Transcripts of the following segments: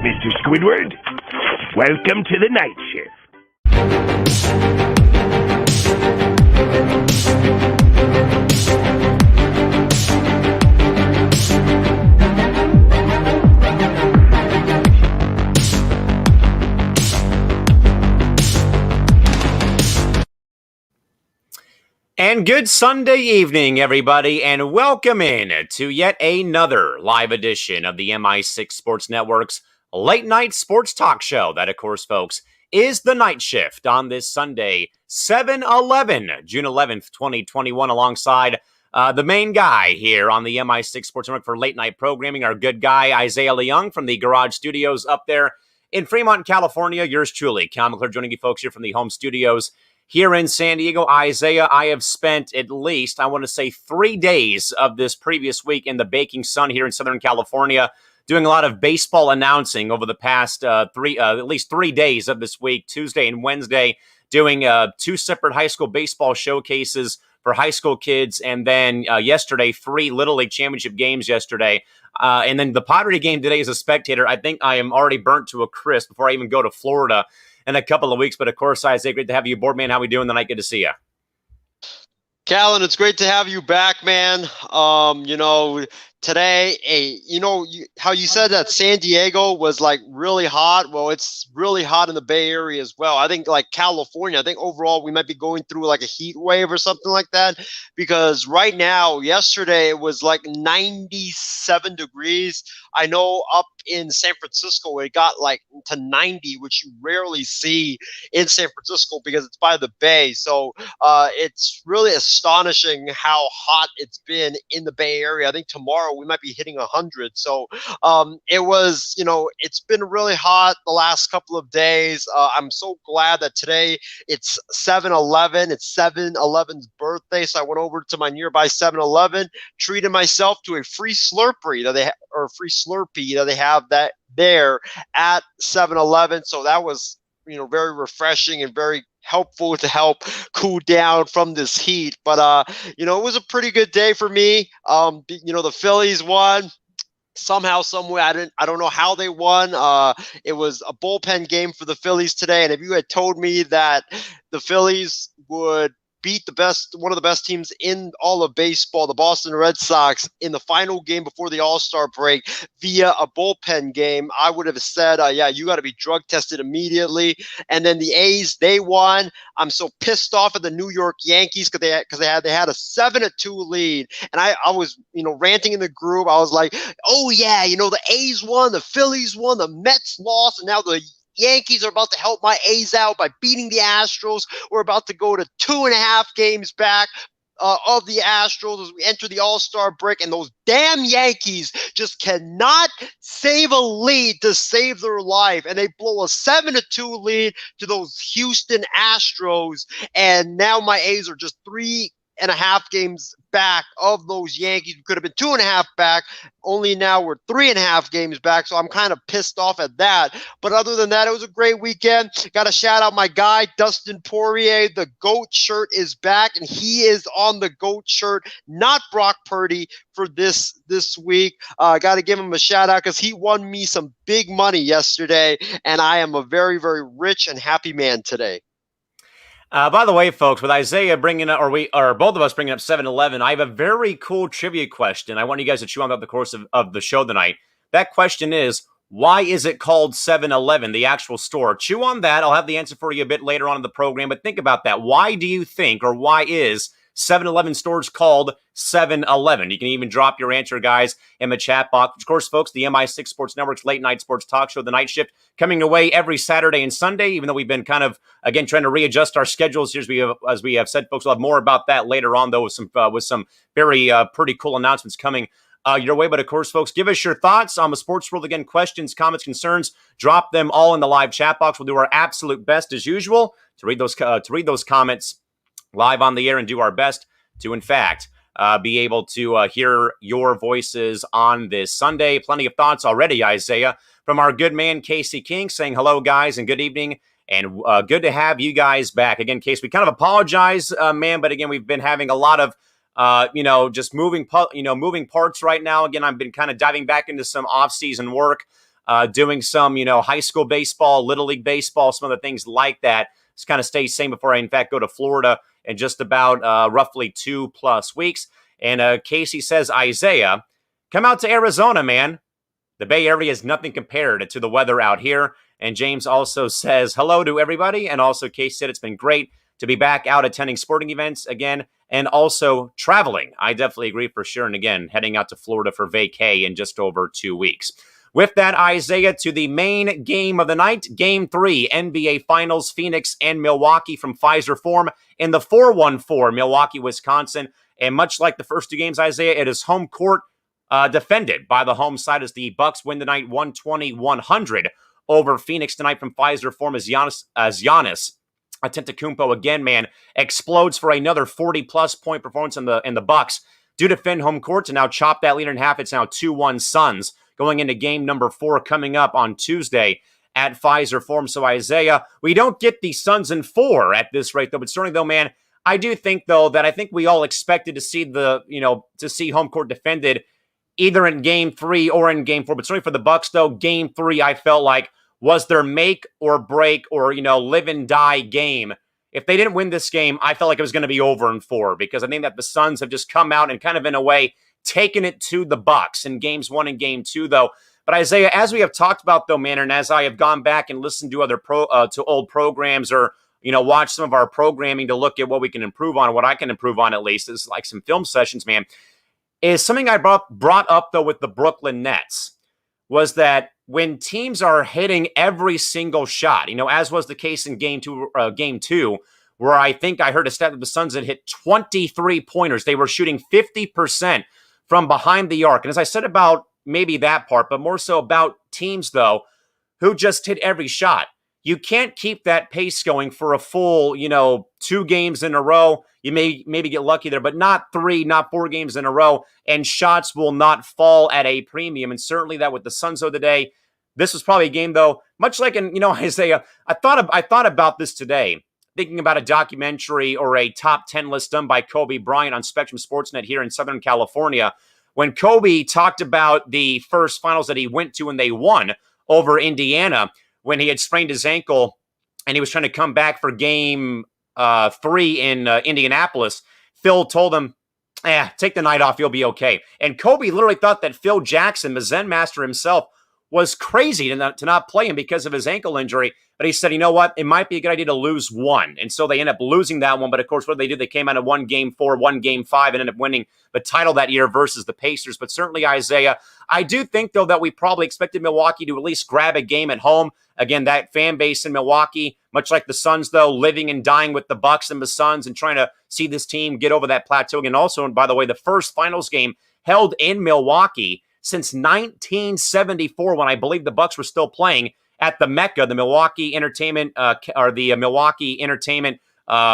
Mr. Squidward, welcome to the night shift. And good Sunday evening, everybody, and welcome in to yet another live edition of the MI6 Sports Network's late night sports talk show. That, of course, folks, is the night shift on this Sunday, 7/11, June 11th, 2021, alongside the main guy here on the MI6 Sports Network for late night programming, our good guy, Isaiah Leung from the Garage Studios up there in Fremont, California. Yours truly, Callan, McClurg, joining you folks here from the home studios here in San Diego. Isaiah, I have spent at least, I want to say, 3 days of this previous week in the baking sun here in Southern California, doing a lot of baseball announcing over the past at least 3 days of this week, Tuesday and Wednesday, doing 2 separate high school baseball showcases for high school kids, and then yesterday, 3 Little League championship games yesterday. And then the Padre game today as a spectator. I think I am already burnt to a crisp before I even go to Florida in a couple of weeks. But of course, Isaiah, great to have you aboard, man. How we doing tonight? Good to see you. Callan, it's great to have you back, man. Today, how you said that San Diego was like really hot. Well, it's really hot in the Bay Area as well. I think like California, I think overall we might be going through like a heat wave or something like that, because right now, yesterday it was like 97 degrees. I know up in San Francisco, it got like to 90, which you rarely see in San Francisco because it's by the bay. So it's really astonishing how hot it's been in the Bay Area. I think tomorrow we might be hitting 100. So it was, it's been really hot the last couple of days. I'm so glad that today it's 7-Eleven. It's 7-Eleven's birthday. So I went over to my nearby 7-Eleven, treated myself to a free Slurpee that they free Slurpee that they have that there at 7-Eleven. So that was, very refreshing and very helpful to help cool down from this heat. But it was a pretty good day for me. The Phillies won somehow, some way. I don't know how they won. It was a bullpen game for the Phillies today, and if you had told me that the Phillies would beat one of the best teams in all of baseball, the Boston Red Sox, in the final game before the All-Star break via a bullpen game, I would have said, yeah, you got to be drug tested immediately. And then the A's, they won. I'm so pissed off at the New York Yankees because they had a 7-2 lead, and I was ranting in the group. I was like, oh yeah, the A's won, the Phillies won, the Mets lost, and now the Yankees are about to help my A's out by beating the Astros. We're about to go to 2.5 games back of the Astros as we enter the All-Star break, and those damn Yankees just cannot save a lead to save their life, and they blow a 7-2 lead to those Houston Astros, and now my A's are just 3.5 games back of those Yankees. We could have been 2.5 back. Only now we're 3.5 games back. So I'm kind of pissed off at that. But other than that, it was a great weekend. Got to shout out my guy, Dustin Poirier. The GOAT shirt is back, and he is on the GOAT shirt, not Brock Purdy, for this week. Got to give him a shout out because he won me some big money yesterday, and I am a very, very rich and happy man today. By the way, folks, with Isaiah bringing up, or both of us bringing up 7-Eleven, I have a very cool trivia question I want you guys to chew on throughout the course of the show tonight. That question is, why is it called 7-Eleven, the actual store? Chew on that. I'll have the answer for you a bit later on in the program, but think about that. Why do you think, or why is 7-Eleven stores called 7-Eleven? You can even drop your answer, guys, in the chat box. Of course, folks, the MI6 Sports Network's late night sports talk show, The Night Shift, coming away every Saturday and Sunday, even though we've been kind of, again, trying to readjust our schedules here as we have said, folks. We'll have more about that later on, though, with some very pretty cool announcements coming your way. But of course, folks, give us your thoughts on the sports world. Again, questions, comments, concerns, drop them all in the live chat box. We'll do our absolute best, as usual, to read those comments live on the air and do our best to, in fact, be able to hear your voices on this Sunday. Plenty of thoughts already, Isaiah, from our good man, Casey King, saying hello, guys, and good evening, and good to have you guys back. Again, Casey, we kind of apologize, man, but again, we've been having a lot of just moving parts right now. Again, I've been kind of diving back into some off-season work. doing some, high school baseball, little league baseball, some other things like that. Just kind of stay sane before I, in fact, go to Florida in just about roughly 2+ weeks. And Casey says, Isaiah, come out to Arizona, man. The Bay Area is nothing compared to the weather out here. And James also says hello to everybody. And also, Casey said it's been great to be back out attending sporting events again and also traveling. I definitely agree for sure. And again, heading out to Florida for vacay in just over 2 weeks. With that, Isaiah, to the main game of the night, Game 3, NBA Finals, Phoenix and Milwaukee from Pfizer Forum in the 4-1-4, Milwaukee, Wisconsin. And much like the first 2 games, Isaiah, it is home court defended by the home side as the Bucks win tonight 120-100 over Phoenix tonight from Pfizer Forum as Giannis Antetokounmpo again, man, explodes for another 40+ point performance in the Bucks. Do defend home court to now chop that lead in half. It's now 2-1 Suns going into game number 4 coming up on Tuesday at Pfizer Forum. So Isaiah, we don't get the Suns in 4 at this rate though, but certainly though, man, I do think though that I think we all expected to see to see home court defended either in game 3 or in game 4. But certainly for the Bucks though, game 3 I felt like was their make or break or live and die game. If they didn't win this game, I felt like it was going to be over in 4 because I think that the Suns have just come out and kind of in a way taken it to the Bucks in games 1 and game 2 though. But Isaiah, as we have talked about though, man, and as I have gone back and listened to other to old programs or watch some of our programming to look at what we can improve on, what I can improve on at least is like some film sessions, man, is something I brought up though with the Brooklyn Nets was that when teams are hitting every single shot, as was the case in game 2, where I think I heard a stat that the Suns had hit 23 pointers. They were shooting 50% from behind the arc. And as I said about maybe that part, but more so about teams, though, who just hit every shot. You can't keep that pace going for a full, 2 games in a row. You may maybe get lucky there, but not 3, not 4 games in a row, and shots will not fall at a premium. And certainly that with the Suns of the day, this was probably a game, though, much like in, Isaiah, I thought about this today, thinking about a documentary or a top 10 list done by Kobe Bryant on Spectrum Sportsnet here in Southern California, when Kobe talked about the first finals that he went to and they won over Indiana when he had sprained his ankle and he was trying to come back for game 3 in Indianapolis. Phil told him, take the night off, you'll be okay. And Kobe literally thought that Phil Jackson, the Zen master himself, was crazy to not play him because of his ankle injury. But he said, you know what? It might be a good idea to lose one. And so they end up losing that one. But of course, what did they do? They came out of 1 game 4, 1 game 5, and ended up winning the title that year versus the Pacers. But certainly, Isaiah, I do think, though, that we probably expected Milwaukee to at least grab a game at home. Again, that fan base in Milwaukee, much like the Suns, though, living and dying with the Bucks and the Suns and trying to see this team get over that plateau again. Also, and by the way, the first finals game held in Milwaukee since 1974, when I believe the Bucks were still playing at the Mecca, the Milwaukee Entertainment Milwaukee Entertainment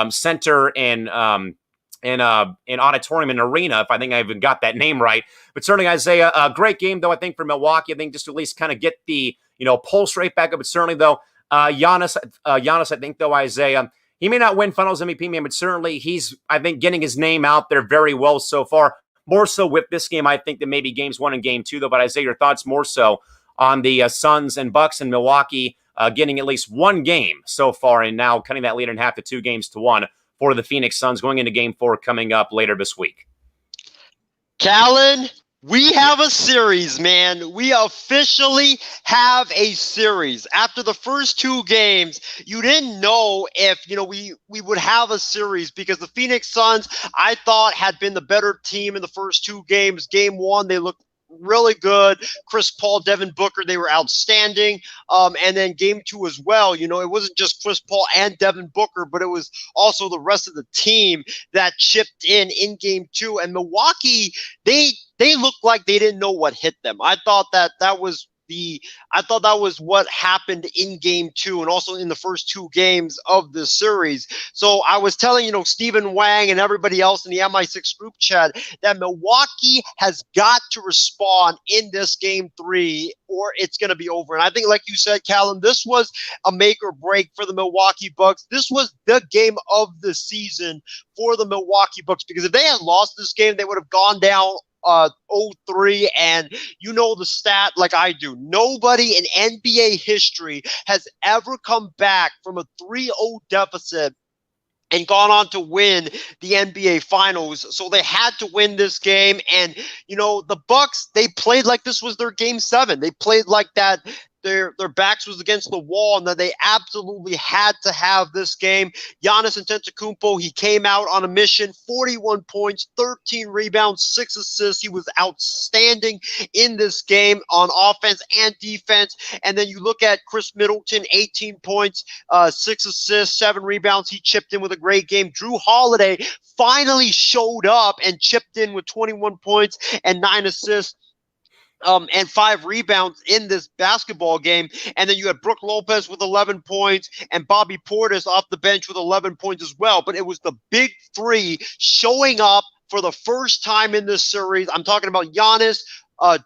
Center and Auditorium and Arena, if I think I even got that name right. But certainly, Isaiah, a great game, though, I think, for Milwaukee. I think just to at least kind of get the pulse rate back up. But certainly, though, Giannis, I think, though, Isaiah, he may not win Finals MVP, man, but certainly he's, I think, getting his name out there very well so far. More so with this game, I think, than maybe games 1 and game 2, though. But Isaiah, your thoughts more so on the Suns and Bucks and Milwaukee getting at least 1 game so far and now cutting that lead in half to 2 games to 1 for the Phoenix Suns going into game 4 coming up later this week. Callan, we have a series, man. We officially have a series. After the first 2 games, you didn't know if, we would have a series because the Phoenix Suns, I thought, had been the better team in the first 2 games. Game 1, they looked really good. Chris Paul, Devin Booker, they were outstanding. And then game 2 as well. It wasn't just Chris Paul and Devin Booker, but it was also the rest of the team that chipped in game 2. And Milwaukee, they looked like they didn't know what hit them. I thought that was what happened in game 2 and also in the first 2 games of the series. So I was telling, Stephen Wang and everybody else in the MI6 group chat that Milwaukee has got to respond in this game 3 or it's going to be over. And I think, like you said, Callan, this was a make or break for the Milwaukee Bucks. This was the game of the season for the Milwaukee Bucks because if they had lost this game, they would have gone down 0-3, and you know the stat like I do. Nobody in NBA history has ever come back from a 3-0 deficit and gone on to win the NBA Finals. So they had to win this game. And, the Bucks, they played like this was their game 7. They played like that. Their backs was against the wall, and that they absolutely had to have this game. Giannis Antetokounmpo, he came out on a mission, 41 points, 13 rebounds, 6 assists. He was outstanding in this game on offense and defense. And then you look at Chris Middleton, 18 points, 6 assists, 7 rebounds. He chipped in with a great game. Drew Holiday finally showed up and chipped in with 21 points and 9 assists. And 5 rebounds in this basketball game. And then you had Brook Lopez with 11 points and Bobby Portis off the bench with 11 points as well. But it was the big 3 showing up for the first time in this series. I'm talking about Giannis,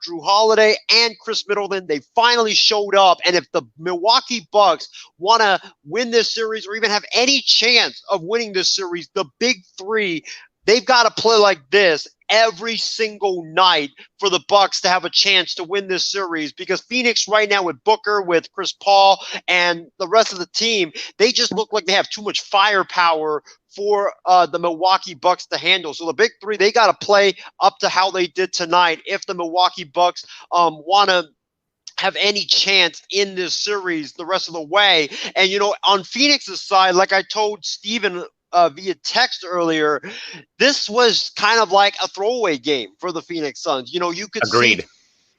Drew Holiday, and Chris Middleton. They finally showed up. And if the Milwaukee Bucks want to win this series or even have any chance of winning this series, the big 3, they've got to play like this every single night for the Bucks to have a chance to win this series, because Phoenix right now with Booker, with Chris Paul, and the rest of the team, they just look like they have too much firepower for the Milwaukee Bucks to handle. So the big 3, they got to play up to how they did tonight if the Milwaukee Bucks want to have any chance in this series the rest of the way. And, on Phoenix's side, like I told Steven via text earlier, this was kind of like a throwaway game for the Phoenix Suns. You could Agreed. see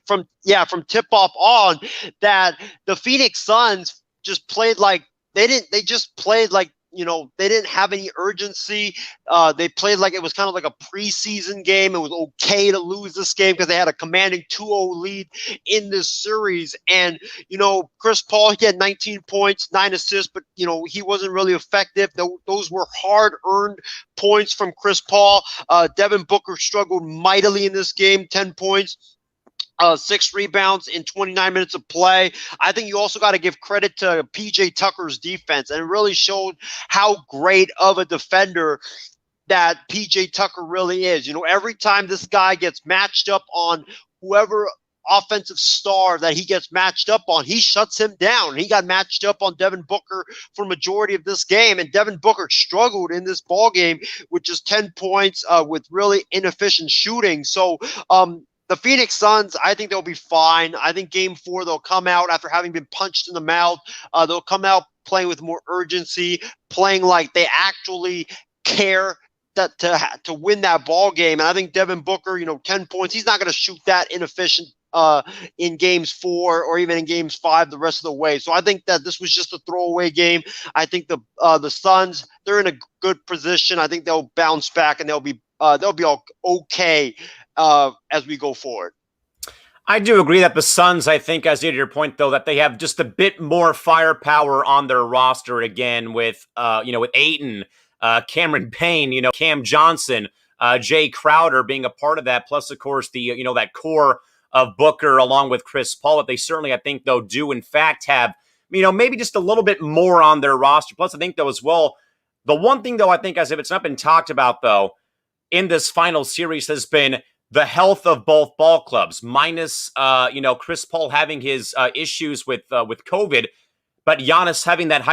from tip-off on that the Phoenix Suns just played like they just played like they didn't have any urgency. They played like it was kind of like a preseason game. It was okay to lose this game because they had a commanding 2-0 lead in this series. And, Chris Paul, he had 19 points, 9 assists, but, he wasn't really effective. Those were hard-earned points from Chris Paul. Devin Booker struggled mightily in this game, 10 points. 6 rebounds in 29 minutes of play. I think you also got to give credit to PJ Tucker's defense, and it really showed how great of a defender that PJ Tucker really is. Every time this guy gets matched up on whoever offensive star that he gets matched up on, he shuts him down. He got matched up on Devin Booker for majority of this game, and Devin Booker struggled in this ball game with just 10 points with really inefficient shooting. So, the Phoenix Suns, I think they'll be fine. I think Game 4, they'll come out after having been punched in the mouth. They'll come out playing with more urgency, playing like they actually care to win that ball game. And I think Devin Booker, 10 points, he's not going to shoot that inefficient in Games 4 or even in Games 5 the rest of the way. So I think that this was just a throwaway game. I think the Suns, they're in a good position. I think they'll bounce back and they'll be all okay as we go forward. I do agree that the Suns, I think, as to your point, though, that they have just a bit more firepower on their roster again with, with Ayton, Cameron Payne, Cam Johnson, Jay Crowder being a part of that. Plus, of course, the, that core of Booker along with Chris Paul. That they certainly, I think, though, do in fact have, maybe just a little bit more on their roster. Plus, I think, though, as well, the one thing, though, I think, as if it's not been talked about, though, in this final series has been the health of both ball clubs, minus, Chris Paul having his issues with COVID, but Giannis having that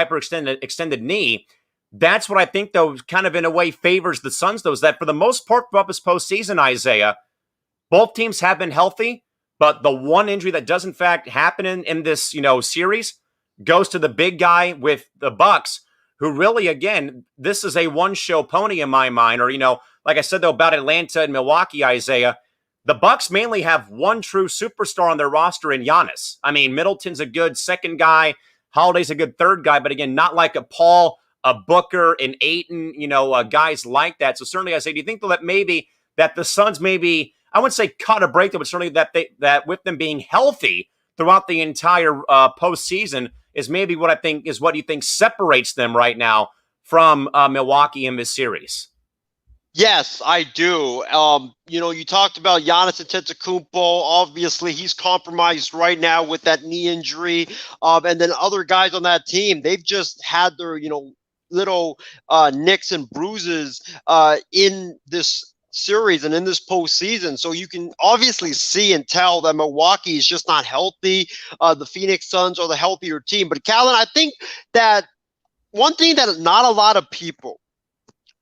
extended knee. That's what I think, though, kind of in a way favors the Suns, though, is that for the most part throughout this postseason, Isaiah, both teams have been healthy, but the one injury that does, in fact, happen in this, series goes to the big guy with the Bucks, who really, again, this is a one-show pony in my mind, or, like I said, though, about Atlanta and Milwaukee, Isaiah, the Bucks mainly have one true superstar on their roster in Giannis. Middleton's a good second guy. Holiday's a good third guy, but again, not like a Paul, a Booker, an Ayton, guys like that. So certainly, Isaiah, do you think that maybe that the Suns maybe, I wouldn't say cut a break, but certainly that with them being healthy throughout the entire postseason is maybe what I think is what you think separates them right now from Milwaukee in this series? Yes, I do. You talked about Giannis Antetokounmpo. Obviously, he's compromised right now with that knee injury. And then other guys on that team, they've just had their, little nicks and bruises in this series and in this postseason. So you can obviously see and tell that Milwaukee is just not healthy. The Phoenix Suns are the healthier team. But Callan, I think that one thing that not a lot of people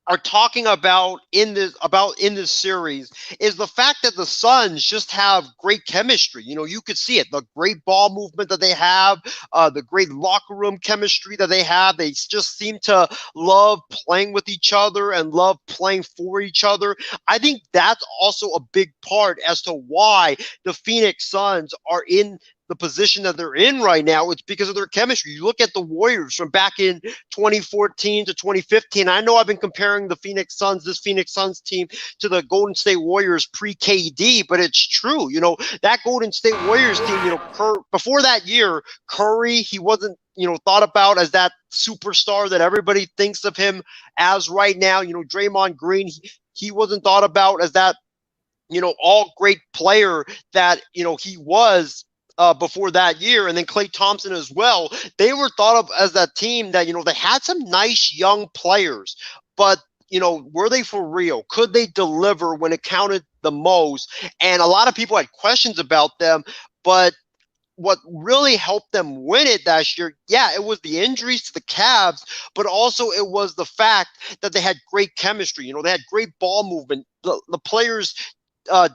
are talking about in this series is the fact that the Suns just have great chemistry. You could see it, the great ball movement that they have, the great locker room chemistry that they have. They just seem to love playing with each other and love playing for each other. I think that's also a big part as to why the Phoenix Suns are in the position that they're in right now. It's because of their chemistry. You look at the Warriors from back in 2014 to 2015. I know I've been comparing this Phoenix Suns team to the Golden State Warriors pre-KD, but it's true. That Golden State Warriors team, before that year, Curry, he wasn't, thought about as that superstar that everybody thinks of him as right now. Draymond Green, he wasn't thought about as that, all great player that, he was before that year. And then Klay Thompson as well. They were thought of as that team that, they had some nice young players, but were they for real? Could they deliver when it counted the most? And a lot of people had questions about them, but what really helped them win it that year, it was the injuries to the Cavs, but also it was the fact that they had great chemistry. They had great ball movement. The players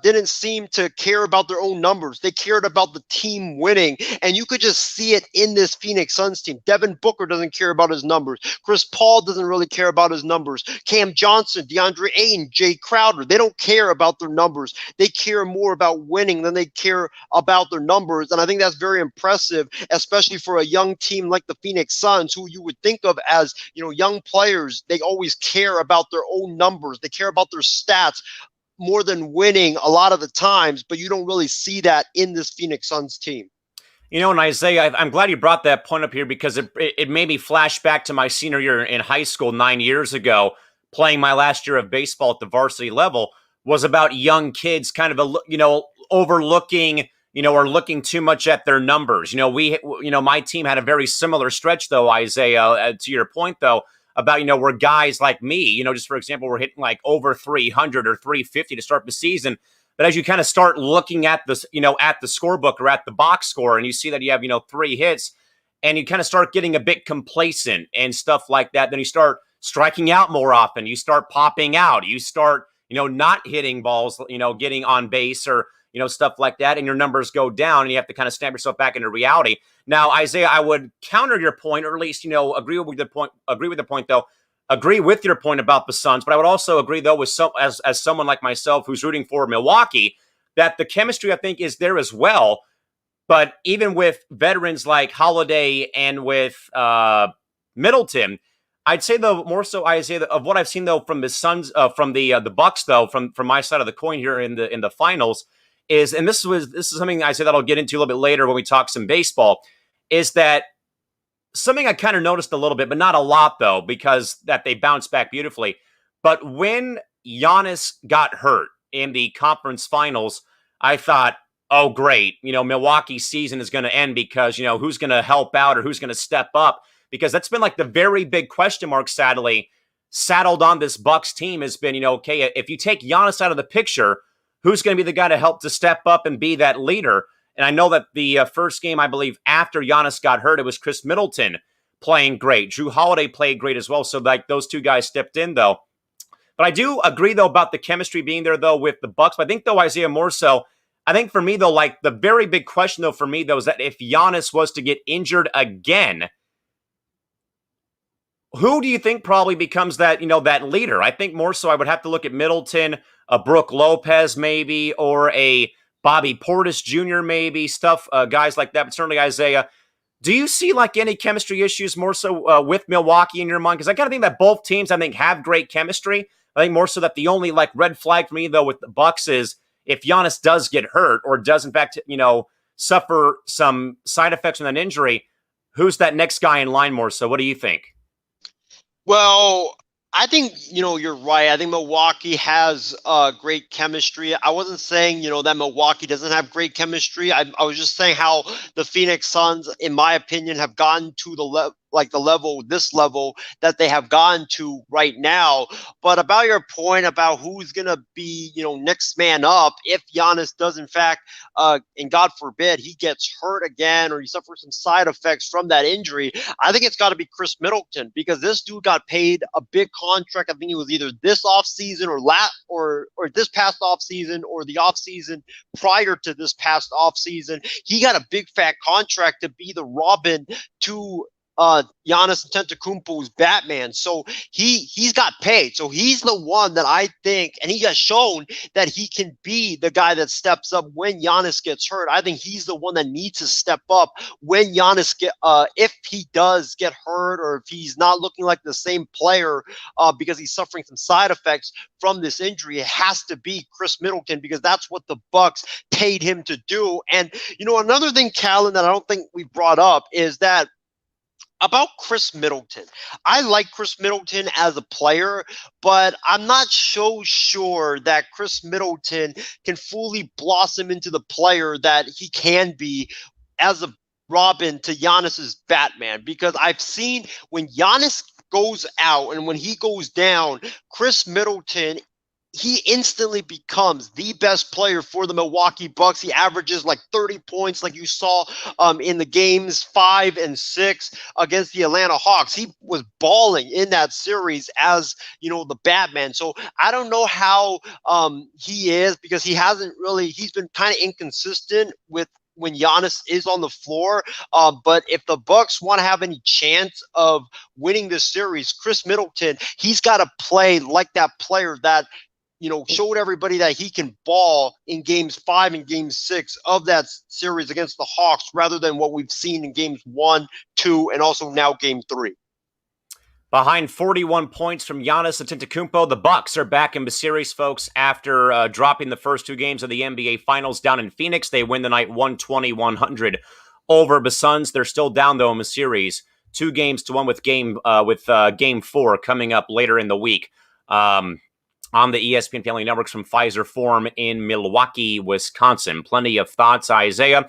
didn't seem to care about their own numbers. They cared about the team winning, and you could just see it in this Phoenix Suns team. Devin Booker doesn't care about his numbers. Chris Paul doesn't really care about his numbers. Cam Johnson, DeAndre Ayton, Jay Crowder, they don't care about their numbers. They care more about winning than they care about their numbers, and I think that's very impressive, especially for a young team like the Phoenix Suns, who you would think of as, young players. They always care about their own numbers. They care about their stats more than winning a lot of the times, but you don't really see that in this Phoenix Suns team. And Isaiah, I'm glad you brought that point up here because it made me flash back to my senior year in high school 9 years ago, playing my last year of baseball at the varsity level, was about young kids kind of, overlooking, or looking too much at their numbers. My team had a very similar stretch though, Isaiah, to your point though, about, where guys like me, just for example, we're hitting like over 300 or 350 to start the season. But as you kind of start looking at this, at the scorebook or at the box score, and you see that you have, 3 hits, and you kind of start getting a bit complacent and stuff like that, then you start striking out more often. You start popping out. You start, not hitting balls, getting on base or, stuff like that, and your numbers go down, and you have to kind of snap yourself back into reality. Now, Isaiah, I would counter your point, or at least, agree with the point though. Agree with your point about the Suns, but I would also agree though with as someone like myself who's rooting for Milwaukee, that the chemistry I think is there as well. But even with veterans like Holiday and with Middleton, I'd say though more so, Isaiah, of what I've seen though from the Suns, from the Bucks though, from my side of the coin here in the finals, is, and this is something I say that I'll get into a little bit later when we talk some baseball, is that something I kind of noticed a little bit, but not a lot though, because that they bounced back beautifully. But when Giannis got hurt in the conference finals, I thought, oh, great, Milwaukee's season is going to end because, who's going to help out or who's going to step up? Because that's been like the very big question mark, sadly, saddled on this Bucks team has been, okay, if you take Giannis out of the picture, who's going to be the guy to help to step up and be that leader? And I know that the first game, I believe, after Giannis got hurt, it was Chris Middleton playing great. Drew Holiday played great as well. So like those two guys stepped in, though. But I do agree, though, about the chemistry being there, though, with the Bucks. But I think, though, Isaiah, more so, I think for me, though, like the very big question, though, for me, though, is that if Giannis was to get injured again, who do you think probably becomes that, that leader? I think more so I would have to look at Middleton, a Brook Lopez maybe, or a Bobby Portis Jr. maybe, guys like that. But certainly Isaiah, do you see like any chemistry issues more so with Milwaukee in your mind? Because I kind of think that both teams, I think, have great chemistry. I think more so that the only like red flag for me though with the Bucks is if Giannis does get hurt or does in fact, suffer some side effects from that injury, who's that next guy in line more so? What do you think? Well, I think, you're right. I think Milwaukee has great chemistry. I wasn't saying, that Milwaukee doesn't have great chemistry. I was just saying how the Phoenix Suns, in my opinion, have gotten to the like this level that they have gotten to right now. But about your point about who's going to be, next man up if Giannis does in fact, and God forbid he gets hurt again or he suffers some side effects from that injury, I think it's got to be Chris Middleton, because this dude got paid a big contract. I think it was either this offseason or this past offseason or the offseason prior to this past offseason. He got a big fat contract to be the Robin to Giannis Antetokounmpo's Batman. So he's got paid. So he's the one that I think, and he has shown that he can be the guy that steps up when Giannis gets hurt. I think he's the one that needs to step up when Giannis if he does get hurt, or if he's not looking like the same player because he's suffering some side effects from this injury. It has to be Chris Middleton, because that's what the Bucks paid him to do. And another thing, Callan, that I don't think we brought up is that about Chris Middleton. I like Chris Middleton as a player, but I'm not so sure that Chris Middleton can fully blossom into the player that he can be as a Robin to Giannis's Batman, because I've seen when Giannis goes out and when he goes down, Chris Middleton, he instantly becomes the best player for the Milwaukee Bucks. He averages like 30 points, like you saw in the games 5 and 6 against the Atlanta Hawks. He was balling in that series as, the Batman. So I don't know how he is, because he's been kind of inconsistent with when Giannis is on the floor. But if the Bucks want to have any chance of winning this series, Chris Middleton, he's got to play like that player that showed everybody that he can ball in games 5 and game 6 of that series against the Hawks, rather than what we've seen in games 1, 2, and also now game 3. Behind 41 points from Giannis Antetokounmpo, the Bucks are back in the series, folks, after dropping the first 2 games of the NBA Finals down in Phoenix. They win the night 120-100 over the Suns. They're still down, though, in the series, 2-1 with game 4 coming up later in the week. On the ESPN Family Networks from Pfizer Forum in Milwaukee, Wisconsin. Plenty of thoughts, Isaiah.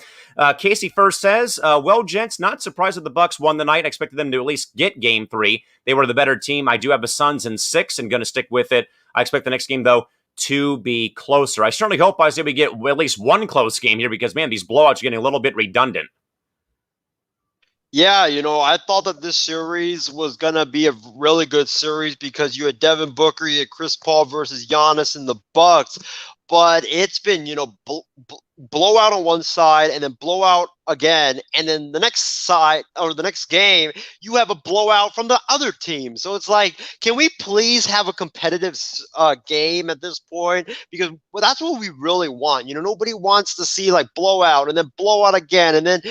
Casey first says, well, gents, not surprised that the Bucks won the night. I expected them to at least get game 3. They were the better team. I do have the Suns in 6 and going to stick with it. I expect the next game, though, to be closer. I certainly hope, Isaiah, we get at least one close game here, because, man, these blowouts are getting a little bit redundant. Yeah, I thought that this series was going to be a really good series, because you had Devin Booker, you had Chris Paul versus Giannis and the Bucks. But it's been, blowout on one side and then blowout again. And then the next side, or the next game, you have a blowout from the other team. So it's like, can we please have a competitive game at this point? Because that's what we really want. Nobody wants to see like blowout and then blowout again. And then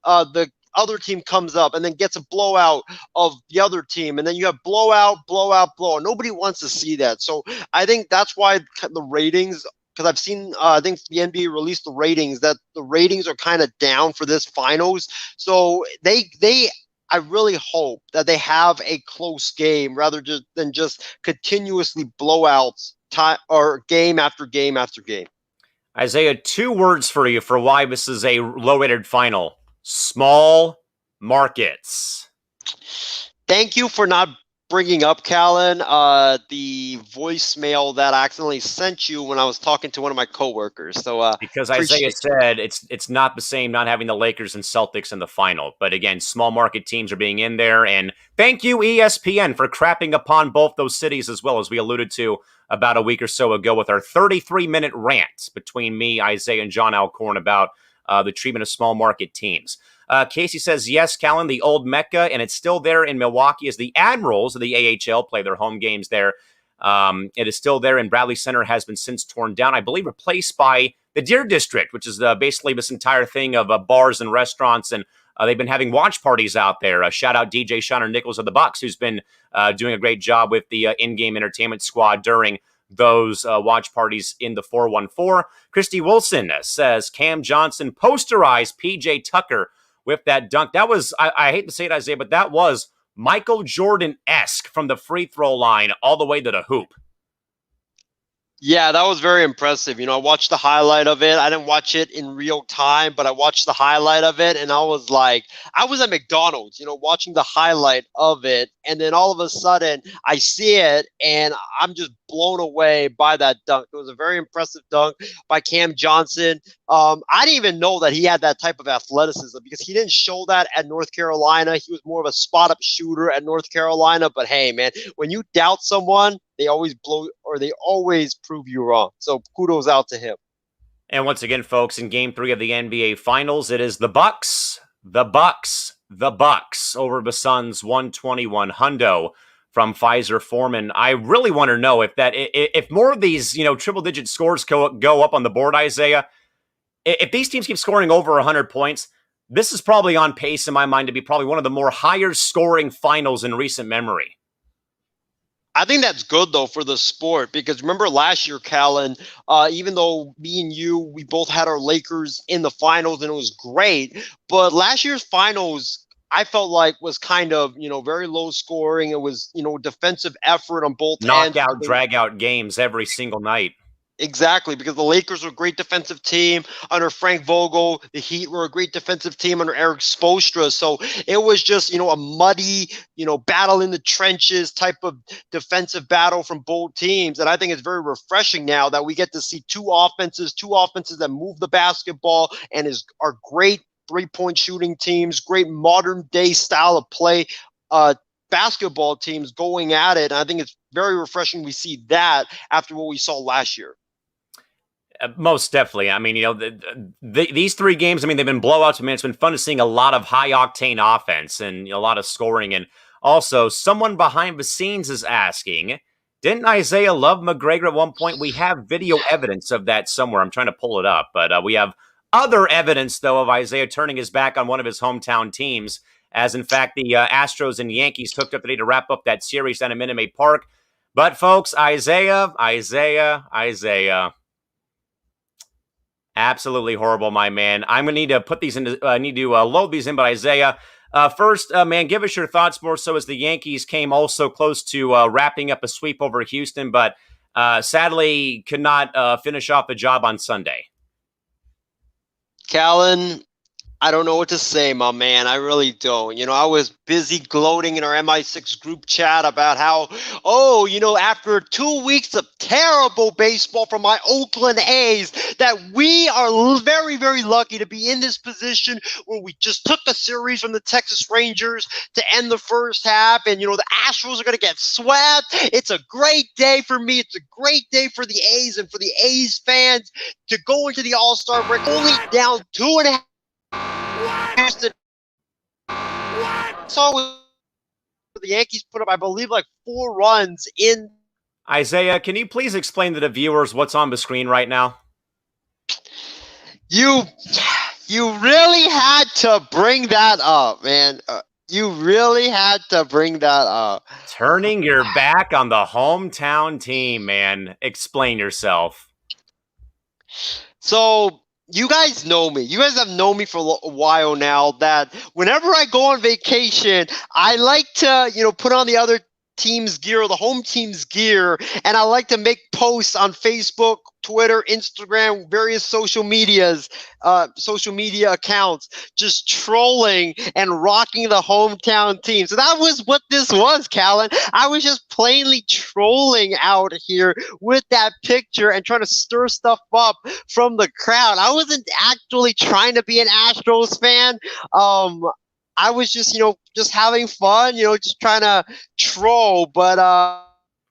the other team comes up and then gets a blowout of the other team, and then you have blowout. Nobody wants to see that. So I think that's why the ratings, because I've seen, I think the NBA released the ratings, that the ratings are kind of down for this finals. So I really hope that they have a close game rather than just continuously blowouts or game after game after game. Isaiah, 2 words for you for why this is a low-rated final. Small markets. Thank you for not bringing up, Callan, the voicemail that I accidentally sent you when I was talking to one of my coworkers. So because Isaiah said it's not the same not having the Lakers and Celtics in the final. But again, small market teams are being in there. And thank you, ESPN, for crapping upon both those cities, as well as we alluded to about a week or so ago with our 33-minute rant between me, Isaiah, and John Alcorn about the treatment of small market teams. Casey says, yes, Callan, the old Mecca, and it's still there in Milwaukee as the Admirals of the AHL play their home games there. It is still there, and Bradley Center has been since torn down, I believe replaced by the Deer District, which is basically this entire thing of bars and restaurants, and they've been having watch parties out there. Shout out DJ Shiner Nichols of the Bucks, who's been doing a great job with the in-game entertainment squad during those watch parties in the 414. Christy Wilson says Cam Johnson posterized PJ Tucker with that dunk. That was, I hate to say it, Isaiah, but that was Michael Jordan-esque from the free throw line all the way to the hoop. Yeah, that was very impressive. I watched the highlight of it. I didn't watch it in real time, but I watched the highlight of it, and I was like, I was at McDonald's, watching the highlight of it, and then all of a sudden I see it, and I'm just blown away by that dunk. It was a very impressive dunk by Cam Johnson. I didn't even know that he had that type of athleticism because he didn't show that at North Carolina. He was more of a spot-up shooter at North Carolina. But hey, man, when you doubt someone, they always prove you wrong. So kudos out to him. And once again, folks, in Game 3 of the NBA Finals, it is the Bucks over the Suns, 121 hundo from Pfizer Foreman. I really want to know if more of these, triple-digit scores go up on the board, Isaiah. If these teams keep scoring over 100 points, this is probably on pace in my mind to be probably one of the more higher scoring finals in recent memory. I think that's good, though, for the sport, because remember last year, Callan, even though me and you, we both had our Lakers in the finals and it was great, but last year's finals, I felt like was kind of, very low scoring. It was, defensive effort on both ends. Knockout, drag out games every single night. Exactly, because the Lakers were a great defensive team under Frank Vogel. The Heat were a great defensive team under Eric Spoelstra. So it was just, a muddy, battle in the trenches type of defensive battle from both teams. And I think it's very refreshing now that we get to see two offenses that move the basketball and are great three-point shooting teams, great modern day style of play basketball teams going at it. And I think it's very refreshing we see that after what we saw last year. Most definitely. I mean, these three games, they've been blowouts. It's been fun to seeing a lot of high-octane offense and a lot of scoring. And also, someone behind the scenes is asking, didn't Isaiah love McGregor at one point? We have video evidence of that somewhere. I'm trying to pull it up. But we have other evidence, though, of Isaiah turning his back on one of his hometown teams, as, in fact, the Astros and Yankees hooked up today to wrap up that series down at Minute Maid Park. But, folks, Isaiah. Absolutely horrible, my man. I'm going to need to put these into, load these in, but Isaiah, first, man, give us your thoughts more so as the Yankees came also close to wrapping up a sweep over Houston, but sadly could not finish off the job on Sunday. Callan, I don't know what to say, my man. I really don't. I was busy gloating in our MI6 group chat about how, after 2 weeks of terrible baseball from my Oakland A's, that we are very, very lucky to be in this position where we just took a series from the Texas Rangers to end the first half. And, the Astros are going to get swept. It's a great day for me. It's a great day for the A's and for the A's fans to go into the All-Star break only down 2.5. Houston. So the Yankees put up, I believe, like 4 runs in. Isaiah, can you please explain to the viewers what's on the screen right now? You really had to bring that up, man. You really had to bring that up. Turning your back on the hometown team, man. Explain yourself. So you guys know me. You guys have known me for a while now that whenever I go on vacation, I like to, put on the other team's gear or the home team's gear, and I like to make posts on Facebook, Twitter, Instagram, various social media accounts, just trolling and rocking the hometown team. So that was what this was, Callan. I was just plainly trolling out here with that picture and trying to stir stuff up from the crowd. I wasn't actually trying to be an Astros fan. I was just, just having fun, just trying to troll. But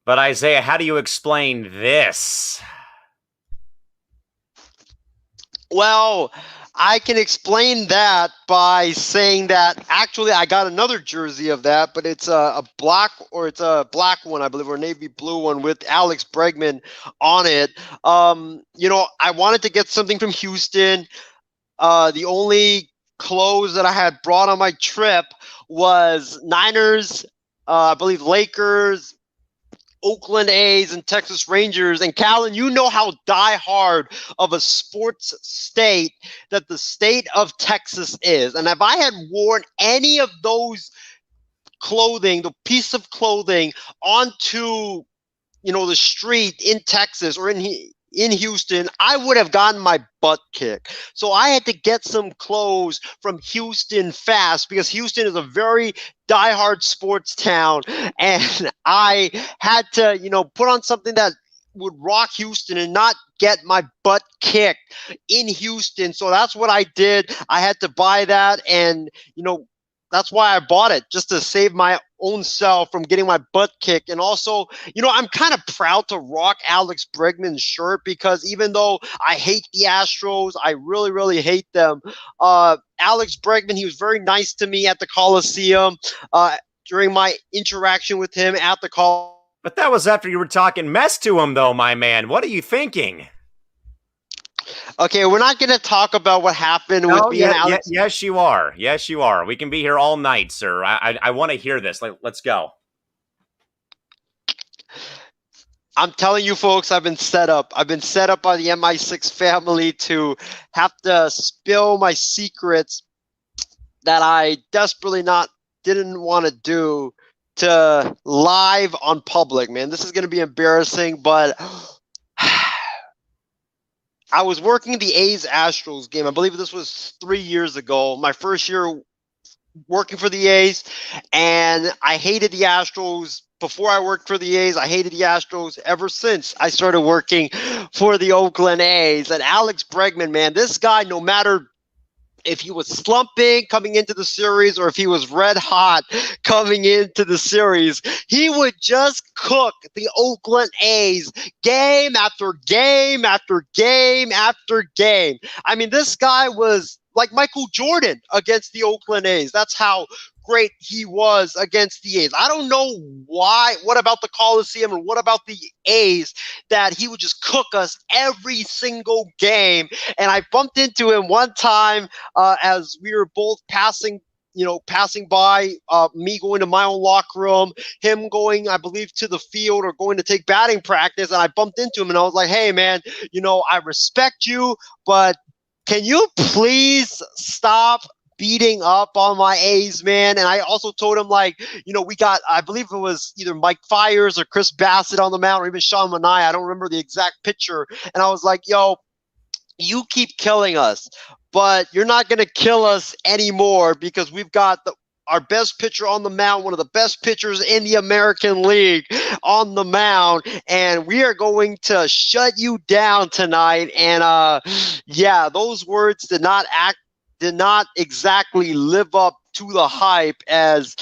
Isaiah, how do you explain this? Well, I can explain that by saying that actually I got another jersey of that, but it's a black one, I believe, or navy blue one with Alex Bregman on it. I wanted to get something from Houston. The only clothes that I had brought on my trip was Niners, I believe Lakers, Oakland A's, and Texas Rangers. And Callan, you know how diehard of a sports state that the state of Texas is. And if I had worn any of those clothing, the piece of clothing onto the street in Texas or in Houston, I would have gotten my butt kicked. So I had to get some clothes from Houston fast because Houston is a very diehard sports town, and I had to, put on something that would rock Houston and not get my butt kicked in Houston. So that's what I did. I had to buy that, and that's why I bought it, just to save my own self from getting my butt kicked. And also, I'm kind of proud to rock Alex Bregman's shirt because even though I hate the Astros, I really, really hate them. Alex Bregman, he was very nice to me at the Coliseum during my interaction with him at the Coliseum. But that was after you were talking mess to him, though, my man. What are you thinking? Okay, we're not going to talk about what happened with me and Alex. Yes, you are. Yes, you are. We can be here all night, sir. I want to hear this. Let's go. I'm telling you, folks, I've been set up. I've been set up by the MI6 family to have to spill my secrets that I desperately didn't want to do to live on public, man. This is going to be embarrassing, but I was working the A's Astros game. I believe this was 3 years ago. My first year working for the A's, and I hated the Astros before I worked for the A's. I hated the Astros ever since I started working for the Oakland A's. And Alex Bregman, man, this guy, no matter if he was slumping coming into the series or if he was red hot coming into the series, he would just cook the Oakland A's game after game after game after game. I mean, this guy was like Michael Jordan against the Oakland A's. That's how great he was against the A's. I don't know what about the Coliseum and what about the A's that he would just cook us every single game. And I bumped into him one time as we were both passing by, me going to my own locker room, him going, I believe, to the field or going to take batting practice. And I bumped into him and I was like, hey, man, I respect you, but can you please stop beating up on my A's, man? And I also told him, we got, I believe it was either Mike Fiers or Chris Bassett on the mound or even Sean Manaea. I don't remember the exact pitcher. And I was like, yo, you keep killing us, but you're not going to kill us anymore because we've got our best pitcher on the mound, one of the best pitchers in the American League on the mound, and we are going to shut you down tonight. And yeah, those words did not exactly live up to the hype. As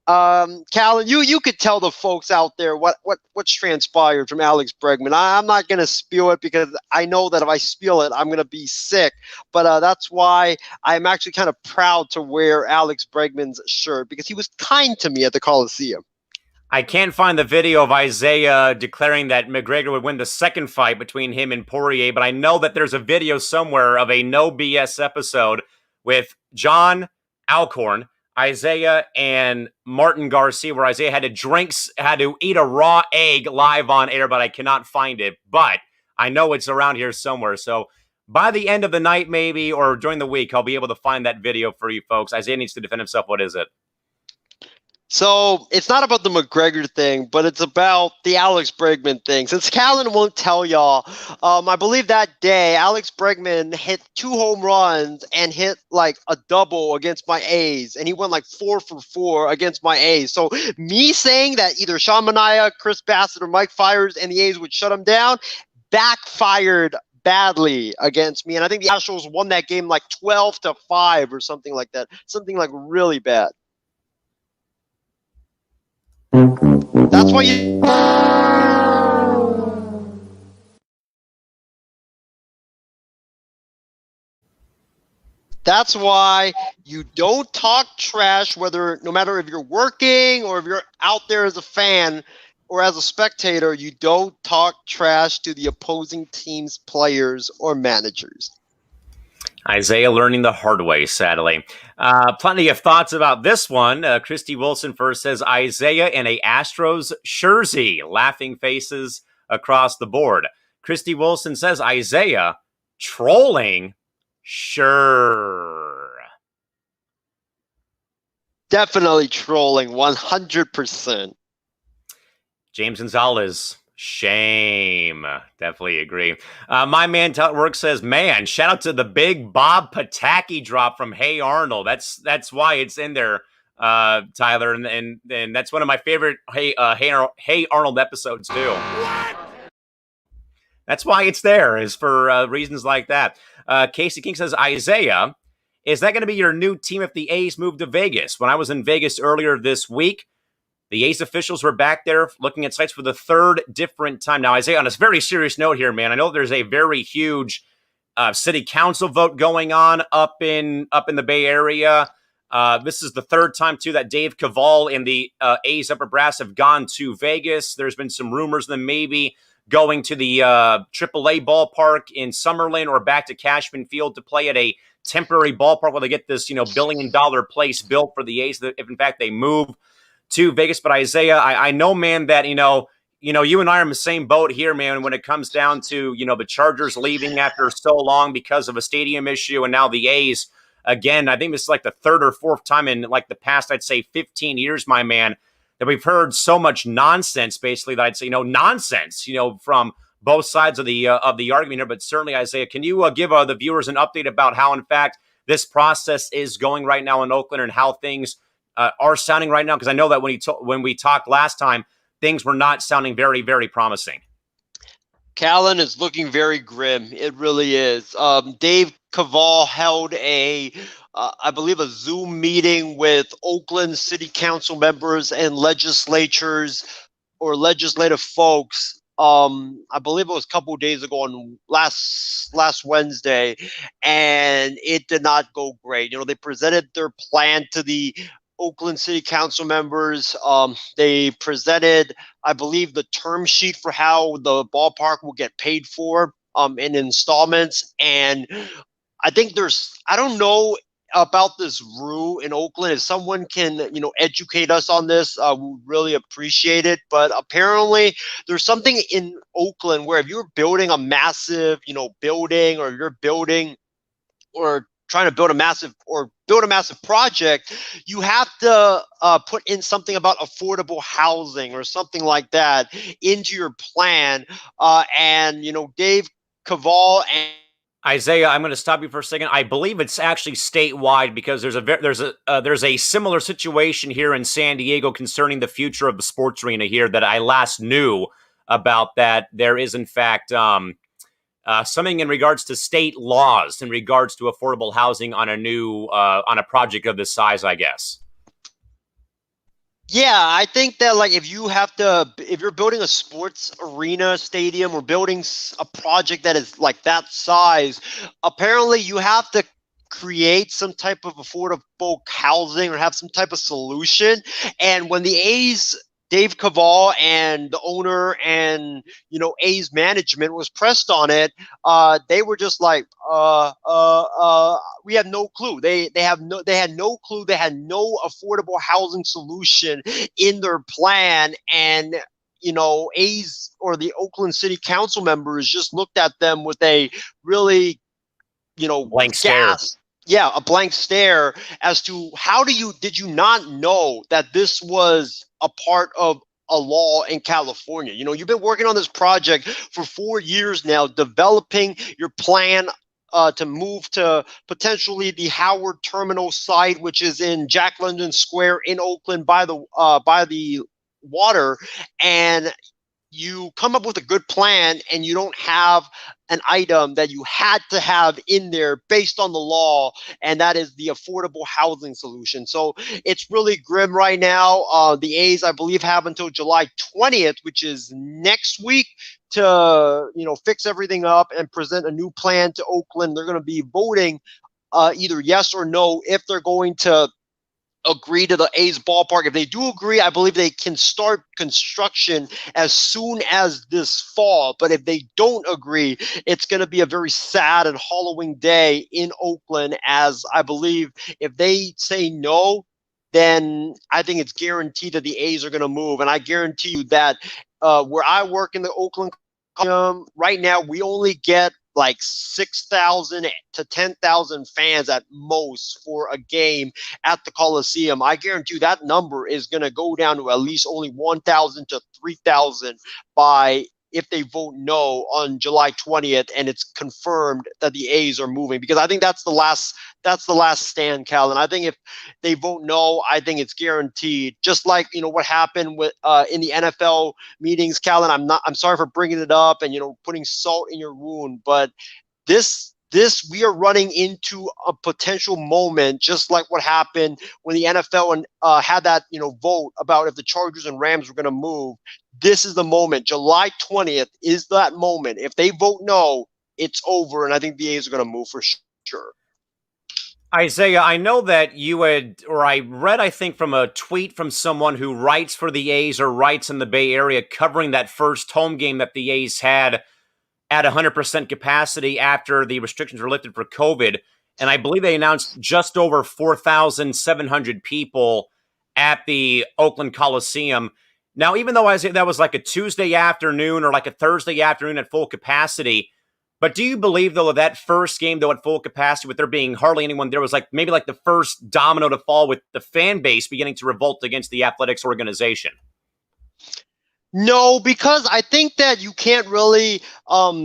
Callan, you could tell the folks out there what's transpired from Alex Bregman. I'm not going to spill it because I know that if I spill it, I'm going to be sick. But that's why I'm actually kind of proud to wear Alex Bregman's shirt because he was kind to me at the Coliseum. I can't find the video of Isaiah declaring that McGregor would win the second fight between him and Poirier, but I know that there's a video somewhere of a no BS episode with John Alcorn, Isaiah, and Martin Garcia, where Isaiah had to eat a raw egg live on air, but I cannot find it. But I know it's around here somewhere. So by the end of the night, maybe, or during the week, I'll be able to find that video for you folks. Isaiah needs to defend himself. What is it? So it's not about the McGregor thing, but it's about the Alex Bregman thing. Since Callan won't tell y'all, I believe that day Alex Bregman hit 2 home runs and hit like a double against my A's, and he went like 4 for 4 against my A's. So me saying that either Sean Manaea, Chris Bassett, or Mike Fiers and the A's would shut him down backfired badly against me, and I think the Astros won that game like 12-5 or something like that, something like really bad. That's why you don't talk trash, no matter if you're working or if you're out there as a fan or as a spectator. You don't talk trash to the opposing team's players or managers. Isaiah learning the hard way, sadly. Plenty of thoughts about this one. Christy Wilson first says, Isaiah in a Astros jersey. Laughing faces across the board. Christy Wilson says, Isaiah trolling? Sure. Definitely trolling, 100%. James Gonzalez, Shame. Definitely agree. My man Work says, man, shout out to the big Bob Pataki drop from Hey Arnold. That's why it's in there, Tyler, and that's one of my favorite Hey Arnold episodes too. What? That's why it's there, is for reasons like that. Casey King says, Isaiah, is that going to be your new team if the A's move to Vegas? When I was in Vegas earlier this week, the A's officials were back there looking at sites for the third different time. Now, Isaiah, on a very serious note here, man, I know there's a very huge city council vote going on up in the Bay Area. This is the third time, too, that Dave Cavall and the A's upper brass have gone to Vegas. There's been some rumors that maybe going to the AAA ballpark in Summerlin or back to Cashman Field to play at a temporary ballpark while they get this, $1 billion place built for the A's, if in fact they move to Vegas. But Isaiah, I know, man, that, you and I are in the same boat here, man, when it comes down to, the Chargers leaving after so long because of a stadium issue. And now the A's, again, I think this is like the third or fourth time in like the past, I'd say 15 years, my man, that we've heard so much nonsense, basically, that I'd say, nonsense, from both sides of the argument here. But certainly, Isaiah, can you give the viewers an update about how, in fact, this process is going right now in Oakland and how things are sounding right now? Because I know that when we talked last time, things were not sounding very, very promising. Callan is looking very grim. It really is. Dave Cavall held I believe, a Zoom meeting with Oakland City Council members and legislators or legislative folks. I believe it was a couple of days ago on last Wednesday, and it did not go great. They presented their plan to the Oakland City Council members. They presented, I believe, the term sheet for how the ballpark will get paid for in installments. And I think I don't know about this rule in Oakland. If someone can, educate us on this, we would really appreciate it. But apparently there's something in Oakland where if you're building a massive, building, or you're building or trying to build a massive project, you have to put in something about affordable housing or something like that into your plan. And Dave Cavall and Isaiah, I'm going to stop you for a second. I believe it's actually statewide because there's a similar situation here in San Diego concerning the future of the sports arena here that I last knew about. That there is in fact something in regards to state laws in regards to affordable housing on a project of this size, I guess. Yeah, I think that if you're building a sports arena, stadium, or building a project that is like that size, apparently you have to create some type of affordable housing or have some type of solution. And when the A's, Dave Cavall and the owner and A's management was pressed on it, they were just like, we have no clue. They had no clue. They had no affordable housing solution in their plan. And A's or the Oakland City Council members just looked at them with a really blank stare. Yeah, a blank stare as to did you not know that this was a part of a law in California? You've been working on this project for 4 years now, developing your plan to move to potentially the Howard Terminal site, which is in Jack London Square in Oakland by the water, and you come up with a good plan and you don't have an item that you had to have in there based on the law, and that is the affordable housing solution. So it's really grim right now. The A's, I believe, have until July 20th, which is next week, to fix everything up and present a new plan to Oakland. They're going to be voting either yes or no if they're going to agree to the A's ballpark. If they do agree, I believe they can start construction as soon as this fall. But if they don't agree, it's going to be a very sad and hollowing day in Oakland, as I believe if they say no, then I think it's guaranteed that the A's are going to move. And I guarantee you that where I work in the Oakland right now, we only get like 6,000 to 10,000 fans at most for a game at the Coliseum. I guarantee you that number is going to go down to at least only 1,000 to 3,000 by if they vote no on July 20th and it's confirmed that the A's are moving, because I think that's the last stand, Callan. I think if they vote no, I think it's guaranteed. Just like what happened with in the NFL meetings, Callan. I'm sorry for bringing it up and putting salt in your wound, but this we are running into a potential moment, just like what happened when the NFL had that vote about if the Chargers and Rams were going to move. This is the moment. July 20th is that moment. If they vote no, it's over, and I think the A's are going to move for sure. Isaiah, I know that you had, or I read, I think, from a tweet from someone who writes for the A's or writes in the Bay Area covering that first home game that the A's had at 100% capacity after the restrictions were lifted for COVID. And I believe they announced just over 4,700 people at the Oakland Coliseum. Now, even though Isaiah, that was like a Tuesday afternoon or like a Thursday afternoon at full capacity, but do you believe, though, that first game, though, at full capacity, with there being hardly anyone there, was like maybe like the first domino to fall with the fan base beginning to revolt against the athletics organization? No, because I think that you can't really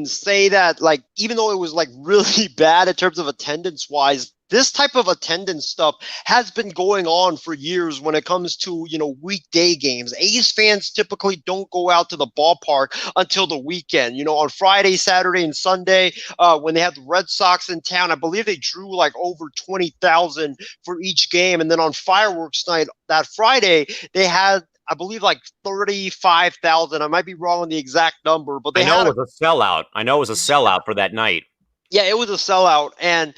say that, like, even though it was like really bad in terms of attendance wise, this type of attendance stuff has been going on for years when it comes to, weekday games. A's fans typically don't go out to the ballpark until the weekend. On Friday, Saturday, and Sunday, when they had the Red Sox in town, I believe they drew like over 20,000 for each game. And then on fireworks night that Friday, they had, I believe, like 35,000. I might be wrong on the exact number, but they it was a sellout. I know it was a sellout for that night. Yeah, it was a sellout. And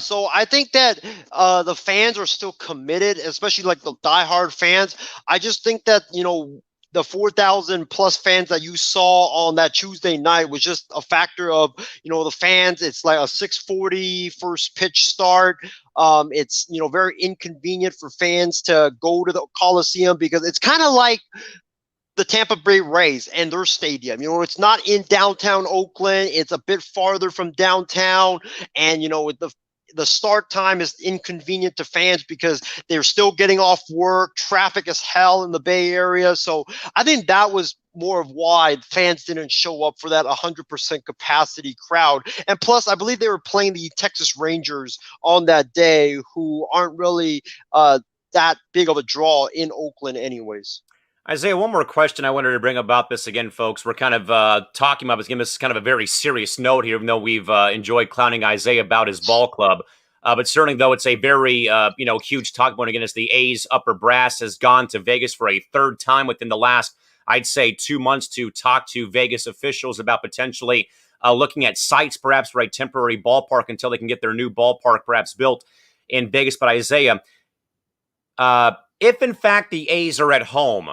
so I think that the fans are still committed, especially like the diehard fans. I just think that, the 4,000 plus fans that you saw on that Tuesday night was just a factor of, the fans. It's like a 6:40 first pitch start. It's, very inconvenient for fans to go to the Coliseum because it's kind of like the Tampa Bay Rays and their stadium. It's not in downtown Oakland. It's a bit farther from downtown. And, with the start time is inconvenient to fans because they're still getting off work. Traffic is hell in the Bay Area. So I think that was more of why fans didn't show up for that 100% capacity crowd. And plus, I believe they were playing the Texas Rangers on that day, who aren't really that big of a draw in Oakland anyways. Isaiah, one more question I wanted to bring about this again, folks. We're kind of talking about this. This is kind of a very serious note here, even though we've enjoyed clowning Isaiah about his ball club. But certainly, though, it's a very, huge talk point again as the A's upper brass has gone to Vegas for a third time within the last, I'd say, 2 months to talk to Vegas officials about potentially looking at sites perhaps for a temporary ballpark until they can get their new ballpark perhaps built in Vegas. But Isaiah, if in fact the A's are at home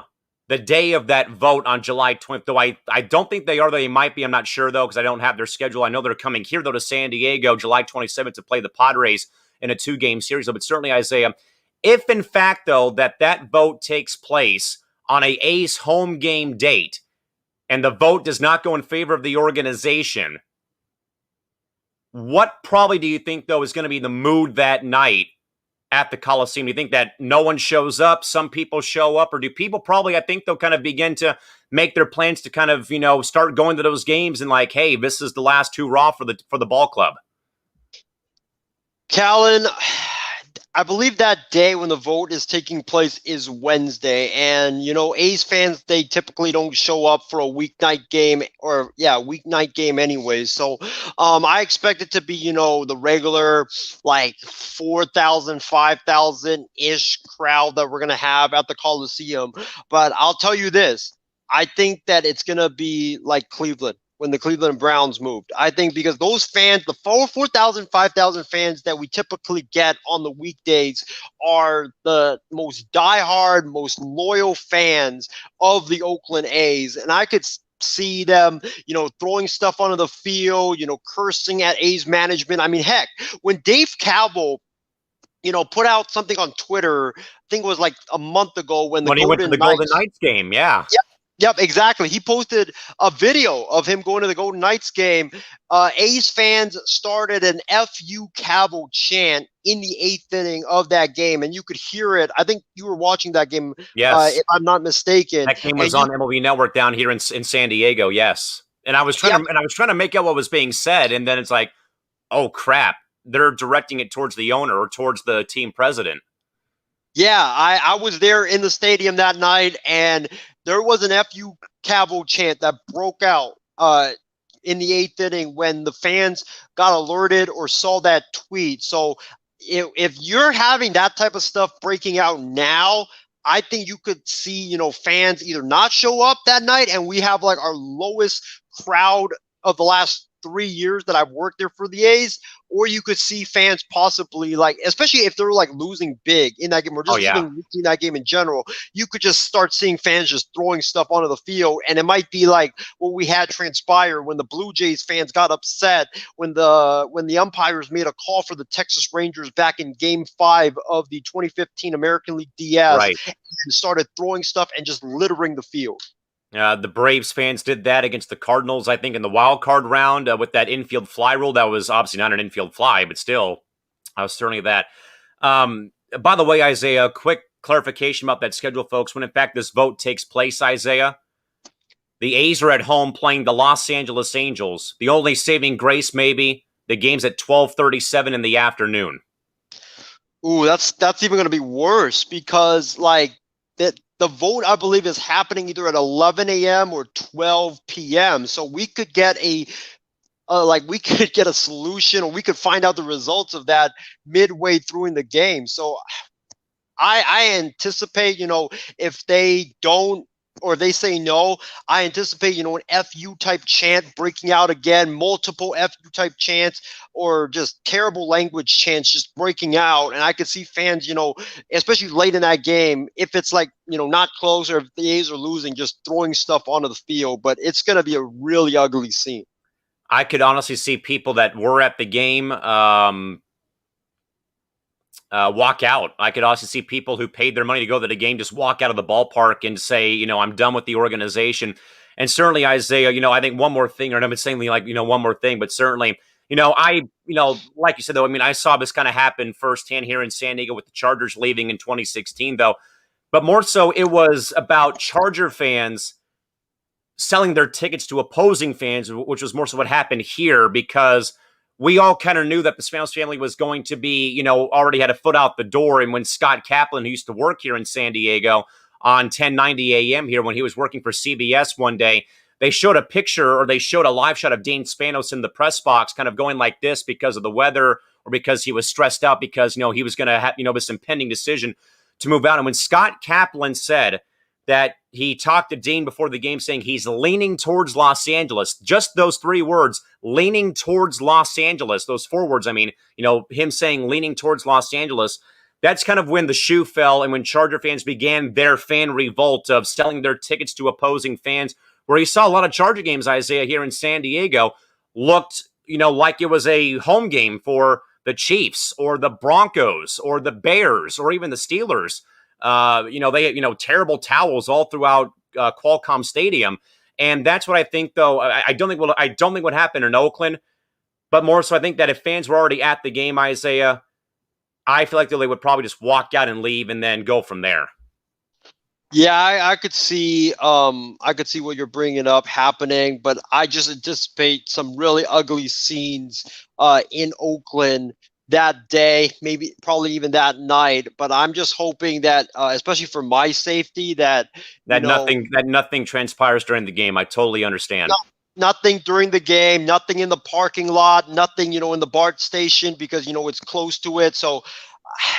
the day of that vote on July 20th, though I don't think they are. They might be. I'm not sure, though, because I don't have their schedule. I know they're coming here, though, to San Diego July 27th to play the Padres in a 2-game series. But certainly, Isaiah, if in fact, though, that vote takes place on a A's home game date and the vote does not go in favor of the organization, what probably do you think, though, is going to be the mood that night at the Coliseum? Do you think that no one shows up, some people show up, or do people probably, I think they'll kind of begin to make their plans to kind of, start going to those games and like, hey, this is the last hurrah for the ball club? Callan, I believe that day when the vote is taking place is Wednesday. And, A's fans, they typically don't show up for a weeknight game weeknight game anyways. So I expect it to be, the regular like 4,000, 5,000-ish crowd that we're going to have at the Coliseum. But I'll tell you this, I think that it's going to be like Cleveland when the Cleveland Browns moved. I think because those fans, the 4,000, 5,000 fans that we typically get on the weekdays are the most diehard, most loyal fans of the Oakland A's. And I could see them, throwing stuff onto the field, cursing at A's management. I mean, heck, when Dave Kaval put out something on Twitter, I think it was like a month ago when he went to the Golden Knights game. Yeah. Yep, exactly. He posted a video of him going to the Golden Knights game. A's fans started an "FU Cavill" chant in the 8th inning of that game, and you could hear it. I think you were watching that game, Yes. if I'm not mistaken. That game And was you, on MLB Network down here in San Diego. Yes. And I was yep, trying to make out what was being said. And then it's like, oh crap. They're directing it towards the owner or towards the team president. yeah, I was there in the stadium that night, and there was an "FU Cavill" chant that broke out in the 8th inning when the fans got alerted or saw that tweet. So if you're having that type of stuff breaking out now, I think you could see, fans either not show up that night, and we have like our lowest crowd of the last 3 years that I've worked there for the A's, or you could see fans possibly, like, especially if they're like losing big in that game or Oh, just yeah. even losing that game in general, you could just start seeing fans just throwing stuff onto the field. And it might be like what we had transpire when the Blue Jays fans got upset when the umpires made a call for the Texas Rangers back in Game 5 of the 2015 American League DS Right. and started throwing stuff and just littering the field. The Braves fans did that against the Cardinals, I think, in the wild card round with that infield fly rule. That was obviously not an infield fly, but still, I was certainly that. By the way, Isaiah, quick clarification about that schedule, folks. When in fact this vote takes place, Isaiah, the A's are at home playing the Los Angeles Angels. The only saving grace, maybe, the game's at 12:37 in the afternoon. Ooh, that's even going to be worse because like the vote I believe is happening either at 11 a.m. or 12 p.m. So we could get we could get a solution, or we could find out the results of that midway through in the game. So I anticipate, if they don't or they say no, I anticipate, an FU type chant breaking out again, multiple FU type chants, or just terrible language chants just breaking out. And I could see fans, especially late in that game, if it's like, not close or if the A's are losing, just throwing stuff onto the field. But it's going to be a really ugly scene. I could honestly see people that were at the game walk out. I could also see people who paid their money to go to the game just walk out of the ballpark and say, I'm done with the organization. And certainly, Isaiah, I think one more thing, or I'm not saying like, one more thing, but certainly, like you said, though, I mean, I saw this kind of happen firsthand here in San Diego with the Chargers leaving in 2016, though. But more so, it was about Charger fans selling their tickets to opposing fans, which was more so what happened here, because we all kind of knew that the Spanos family was going to be, already had a foot out the door. And when Scott Callan, who used to work here in San Diego on 1090 AM here, when he was working for CBS one day, they showed a picture, or they showed a live shot of Dane Spanos in the press box kind of going like this because of the weather, or because he was stressed out because, he was going to have, this impending decision to move out. And when Scott Callan said that he talked to Dean before the game saying he's leaning towards Los Angeles, just those 3 words, leaning towards Los Angeles, those 4 words, I mean, him saying leaning towards Los Angeles, that's kind of when the shoe fell and when Charger fans began their fan revolt of selling their tickets to opposing fans, where you saw a lot of Charger games, Isaiah, here in San Diego, looked, like it was a home game for the Chiefs or the Broncos or the Bears or even the Steelers. They had, terrible towels all throughout Qualcomm Stadium. And that's what I think, though. I don't think what happened in Oakland, but more so I think that if fans were already at the game, Isaiah, I feel like they would probably just walk out and leave and then go from there. Yeah, I could see what you're bringing up happening, but I just anticipate some really ugly scenes in Oakland that day, maybe probably even that night. But I'm just hoping that, especially for my safety, that nothing transpires during the game. I totally understand. Nothing during the game, nothing in the parking lot, nothing, in the BART station because it's close to it. So,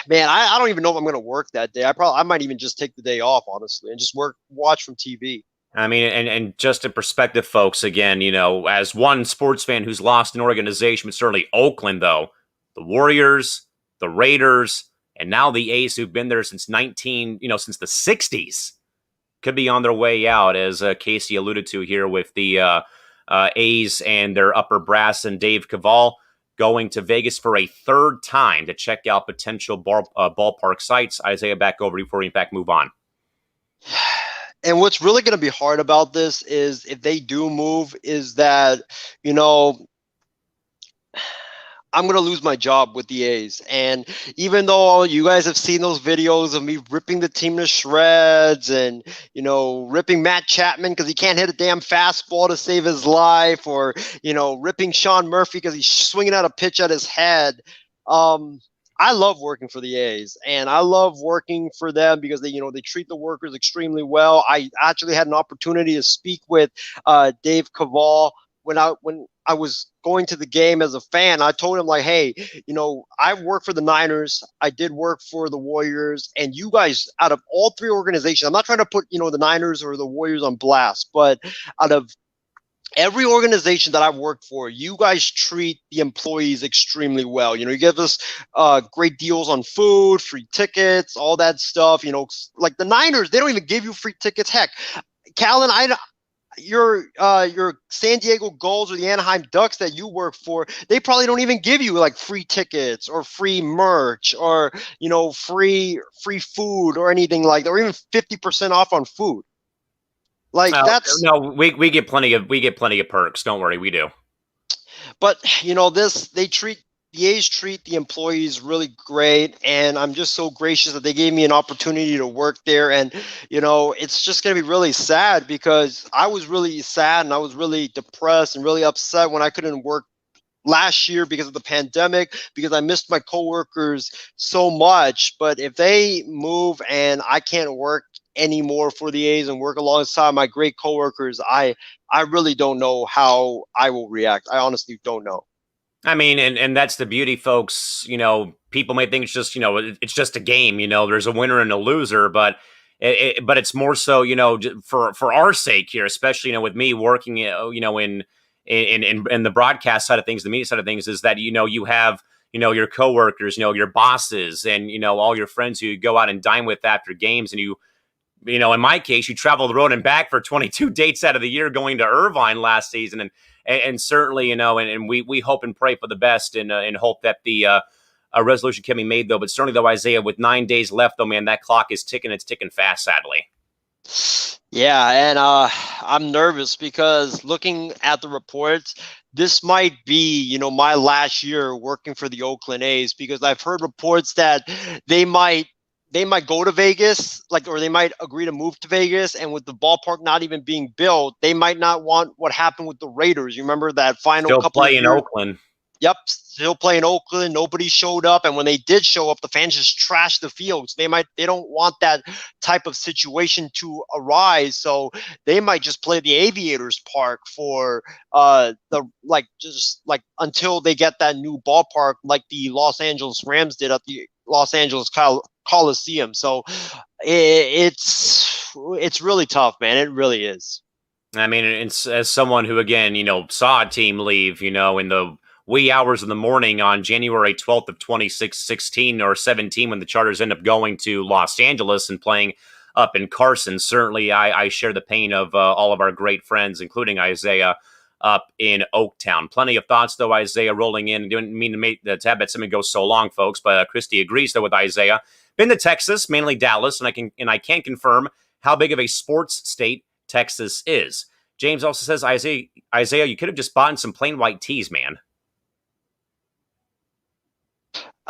man, I don't even know if I'm going to work that day. I might even just take the day off, honestly, and just watch from TV. I mean, and just in perspective, folks, again, as one sports fan who's lost an organization, but certainly Oakland, though, the Warriors, the Raiders, and now the A's, who've been there since since the 60s, could be on their way out, as Casey alluded to here with the A's and their upper brass and Dave Cavall going to Vegas for a 3rd time to check out potential ballpark sites. Isaiah, back over to you before we, in fact, move on. And what's really going to be hard about this is if they do move, is that, you know, I'm going to lose my job with the A's. And even though you guys have seen those videos of me ripping the team to shreds and, ripping Matt Chapman because he can't hit a damn fastball to save his life, or, ripping Sean Murphy because he's swinging out a pitch at his head. I love working for the A's, and I love working for them because they treat the workers extremely well. I actually had an opportunity to speak with Dave Cavall when I was going to the game as a fan. I told him, like, hey, I work for the Niners, I did work for the Warriors, and you guys, out of all three organizations, I'm not trying to put the Niners or the Warriors on blast, but out of every organization that I've worked for, you guys treat the employees extremely well. You give us great deals on food, free tickets, all that stuff. Like the Niners, they don't even give you free tickets. Heck, Callan, your San Diego Gulls or the Anaheim Ducks that you work for, they probably don't even give you like free tickets or free merch or free food or anything like that, or even 50% off on food. Like that's no, we get plenty of perks. Don't worry, we do. But the A's treat the employees really great, and I'm just so gracious that they gave me an opportunity to work there. And it's just going to be really sad because I was really sad and I was really depressed and really upset when I couldn't work last year because of the pandemic, because I missed my coworkers so much. But if they move and I can't work anymore for the A's and work alongside my great coworkers, I really don't know how I will react. I honestly don't know. I mean, and that's the beauty, folks. People may think it's just, it's just a game. There's a winner and a loser, but it's more so, for our sake here, especially, with me working, in the broadcast side of things, the media side of things, is that, you have, your coworkers, your bosses, and, all your friends who you go out and dine with after games. And in my case, you travel the road and back for 22 dates out of the year going to Irvine last season. And certainly, and we hope and pray for the best and hope that the a resolution can be made, though. But certainly, though, Isaiah, with 9 days left, though, man, that clock is ticking. It's ticking fast, sadly. Yeah, and I'm nervous because looking at the reports, this might be, my last year working for the Oakland A's, because I've heard reports that they might go to Vegas, or they might agree to move to Vegas, and with the ballpark not even being built, they might not want what happened with the Raiders. You remember that final Still couple play of in years? Oakland. Yep, still playing Oakland. Nobody showed up, and when they did show up, the fans just trashed the fields. They don't want that type of situation to arise, so they might just play the Aviators Park for until they get that new ballpark, like the Los Angeles Rams did at the Los Angeles Coliseum. So it's really tough, man. It really is. I mean, it's, as someone who, again, saw a team leave, in the wee hours of the morning on January 12th of 2016 or 17, when the Chargers end up going to Los Angeles and playing up in Carson. Certainly, I share the pain of all of our great friends, including Isaiah, up in Oaktown. Plenty of thoughts, though, Isaiah, rolling in. Didn't mean to have that something go so long, folks, but Christy agrees, though, with Isaiah. Been to Texas, mainly Dallas, and I can confirm how big of a sports state Texas is. James also says, Isaiah, you could have just bought some plain white tees, man.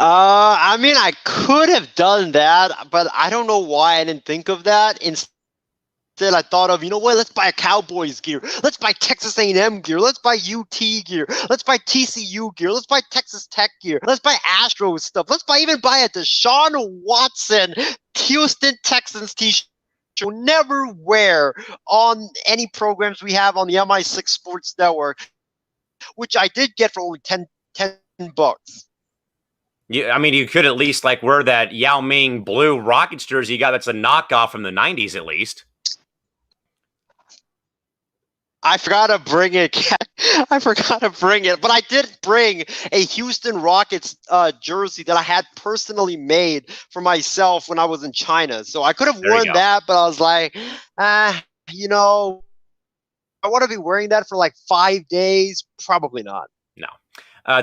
I mean, I could have done that, but I don't know why I didn't think of that. Instead, I thought of, what, let's buy a Cowboys gear. Let's buy Texas A&M gear. Let's buy UT gear. Let's buy TCU gear. Let's buy Texas Tech gear. Let's buy Astros stuff. Let's even buy a Deshaun Watson Houston Texans t-shirt. You'll never wear on any programs we have on the MI6 Sports Network, which I did get for only $10. Yeah, I mean, you could at least wear that Yao Ming blue Rockets jersey you got. That's a knockoff from the 90s, at least. I forgot to bring it. But I did bring a Houston Rockets jersey that I had personally made for myself when I was in China. So I could have worn that, but I was like, I want to be wearing that for 5 days. Probably not. No.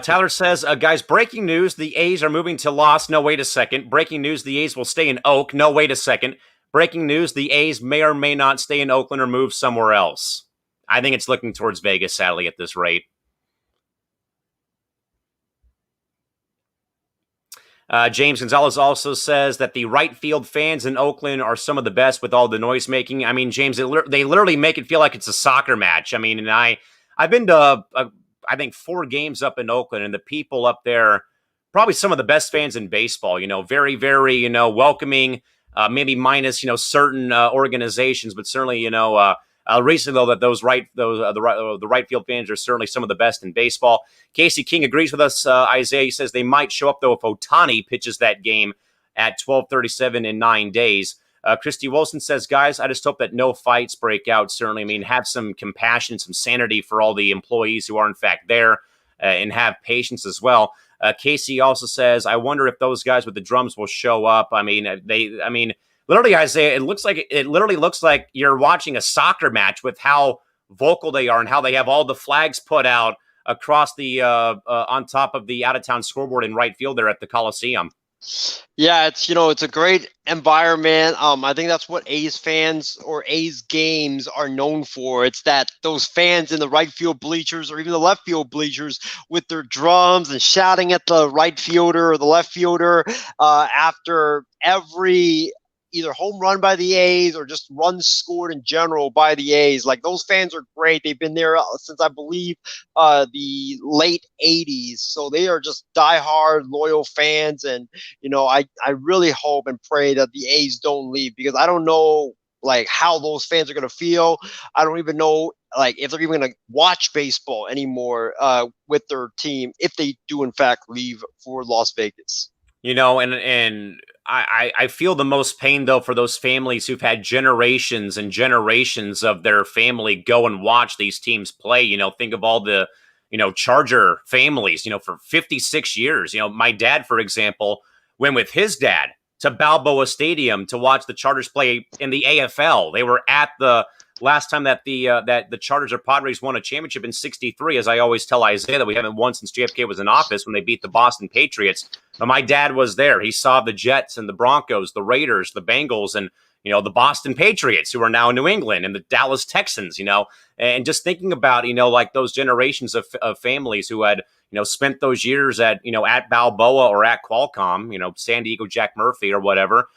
Tyler says, guys, breaking news. The A's are moving to Los. No, wait a second. Breaking news. The A's will stay in Oak. No, wait a second. Breaking news, the A's may or may not stay in Oakland or move somewhere else. I think it's looking towards Vegas, sadly, at this rate. James Gonzalez also says that the right field fans in Oakland are some of the best with all the noise making. I mean, James, they literally make it feel like it's a soccer match. I mean, and I've been to, I think, 4 games up in Oakland, and the people up there, probably some of the best fans in baseball, very, very, welcoming, maybe minus, certain organizations, but certainly, recently though that the right field fans are certainly some of the best in baseball. Casey King agrees with us. Isaiah, he says they might show up though if Ohtani pitches that game at 12:37 in 9 days. Christy Wilson says, guys, I just hope that no fights break out. Certainly, I mean, have some compassion, some sanity for all the employees who are in fact there, and have patience as well. Casey also says, I wonder if those guys with the drums will show up. I mean, literally, Isaiah, it literally looks like you're watching a soccer match with how vocal they are and how they have all the flags put out across the on top of the out-of-town scoreboard in right field there at the Coliseum. Yeah, it's a great environment. I think that's what A's fans or A's games are known for. It's that those fans in the right field bleachers or even the left field bleachers with their drums and shouting at the right fielder or the left fielder after every either home run by the A's or just runs scored in general by the A's. Like, those fans are great. They've been there since, I believe, the late 80s. So they are just diehard, loyal fans. And, I really hope and pray that the A's don't leave, because I don't know, like, how those fans are going to feel. I don't even know, like, if they're even going to watch baseball anymore with their team if they do, in fact, leave for Las Vegas. And I feel the most pain, though, for those families who've had generations and generations of their family go and watch these teams play. Think of all the, Charger families, for 56 years. My dad, for example, went with his dad to Balboa Stadium to watch the Chargers play in the AFL. They were at the last time that the Chargers or Padres won a championship in '63, as I always tell Isaiah, that we haven't won since JFK was in office, when they beat the Boston Patriots. But my dad was there. He saw the Jets and the Broncos, the Raiders, the Bengals, and the Boston Patriots, who are now in New England, and the Dallas Texans. And just thinking about like those generations of families who had spent those years at at Balboa or at Qualcomm, San Diego Jack Murphy or whatever.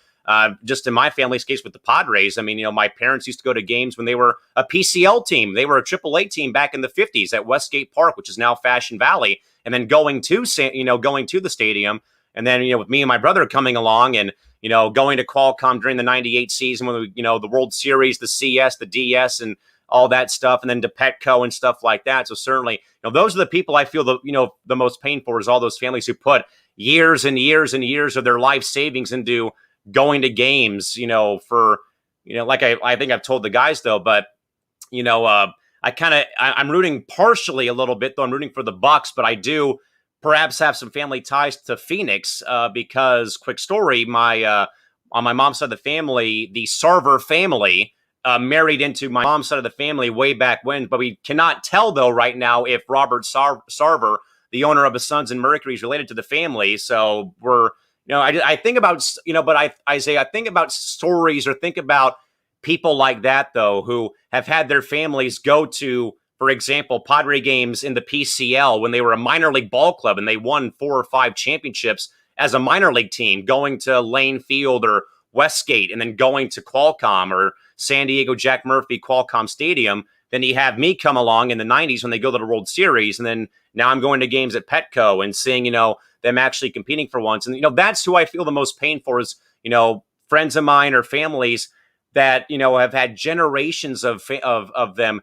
Just in my family's case with the Padres, I mean, my parents used to go to games when they were a PCL team. They were a AAA team back in the 50s at Westgate Park, which is now Fashion Valley, and then going to the stadium. And then, with me and my brother coming along and, going to Qualcomm during the 98 season when we, the World Series, the CS, the DS, and all that stuff, and then to Petco and stuff like that. So certainly, those are the people I feel the most pain for, is all those families who put years and years and years of their life savings into going to games, for, like I think I've told the guys though, but, I'm rooting partially a little bit, though I'm rooting for the Bucks, but I do perhaps have some family ties to Phoenix, because, quick story, on my mom's side of the family, the Sarver family married into my mom's side of the family way back when, but we cannot tell though right now if Robert Sarver, the owner of the Suns and Mercury, is related to the family. So we're, I think about, Isaiah, I think about stories or think about people like that, though, who have had their families go to, for example, Padre games in the PCL when they were a minor league ball club and they won 4 or 5 championships as a minor league team, going to Lane Field or Westgate and then going to Qualcomm or San Diego Jack Murphy Qualcomm Stadium. Then you have me come along in the 90s when they go to the World Series. And then now I'm going to games at Petco and seeing, them actually competing for once. And, that's who I feel the most pain for is, friends of mine or families that, have had generations of them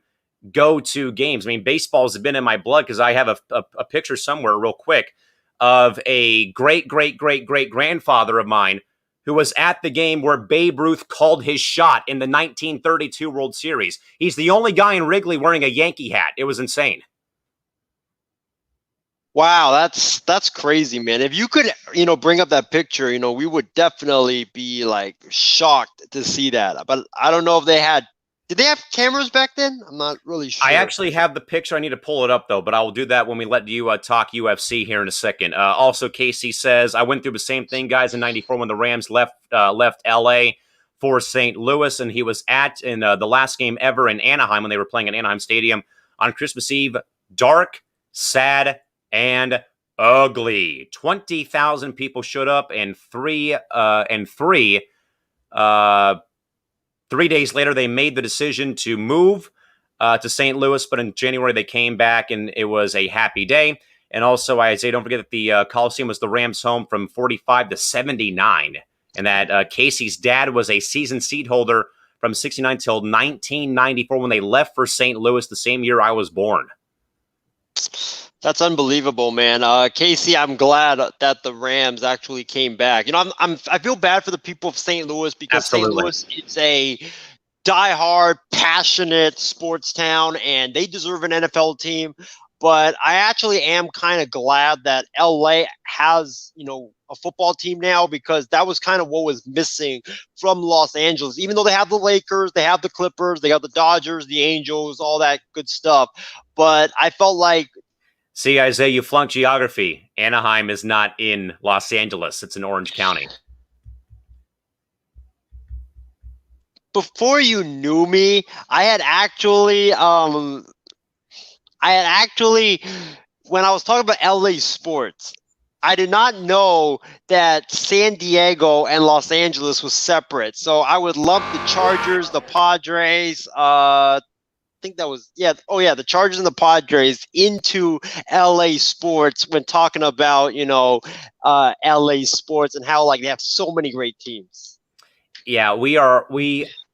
go to games. I mean, baseball's been in my blood because I have a picture somewhere real quick of a great-great-great-great-grandfather of mine who was at the game where Babe Ruth called his shot in the 1932 World Series. He's the only guy in Wrigley wearing a Yankee hat. It was insane. Wow, that's crazy, man. If you could, bring up that picture, we would definitely be like shocked to see that. But I don't know if did they have cameras back then? I'm not really sure. I actually have the picture. I need to pull it up though, but I will do that when we let you talk UFC here in a second. Also, Casey says, I went through the same thing, guys, in '94 when the Rams left LA. for St. Louis, and he was in the last game ever in Anaheim when they were playing at Anaheim Stadium on Christmas Eve. Dark, sad, and ugly. 20,000 people showed up, and 3 days later, they made the decision to move to St. Louis, but in January, they came back, and it was a happy day. And also, Isaiah, don't forget that the Coliseum was the Rams' home from 45 to 79, and that Casey's dad was a season seat holder from 69 till 1994 when they left for St. Louis the same year I was born. That's unbelievable, man. Casey, I'm glad that the Rams actually came back. You know, I feel bad for the people of St. Louis because Absolutely. St. Louis is a diehard, passionate sports town, and they deserve an NFL team. But I actually am kind of glad that LA has, you know, a football team now, because that was kind of what was missing from Los Angeles. Even though they have the Lakers, they have the Clippers, they have the Dodgers, the Angels, all that good stuff. But I felt like, see, Isaiah, you flunked geography. Anaheim is not in Los Angeles. It's in Orange County. before you knew me, I had actually when I was talking about LA sports, I did not know that San Diego and Los Angeles was separate. So I would lump the Chargers, the Padres, I think that was, the Chargers and the Padres into LA sports when talking about, LA sports and how like they have so many great teams. Yeah, we are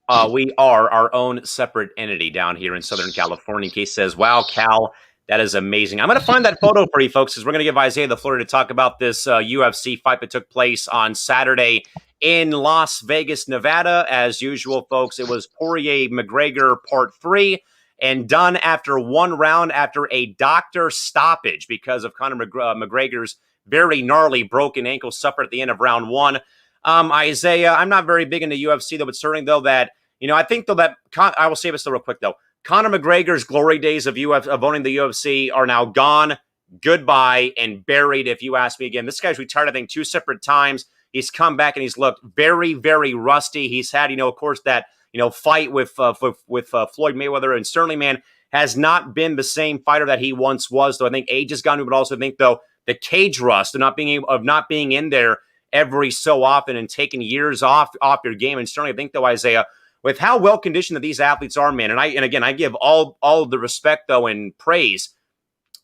our own separate entity down here in Southern California. Case says, "Wow, Cal, that is amazing." I'm going to find that photo for you folks because we're going to give Isaiah the floor to talk about this UFC fight that took place on Saturday in Las Vegas, Nevada. As usual, folks, it was Poirier-McGregor Part 3 and done after one round after a doctor stoppage because of Conor McGregor's very gnarly broken ankle suffered at the end of round 1. Isaiah, I'm not very big into UFC, though, but certainly, though, that, I think, though, that I will say this, though, real quick, though. Conor McGregor's glory days of owning the UFC are now gone, goodbye, and buried, if you ask me again. This guy's retired, I think, 2 separate times. He's come back, and he's looked very, very rusty. He's had, of course, that, fight with Floyd Mayweather, and certainly, man, has not been the same fighter that he once was, though. I think age has gone to, but also I think, though, the cage rust of not being in there every so often and taking years off your game. And certainly I think, though, Isaiah, with how well conditioned that these athletes are, man, and again, I give all of the respect, though, and praise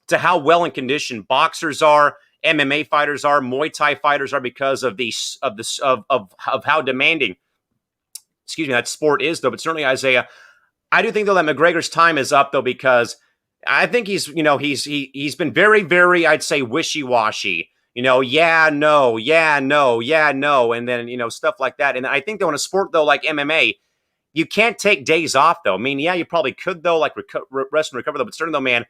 to how well in condition boxers are, MMA fighters are, Muay Thai fighters are, because of how demanding, that sport is, though. But certainly, Isaiah, I do think, though, that McGregor's time is up, though, because I think he's been very, very, I'd say, wishy-washy. Yeah, no, and then, stuff like that. And I think, though, in a sport, though, like MMA, you can't take days off, though. I mean, yeah, you probably could, though, like rest and recover, though. But certainly, though, man,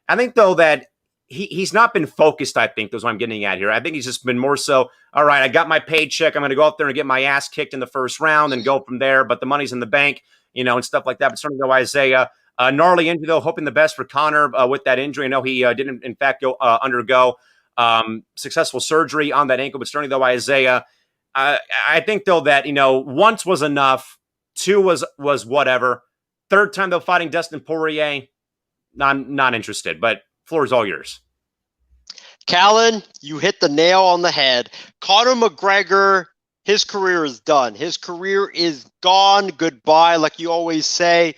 I think, though, that he's not been focused, I think, is what I'm getting at here. I think he's just been more so, all right, I got my paycheck. I'm going to go out there and get my ass kicked in the first round and go from there. But the money's in the bank, and stuff like that. But certainly, though, Isaiah, gnarly injury, though, hoping the best for Conor with that injury. I know he didn't, in fact, undergo successful surgery on that ankle. But certainly, though, Isaiah, I think, though, that, once was enough. 2 was whatever. 3rd time, though, fighting Dustin Poirier, I'm not interested. But floor is all yours. Callan, you hit the nail on the head. Conor McGregor, his career is done. His career is gone. Goodbye, like you always say.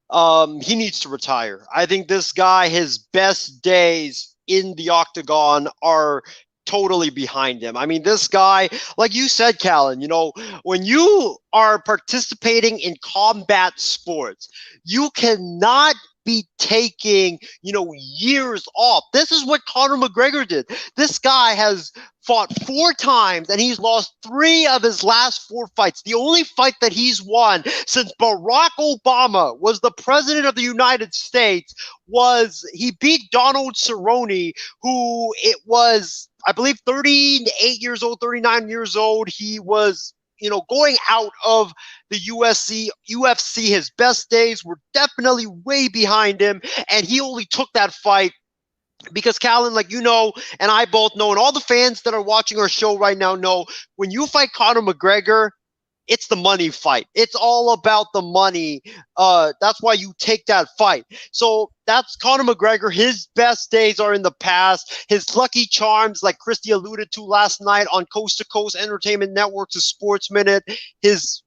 He needs to retire. I think this guy, his best days in the octagon are totally behind him. I mean, this guy, like you said, Callan, when you are participating in combat sports, you cannot be taking, years off. This is what Conor McGregor did. This guy has fought 4 times and he's lost 3 of his last 4 fights. The only fight that he's won since Barack Obama was the president of the United States was he beat Donald Cerrone, who it was, I believe, 38 years old, 39 years old. He was, going out of the UFC, his best days were definitely way behind him, and he only took that fight because, Callan, like and I both know, and all the fans that are watching our show right now know, when you fight Conor McGregor, it's the money fight. It's all about the money. That's why you take that fight. So that's Conor McGregor. His best days are in the past. His lucky charms, like Christy alluded to last night on Coast to Coast Entertainment Network's Sports Minute, his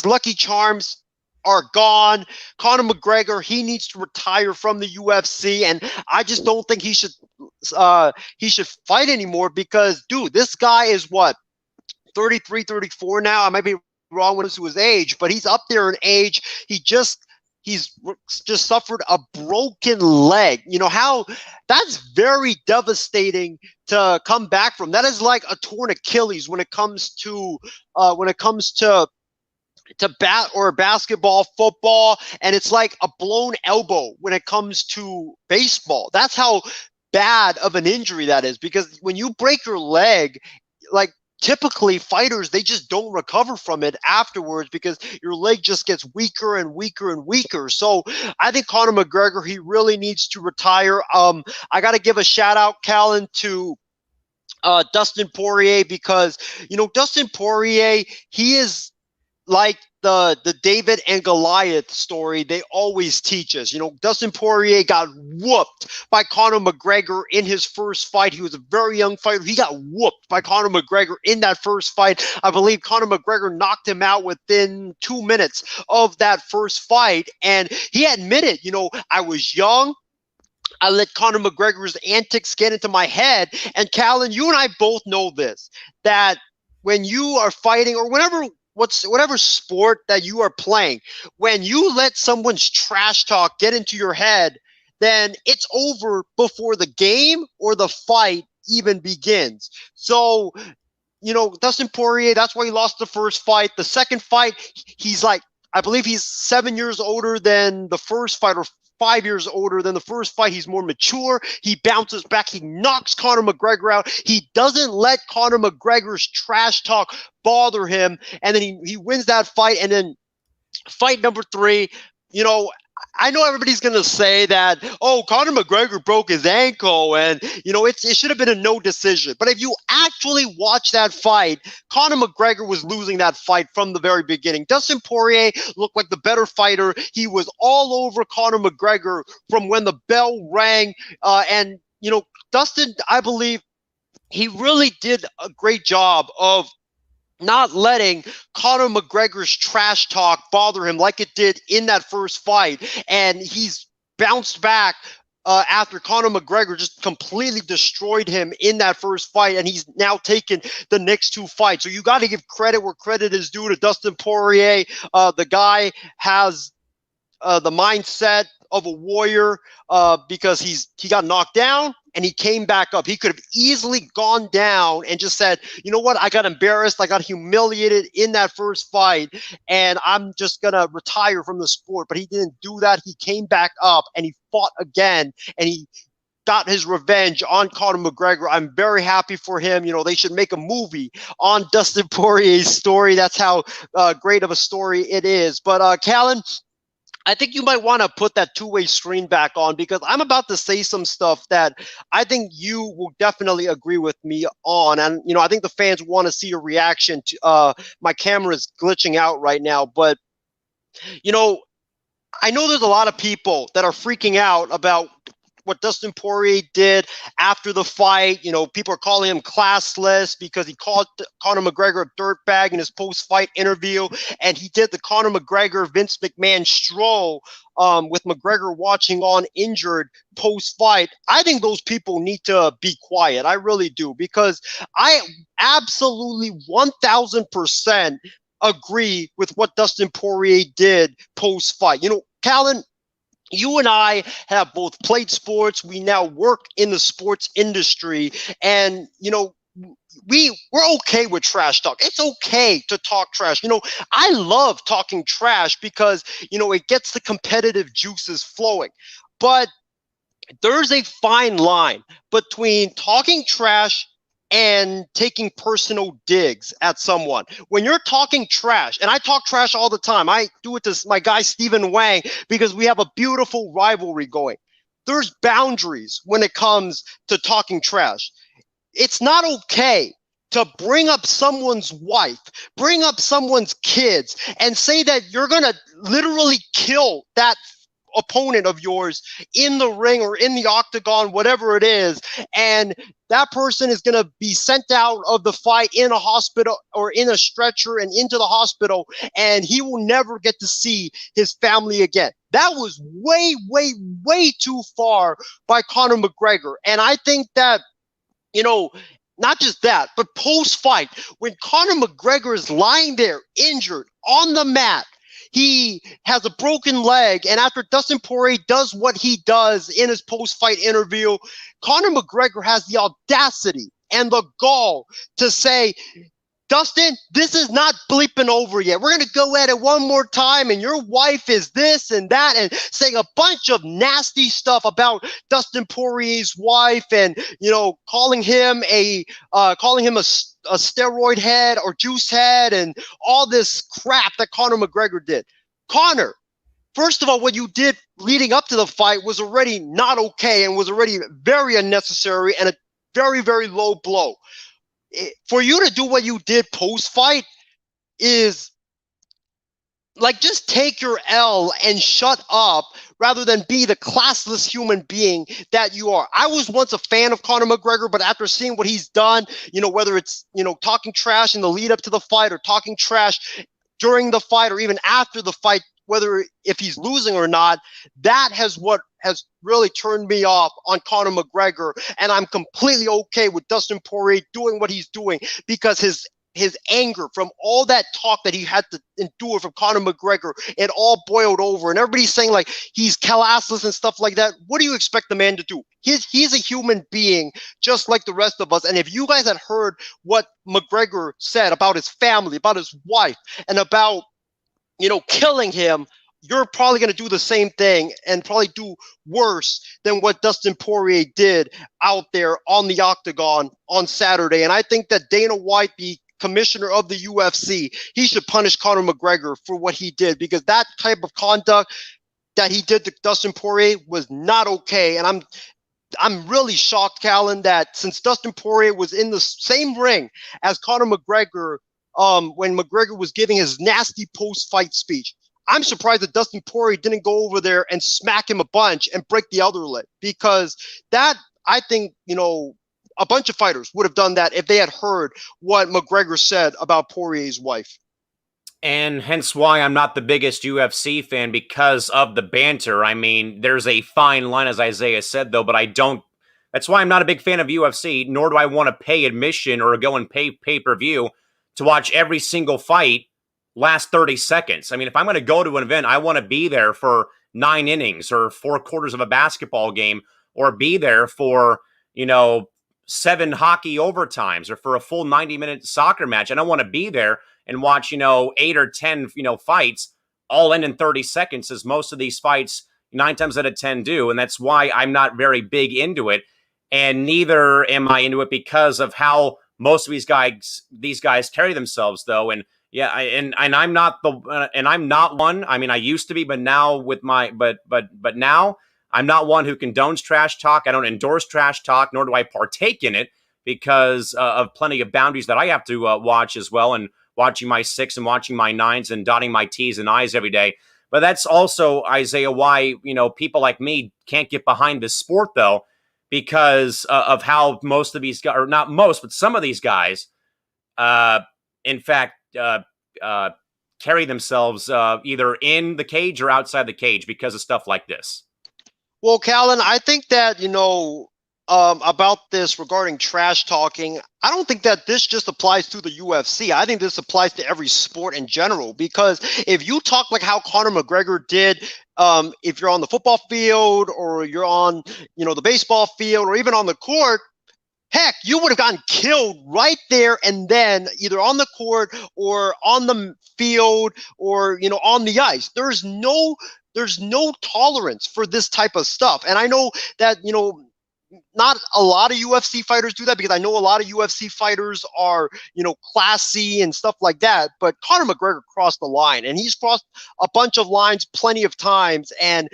lucky charms are gone. Conor McGregor, he needs to retire from the UFC, and I just don't think he should fight anymore because, dude, this guy is what, 33, 34 now? I might be wrong with his age, but he's up there in age. He's just suffered a broken leg. You know how that's very devastating to come back from. That is like a torn Achilles when it comes to basketball, football, and it's like a blown elbow when it comes to baseball. That's how bad of an injury that is, because when you break your leg, like typically fighters, they just don't recover from it afterwards because your leg just gets weaker and weaker and weaker. So I think Conor McGregor, he really needs to retire. I got to give a shout out, Callan, to Dustin Poirier, because, you know, Dustin Poirier, he is like the David and Goliath story they always teach us. You know, Dustin Poirier got whooped by Conor McGregor in his first fight. He was a very young fighter. He got whooped by Conor McGregor in that first fight. I believe Conor McGregor knocked him out within 2 minutes of that first fight. And he admitted, you know, I was young. I let Conor McGregor's antics get into my head. And Callan, you and I both know this, that when you are fighting, or whatever sport that you are playing, when you let someone's trash talk get into your head, then it's over before the game or the fight even begins. So, you know, Dustin Poirier, that's why he lost the first fight. The second fight, he's like, I believe he's 7 years older than the first fight, or 5 years older than the first fight. He's more mature. He bounces back. He knocks Conor McGregor out. He doesn't let Conor McGregor's trash talk bother him. And then he wins that fight. And then fight number 3, you know, I know everybody's going to say that, oh, Conor McGregor broke his ankle and, you know, it should have been a no decision. But if you actually watch that fight, Conor McGregor was losing that fight from the very beginning. Dustin Poirier looked like the better fighter. He was all over Conor McGregor from when the bell rang. And, you know, Dustin, I believe he really did a great job of not letting Conor McGregor's trash talk bother him like it did in that first fight. And he's bounced back after Conor McGregor just completely destroyed him in that first fight. And he's now taken the next 2 fights. So you got to give credit where credit is due to Dustin Poirier. The guy has the mindset of a warrior because he got knocked down and he came back up. He could have easily gone down and just said, you know what, I got embarrassed, I got humiliated in that first fight, and I'm just going to retire from the sport. But he didn't do that. He came back up and he fought again, and he got his revenge on Conor McGregor. I'm very happy for him. You know, they should make a movie on Dustin Poirier's story. That's how great of a story it is. But Callan, I think you might want to put that two-way screen back on, because I'm about to say some stuff that I think you will definitely agree with me on. And, you know, I think the fans want to see a reaction to my camera is glitching out right now. But, you know, I know there's a lot of people that are freaking out about what Dustin Poirier did after the fight. You know, people are calling him classless because he called Conor McGregor a dirtbag in his post-fight interview, and he did the Conor McGregor Vince McMahon stroll with McGregor watching on injured post-fight. I think those people need to be quiet. I really do, because I absolutely 1,000% agree with what Dustin Poirier did post-fight. You know, Callan, you and I have both played sports. We now work in the sports industry, and, you know, we're okay with trash talk. It's okay to talk trash. You know, I love talking trash because, you know, it gets the competitive juices flowing. But there's a fine line between talking trash and taking personal digs at someone. When you're talking trash, and I talk trash all the time, I do it to my guy Stephen Wang because we have a beautiful rivalry going. There's boundaries when it comes to talking trash. It's not okay to bring up someone's wife, bring up someone's kids, and say that you're going to literally kill that opponent of yours in the ring or in the octagon, whatever it is, and that person is going to be sent out of the fight in a hospital or in a stretcher and into the hospital, and he will never get to see his family again. That was way, way, way too far by Conor McGregor. And I think that, not just that, but post-fight, when Conor McGregor is lying there injured on the mat, he has a broken leg, and after Dustin Poirier does what he does in his post-fight interview, Conor McGregor has the audacity and the gall to say, Dustin, this is not bleeping over yet. We're going to go at it one more time, and your wife is this and that, and saying a bunch of nasty stuff about Dustin Poirier's wife, and calling him a steroid head or juice head, and all this crap that Conor McGregor did. Conor, first of all, what you did leading up to the fight was already not okay and was already very unnecessary and a very, very low blow. For you to do what you did post-fight is like, just take your L and shut up rather than be the classless human being that you are. I was once a fan of Conor McGregor, but after seeing what he's done, whether it's, talking trash in the lead up to the fight or talking trash during the fight or even after the fight, whether if he's losing or not, that has really turned me off on Conor McGregor, and I'm completely okay with Dustin Poirier doing what he's doing, because his anger from all that talk that he had to endure from Conor McGregor, it all boiled over, and everybody's saying like he's callassless and stuff like that. What do you expect the man to do? He's a human being just like the rest of us, and if you guys had heard what McGregor said about his family, about his wife, and about killing him, you're probably going to do the same thing and probably do worse than what Dustin Poirier did out there on the octagon on Saturday. And I think that Dana White, the commissioner of the UFC, he should punish Conor McGregor for what he did, because that type of conduct that he did to Dustin Poirier was not okay. And I'm really shocked, Callan, that since Dustin Poirier was in the same ring as Conor McGregor, when McGregor was giving his nasty post-fight speech, I'm surprised that Dustin Poirier didn't go over there and smack him a bunch and break the other leg, because that, I think, a bunch of fighters would have done that if they had heard what McGregor said about Poirier's wife. And hence why I'm not the biggest UFC fan, because of the banter. I mean, there's a fine line, as Isaiah said, though, but that's why I'm not a big fan of UFC, nor do I want to pay admission or go and pay pay-per-view to watch every single fight last 30 seconds. I mean, if I'm going to go to an event, I want to be there for 9 innings or 4 quarters of a basketball game, or be there for, 7 hockey overtimes or for a full 90-minute soccer match. I don't want to be there and watch, 8 or 10, fights all end in 30 seconds, as most of these fights 9 times out of 10 do. And that's why I'm not very big into it. And neither am I into it because of how most of these guys carry themselves, though. And yeah, I'm not one. I mean, I used to be, but now but now I'm not one who condones trash talk. I don't endorse trash talk, nor do I partake in it, because of plenty of boundaries that I have to watch as well, and watching my 6 and watching my 9s and dotting my T's and I's every day. But that's also, Isaiah, why people like me can't get behind this sport, though, because of how most of these guys, or not most, but some of these guys, in fact, carry themselves either in the cage or outside the cage because of stuff like this. Well, Callan, I think that, about this regarding trash talking, I don't think that this just applies to the UFC. I think this applies to every sport in general, because if you talk like how Conor McGregor did, if you're on the football field or you're on, the baseball field or even on the court, heck, you would have gotten killed right there and then, either on the court or on the field or, on the ice. There's no tolerance for this type of stuff. And I know that, not a lot of UFC fighters do that, because I know a lot of UFC fighters are, classy and stuff like that. But Conor McGregor crossed the line, and he's crossed a bunch of lines plenty of times. And,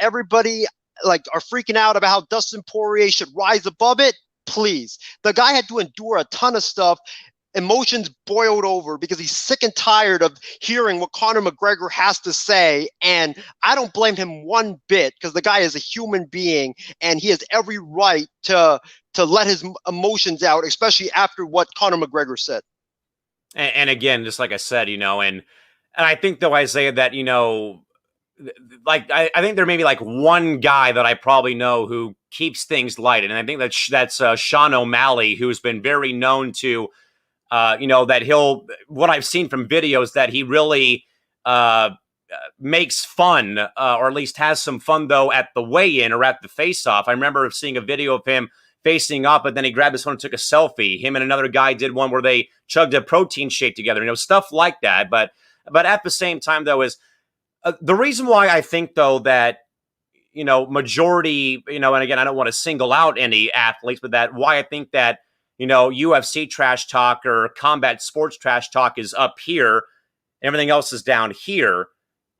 everybody are freaking out about how Dustin Poirier should rise above it. please. The guy had to endure a ton of stuff. Emotions boiled over because he's sick and tired of hearing what Conor McGregor has to say. And I don't blame him one bit, because the guy is a human being and he has every right to let his emotions out, especially after what Conor McGregor said. And again, just like I said, and I think though, Isaiah, that, like I think there may be like one guy that I probably know who keeps things light. And I think that's Sean O'Malley, who's been very known to, that what I've seen from videos, that he really makes fun, or at least has some fun, though, at the weigh-in or at the face-off. I remember seeing a video of him facing up, but then he grabbed his phone and took a selfie. Him and another guy did one where they chugged a protein shake together, stuff like that. But at the same time, though, is the reason why I think, though, that, majority, and again, I don't want to single out any athletes, but that why I think that, UFC trash talk or combat sports trash talk is up here, everything else is down here,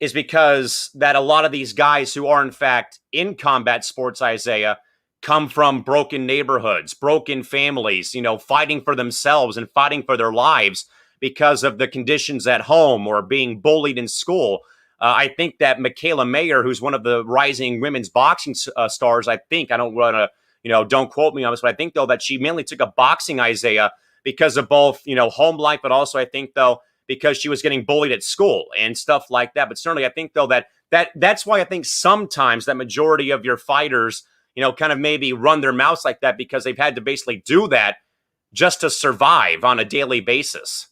is because that a lot of these guys who are in fact in combat sports, Isaiah, come from broken neighborhoods, broken families, fighting for themselves and fighting for their lives because of the conditions at home or being bullied in school. I think that Michaela Mayer, who's one of the rising women's boxing stars, I don't want to, don't quote me on this, but I think, though, that she mainly took up boxing, Isaiah, because of both, home life, but also I think, though, because she was getting bullied at school and stuff like that. But certainly I think, though, that's why I think sometimes that majority of your fighters, kind of maybe run their mouths like that, because they've had to basically do that just to survive on a daily basis.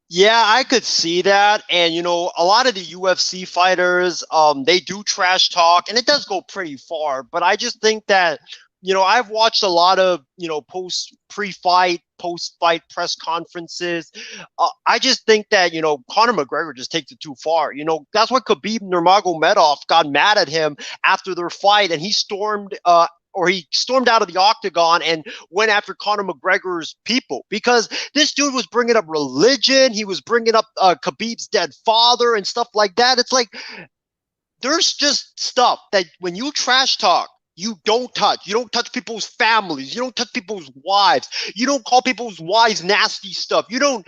Yeah, I could see that. And, a lot of the UFC fighters, they do trash talk, and it does go pretty far. But I just think that, I've watched a lot of, pre-fight, post-fight press conferences. I just think that, Conor McGregor just takes it too far. That's why Khabib Nurmagomedov got mad at him after their fight, and he stormed out of the octagon and went after Conor McGregor's people, because this dude was bringing up religion. He was bringing up Khabib's dead father and stuff like that. It's like, there's just stuff that when you trash talk, you don't touch. You don't touch people's families. You don't touch people's wives. You don't call people's wives nasty stuff. You don't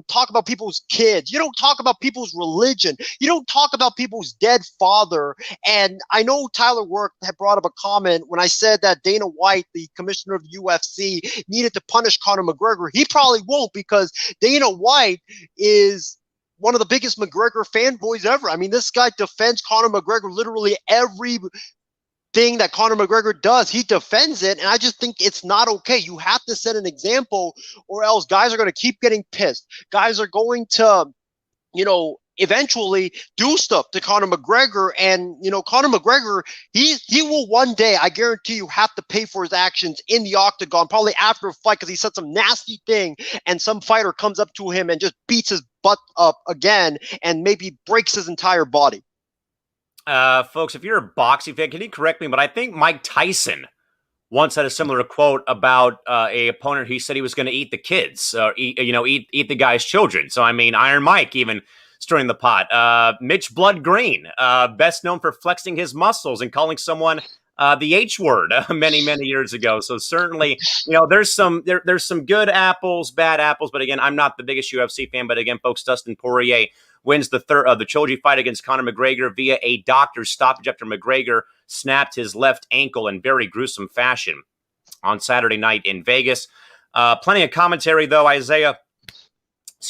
talk about people's kids. You don't talk about people's religion. You don't talk about people's dead father. And I know Tyler Work had brought up a comment when I said that Dana White, the commissioner of the UFC, needed to punish Conor McGregor. He probably won't, because Dana White is one of the biggest McGregor fanboys ever. I mean, this guy defends Conor McGregor literally every thing that Conor McGregor does. He defends it, and I just think it's not okay. You have to set an example, or else guys are going to keep getting pissed. Guys are going to, eventually do stuff to Conor McGregor, and Conor McGregor, he will one day, I guarantee you, have to pay for his actions in the octagon, probably after a fight, because he said some nasty thing, and some fighter comes up to him and just beats his butt up again, and maybe breaks his entire body. Folks, if you're a boxing fan, can you correct me? But I think Mike Tyson once had a similar quote about a opponent. He said he was going to eat the kids, eat the guy's children. So, I mean, Iron Mike even stirring the pot. Mitch Blood Green, best known for flexing his muscles and calling someone the H word many years ago. So certainly, there's some good apples, bad apples. But again, I'm not the biggest UFC fan. But again, folks, Dustin Poirier wins the trilogy fight against Conor McGregor via a doctor's stoppage after McGregor snapped his left ankle in very gruesome fashion on Saturday night in Vegas. Plenty of commentary, though, Isaiah.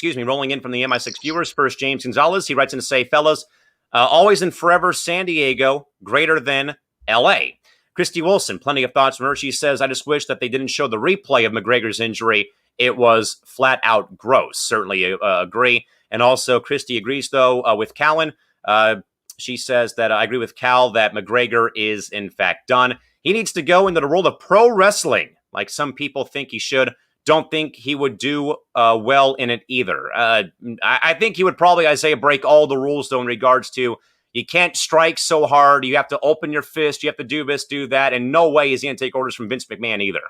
Rolling in from the MI6 viewers. First, James Gonzalez. He writes in to say, fellas, always and forever San Diego, greater than L.A. Christy Wilson, plenty of thoughts from her. She says, I just wish that they didn't show the replay of McGregor's injury. It was flat out gross. Certainly agree. And also, Christy agrees, though, with Callan. She says that I agree with Cal that McGregor is, in fact, done. He needs to go into the world of pro wrestling, like some people think he should. Don't think he would do well in it either. I think he would probably, Isaiah, break all the rules, though, in regards to you can't strike so hard. You have to open your fist. You have to do this, do that. And no way is he going to take orders from Vince McMahon either.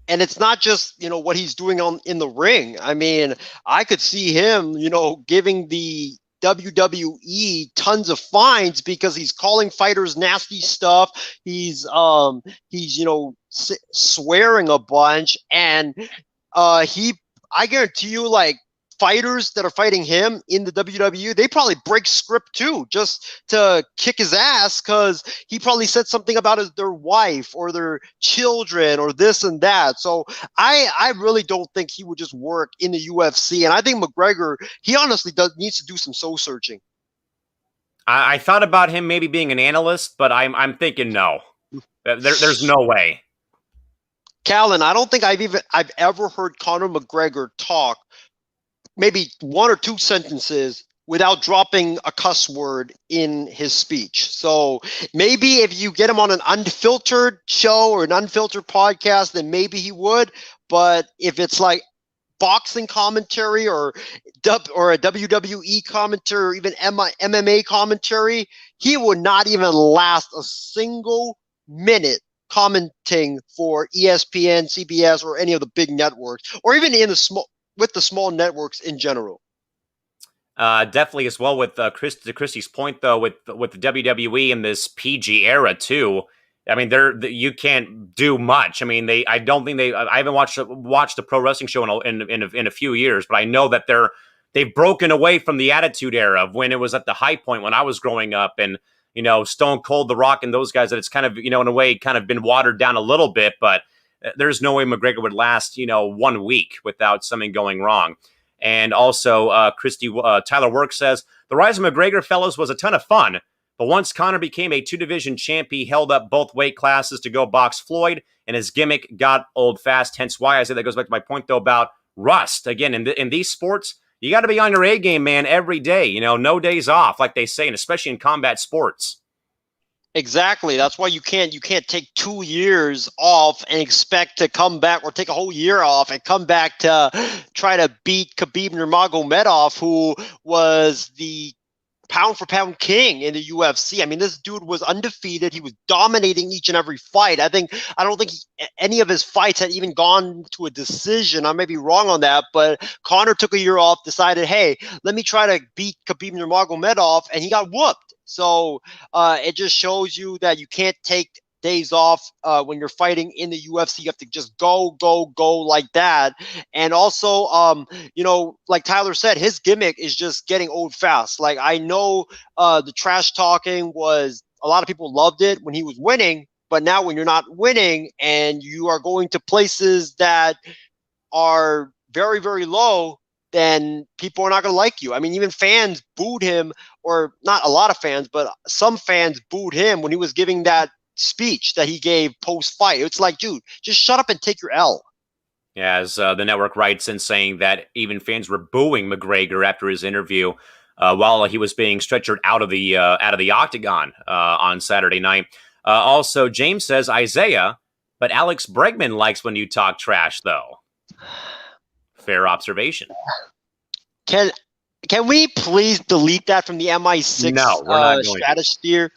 And it's not just, what he's doing in the ring. I mean, I could see him, giving the WWE tons of fines because he's calling fighters nasty stuff. He's swearing a bunch, and I guarantee you, like, fighters that are fighting him in the WWE, they probably break script too, just to kick his ass, because he probably said something about their wife or their children or this and that. So I really don't think he would just work in the UFC. And I think McGregor, he honestly needs to do some soul searching. I thought about him maybe being an analyst, but I'm thinking no. There's no way. Callan, I don't think I've ever heard Conor McGregor talk maybe one or two sentences without dropping a cuss word in his speech. So maybe if you get him on an unfiltered show or an unfiltered podcast, then maybe he would. But if it's like boxing commentary or a WWE commentary or even MMA commentary, he would not even last a single minute commenting for ESPN, CBS, or any of the big networks, or even with the small networks in general. Definitely as well with to Christy's point, though, with the WWE in this PG era too. I mean, you can't do much. I mean, I haven't watched the pro wrestling show in a few years, but I know that they've broken away from the Attitude Era of when it was at the high point when I was growing up, and Stone Cold, The Rock, and those guys. That it's kind of in a way kind of been watered down a little bit, but there's no way McGregor would last 1 week without something going wrong. And also, Tyler Work says, the rise of McGregor, fellas, was a ton of fun. But once Conor became a 2-division champ, he held up both weight classes to go box Floyd, and his gimmick got old fast. Hence why I say that goes back to my point, though, about rust. Again, in these sports, you got to be on your A game, man, every day. No days off, like they say, and especially in combat sports. Exactly. That's why you can't take 2 years off and expect to come back, or take a whole year off and come back to try to beat Khabib Nurmagomedov, who was the pound for pound king in the UFC. I mean, this dude was undefeated. He was dominating each and every fight. I don't think any of his fights had even gone to a decision. I may be wrong on that, but Conor took a year off, decided, hey, let me try to beat Khabib Nurmagomedov, and he got whooped. So it just shows you that you can't take days off when you're fighting in the UFC. You have to just go like that. And also, like Tyler said, his gimmick is just getting old fast. Like, I know the trash talking was, a lot of people loved it when he was winning, but now when you're not winning and you are going to places that are very, very low, then people are not going to like you. I mean, even fans booed him, or not a lot of fans, but some fans booed him when he was giving that speech that he gave post-fight. It's like, dude, just shut up and take your L. Yeah, as the network writes in, saying that even fans were booing McGregor after his interview while he was being stretchered out of the octagon on Saturday night. Also, James says, Isaiah, but Alex Bregman likes when you talk trash, though. Fair observation. Can we please delete that from the MI6 no, we're not stratosphere?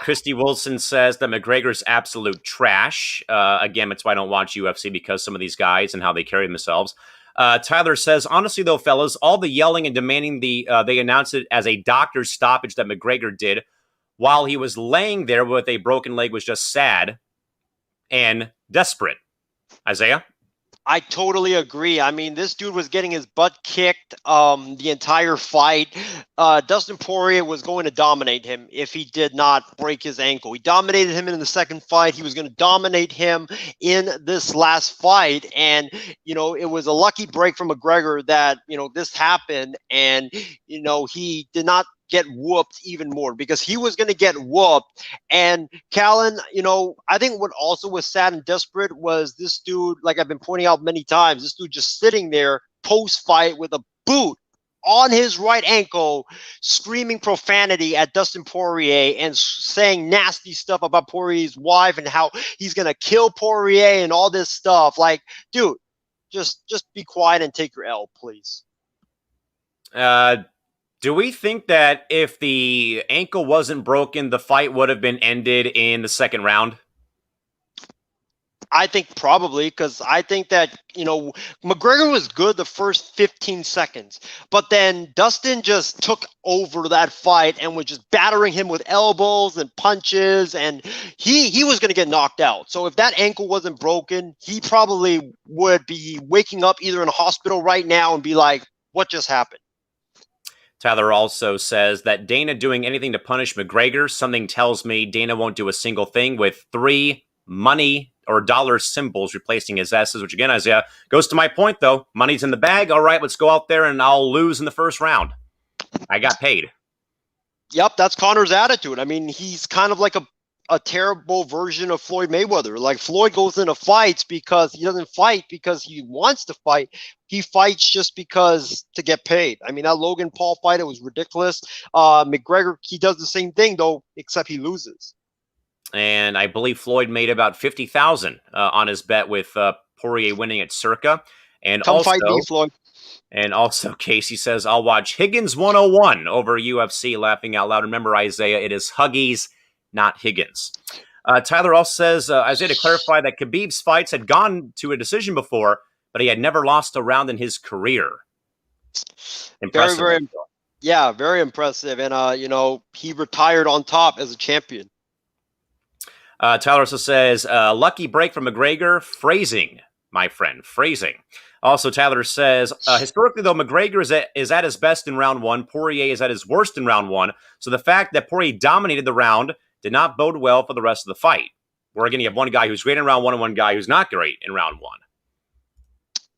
Christy Wilson says that McGregor's absolute trash. Again, that's why I don't watch UFC, because some of these guys and how they carry themselves. Tyler says, honestly, though, fellas, all the yelling and demanding they announced it as a doctor's stoppage that McGregor did while he was laying there with a broken leg was just sad and desperate. Isaiah? I totally agree. I mean, this dude was getting his butt kicked the entire fight. Dustin Poirier was going to dominate him if he did not break his ankle. He dominated him in the second fight. He was going to dominate him in this last fight. And, it was a lucky break from McGregor that, this happened. And, he did not get whooped even more, because he was going to get whooped. And Callan, I think what also was sad and desperate was this dude, like I've been pointing out many times, this dude just sitting there post-fight with a boot on his right ankle, screaming profanity at Dustin Poirier and saying nasty stuff about Poirier's wife and how he's going to kill Poirier and all this stuff. Like, dude, just be quiet and take your L, please. Do we think that if the ankle wasn't broken, the fight would have been ended in the second round? I think probably because I think that, McGregor was good the first 15 seconds, but then Dustin just took over that fight and was just battering him with elbows and punches, and he was going to get knocked out. So if that ankle wasn't broken, he probably would be waking up either in a hospital right now and be like, what just happened? Tyler also says that Dana doing anything to punish McGregor, something tells me Dana won't do a single thing with 3 money or dollar symbols replacing his S's, which again, Isaiah, goes to my point, though. Money's in the bag. All right, let's go out there and I'll lose in the first round. I got paid. Yep, that's Conor's attitude. I mean, he's kind of like a terrible version of Floyd Mayweather. Like, Floyd goes into fights because he doesn't fight because he wants to fight. He fights just because to get paid. I mean, that Logan Paul fight, it was ridiculous. McGregor, he does the same thing, though, except he loses. And I believe Floyd made about $50,000 on his bet with Poirier winning at Circa. And Come also, fight me, Floyd. And also, Casey says, I'll watch Higgins 101 over UFC, laughing out loud. Remember, Isaiah, it is Huggies, not Higgins. Tyler also says, Isaiah, to clarify that Khabib's fights had gone to a decision before, but he had never lost a round in his career. Impressive. Very impressive. And, he retired on top as a champion. Tyler also says, lucky break from McGregor. Phrasing, my friend. Phrasing. Also, Tyler says, historically, though, McGregor is at his best in round 1. Poirier is at his worst in round 1. So the fact that Poirier dominated the round did not bode well for the rest of the fight. Where, again, you have one guy who's great in round 1 and one guy who's not great in round 1.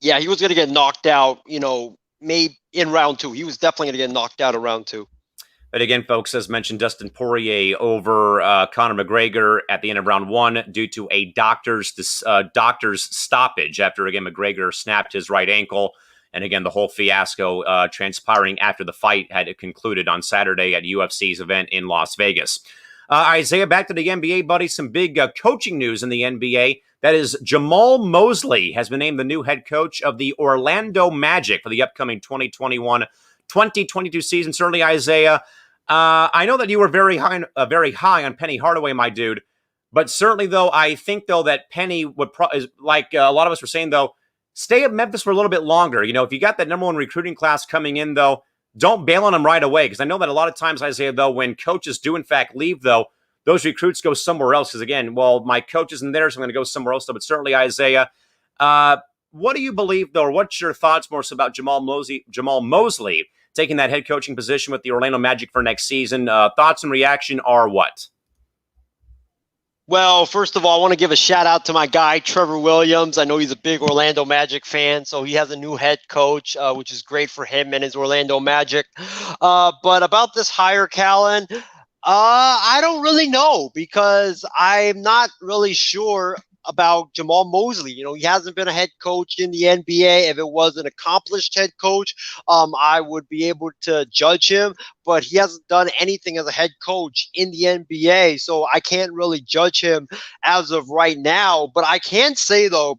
Yeah, he was going to get knocked out, maybe in round 2. He was definitely going to get knocked out in round 2. But again, folks, as mentioned, Dustin Poirier over Conor McGregor at the end of round 1 due to a doctor's stoppage after, again, McGregor snapped his right ankle. And again, the whole fiasco transpiring after the fight had concluded on Saturday at UFC's event in Las Vegas. Isaiah, back to the NBA, buddy. Some big coaching news in the NBA. That is, Jamal Mosley has been named the new head coach of the Orlando Magic for the upcoming 2021-2022 season. Certainly, Isaiah, I know that you were very high on Penny Hardaway, my dude. But certainly, though, I think, though, that Penny would, like a lot of us were saying, though, stay at Memphis for a little bit longer. If you got that number 1 recruiting class coming in, though, don't bail on them right away. Because I know that a lot of times, Isaiah, though, when coaches do, in fact, leave, though, those recruits go somewhere else. Because, again, well, my coach isn't there, so I'm going to go somewhere else. Though. But certainly, Isaiah, what do you believe, though, or what's your thoughts more so about Jamal Mosley taking that head coaching position with the Orlando Magic for next season? Thoughts and reaction are what? Well, first of all, I want to give a shout out to my guy, Trevor Williams. I know he's a big Orlando Magic fan, so he has a new head coach, which is great for him and his Orlando Magic. But about this hire, Callan, I don't really know because I'm not really sure about Jamal Mosley. He hasn't been a head coach in the NBA. If it was an accomplished head coach, I would be able to judge him, but he hasn't done anything as a head coach in the NBA, so I can't really judge him as of right now. But I can say, though,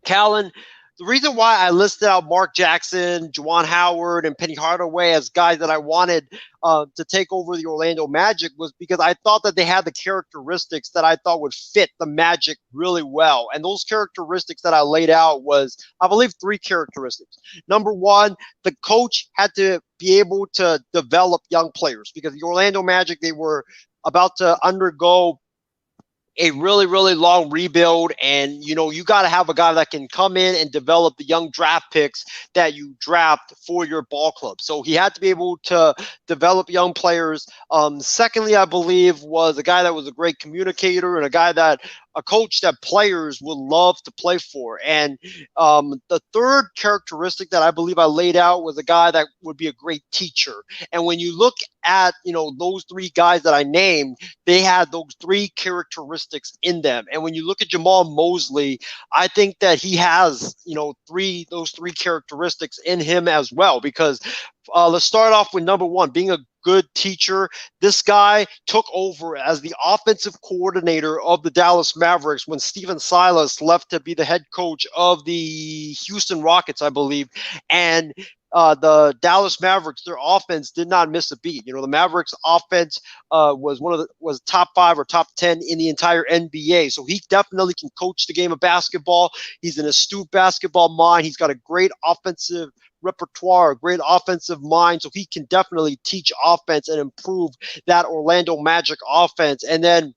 Callan, the reason why I listed out Mark Jackson, Juwan Howard, and Penny Hardaway as guys that I wanted to take over the Orlando Magic was because I thought that they had the characteristics that I thought would fit the Magic really well. And those characteristics that I laid out was, I believe, 3 characteristics. Number 1, the coach had to be able to develop young players because the Orlando Magic, they were about to undergo a really, really long rebuild, and you got to have a guy that can come in and develop the young draft picks that you draft for your ball club. So he had to be able to develop young players. Secondly, I believe, was a guy that was a great communicator and a coach that players would love to play for. And the third characteristic that I believe I laid out was a guy that would be a great teacher. And when you look at those 3 guys that I named, they had those 3 characteristics in them. And when you look at Jamal Mosley, I think that he has those 3 characteristics in him as well. Because let's start off with number 1, being a good teacher. This guy took over as the offensive coordinator of the Dallas Mavericks when Stephen Silas left to be the head coach of the Houston Rockets, I believe. And the Dallas Mavericks, their offense did not miss a beat. The Mavericks offense was top 5 or top 10 in the entire NBA. So he definitely can coach the game of basketball. He's an astute basketball mind. He's got a great offensive repertoire, a great offensive mind. So he can definitely teach offense and improve that Orlando Magic offense. And then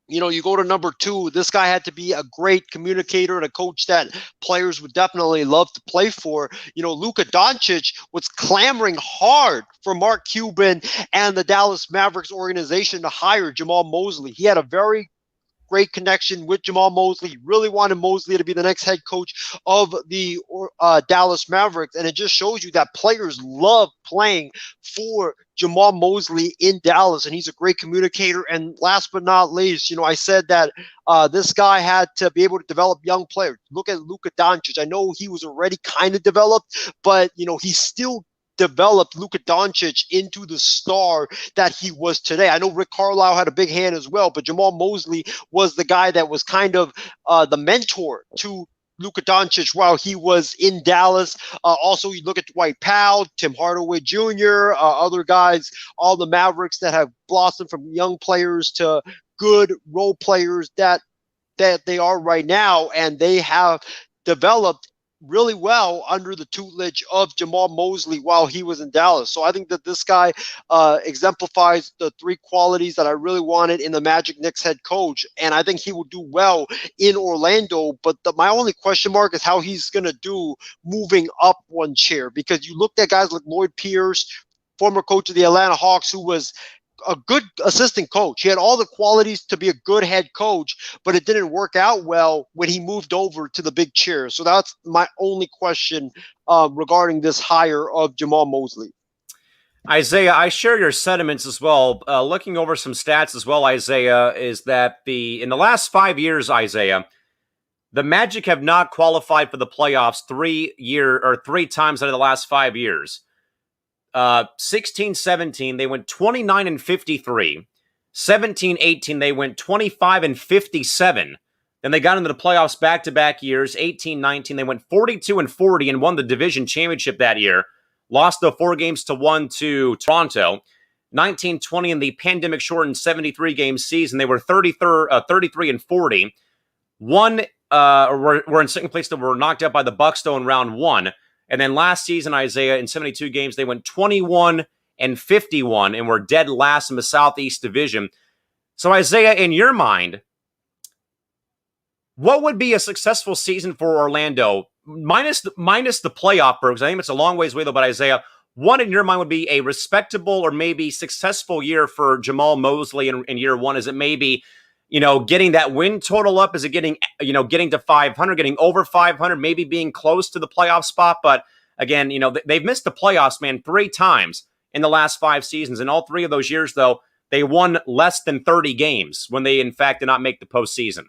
you go to number 2, this guy had to be a great communicator and a coach that players would definitely love to play for. Luka Doncic was clamoring hard for Mark Cuban and the Dallas Mavericks organization to hire Jamal Mosley. He had a very great connection with Jamal Mosley. He really wanted Mosley to be the next head coach of the Dallas Mavericks. And it just shows you that players love playing for Jamal Mosley in Dallas. And he's a great communicator. And last but not least, I said that this guy had to be able to develop young players. Look at Luka Doncic. I know he was already kind of developed, but, he still developed Luka Doncic into the star that he was today. I know Rick Carlisle had a big hand as well, but Jamal Mosley was the guy that was kind of the mentor to Luka Doncic while he was in Dallas. Also, you look at Dwight Powell, Tim Hardaway Jr., other guys, all the Mavericks that have blossomed from young players to good role players that they are right now, and they have developed really well under the tutelage of Jamal Mosley while he was in Dallas. So I think that this guy exemplifies the 3 qualities that I really wanted in the Magic Knicks head coach. And I think he will do well in Orlando. But my only question mark is how he's going to do moving up one chair, because you looked at guys like Lloyd Pierce, former coach of the Atlanta Hawks, who was a good assistant coach. He had all the qualities to be a good head coach, but it didn't work out well when he moved over to the big chair. So that's my only question regarding this hire of Jamal Mosley. Isaiah, I share your sentiments as well. Looking over some stats as well, Isaiah, is that in the last 5 years, Isaiah, the Magic have not qualified for the playoffs 3 times out of the last 5 years. 16-17, they went 29-53. 17-18, they went 25-57. Then they got into the playoffs back-to-back years. 18-19, they went 42-40 and won the division championship that year. Lost the 4 games to 1 to Toronto. 19-20 in the pandemic-shortened 73-game season, they were 33-40. Were in second place that were knocked out by the Bucks, though, in round 1. And then last season, Isaiah, in 72 games, they went 21-51 and were dead last in the Southeast Division. So, Isaiah, in your mind, what would be a successful season for Orlando? Minus the playoff berths. I think it's a long ways away, though, but Isaiah, what in your mind would be a respectable or maybe successful year for Jamal Mosley in year 1? Is it maybe getting that win total up? Is it getting to 500, getting over 500, maybe being close to the playoff spot? But again, they've missed the playoffs, man, 3 times in the last 5 seasons. In all 3 of those years, though, they won less than 30 games when they, in fact, did not make the postseason.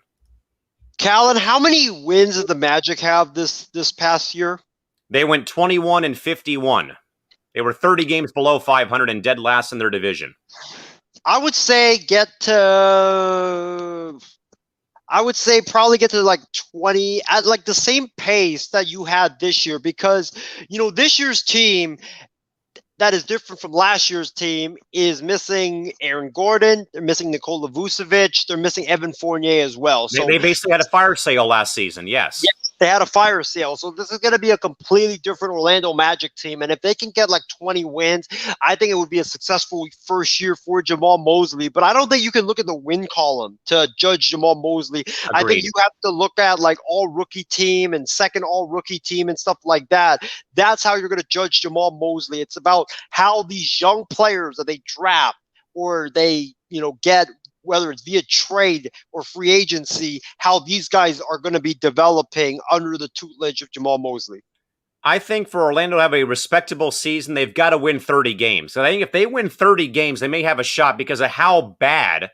Callan, how many wins did the Magic have this past year? They went 21-51. They were 30 games below 500 and dead last in their division. I would say probably get to like 20 at like the same pace that you had this year, because this year's team that is different from last year's team is missing Aaron Gordon, they're missing Nikola Vucevic, they're missing Evan Fournier as well. So they basically had a fire sale last season. Yes. They had a fire sale. So this is going to be a completely different Orlando Magic team. And if they can get like 20 wins, I think it would be a successful first year for Jamal Mosley. But I don't think you can look at the win column to judge Jamal Mosley. Agreed. I think you have to look at like all rookie team and second all rookie team and stuff like that. That's how you're going to judge Jamal Mosley. It's about how these young players that they draft or they, get, whether it's via trade or free agency, how these guys are going to be developing under the tutelage of Jamal Mosley. I think for Orlando to have a respectable season, they've got to win 30 games. So I think if they win 30 games, they may have a shot because of how bad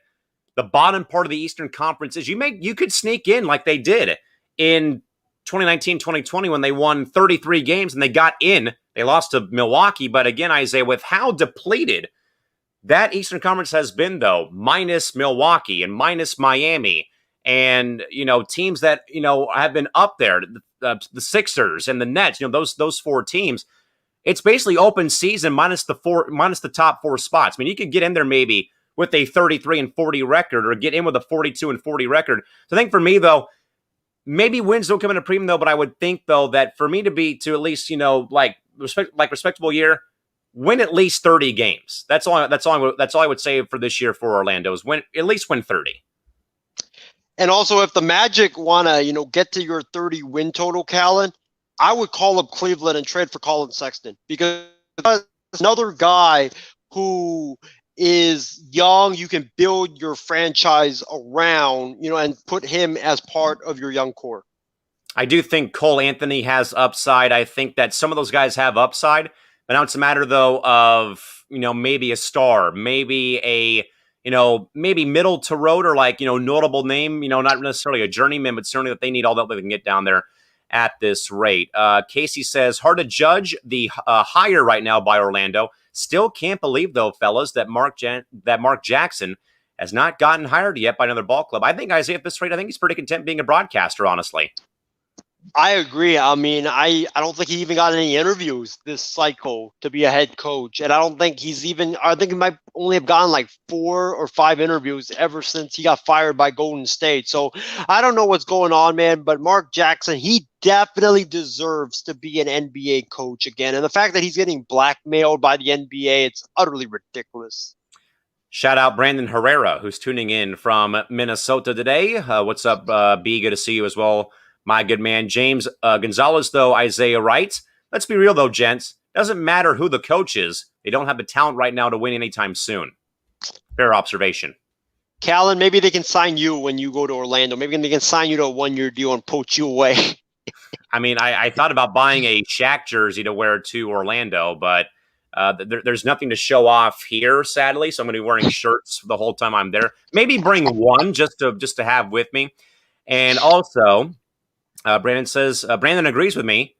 the bottom part of the Eastern Conference is. You could sneak in like they did in 2019-2020 when they won 33 games and they got in. They lost to Milwaukee. But again, Isaiah, with how depleted That Eastern Conference has been, though, minus Milwaukee and minus Miami and, teams that, have been up there, the Sixers and the Nets, those four teams. It's basically open season minus the top four spots. I mean, you could get in there maybe with a 33-40 record or get in with a 42-40 record. So I think for me, though, maybe wins don't come in a premium, though, but I would think, though, that for me to at least, respectable year, win at least 30 games. That's all I would say for this year for Orlando is at least win 30. And also, if the Magic want to, get to your 30 win total, Callan, I would call up Cleveland and trade for Colin Sexton because another guy who is young, you can build your franchise around, and put him as part of your young core. I do think Cole Anthony has upside. I think that some of those guys have upside, but now it's a matter, though, of, maybe a star, maybe maybe middle to road or notable name, not necessarily a journeyman, but certainly that they need all that they can get down there at this rate. Casey says, hard to judge the hire right now by Orlando. Still can't believe, though, fellas, that Mark Jackson has not gotten hired yet by another ball club. I think Isaiah at this rate, I think he's pretty content being a broadcaster, honestly. I agree. I mean, I don't think he even got any interviews this cycle to be a head coach. And I don't think I think he might only have gotten like 4 or 5 interviews ever since he got fired by Golden State. So I don't know what's going on, man. But Mark Jackson, he definitely deserves to be an NBA coach again. And the fact that he's getting blackmailed by the NBA, it's utterly ridiculous. Shout out Brandon Herrera, who's tuning in from Minnesota today. What's up, B? Good to see you as well. My good man, James Gonzalez, though, Isaiah writes, let's be real, though, gents. Doesn't matter who the coach is. They don't have the talent right now to win anytime soon. Fair observation. Callan, maybe they can sign you when you go to Orlando. Maybe they can sign you to a 1-year deal and poach you away. I mean, I thought about buying a Shaq jersey to wear to Orlando, but there's nothing to show off here, sadly. So I'm going to be wearing shirts the whole time I'm there. Maybe bring one just to have with me. And also... Brandon says, Brandon agrees with me.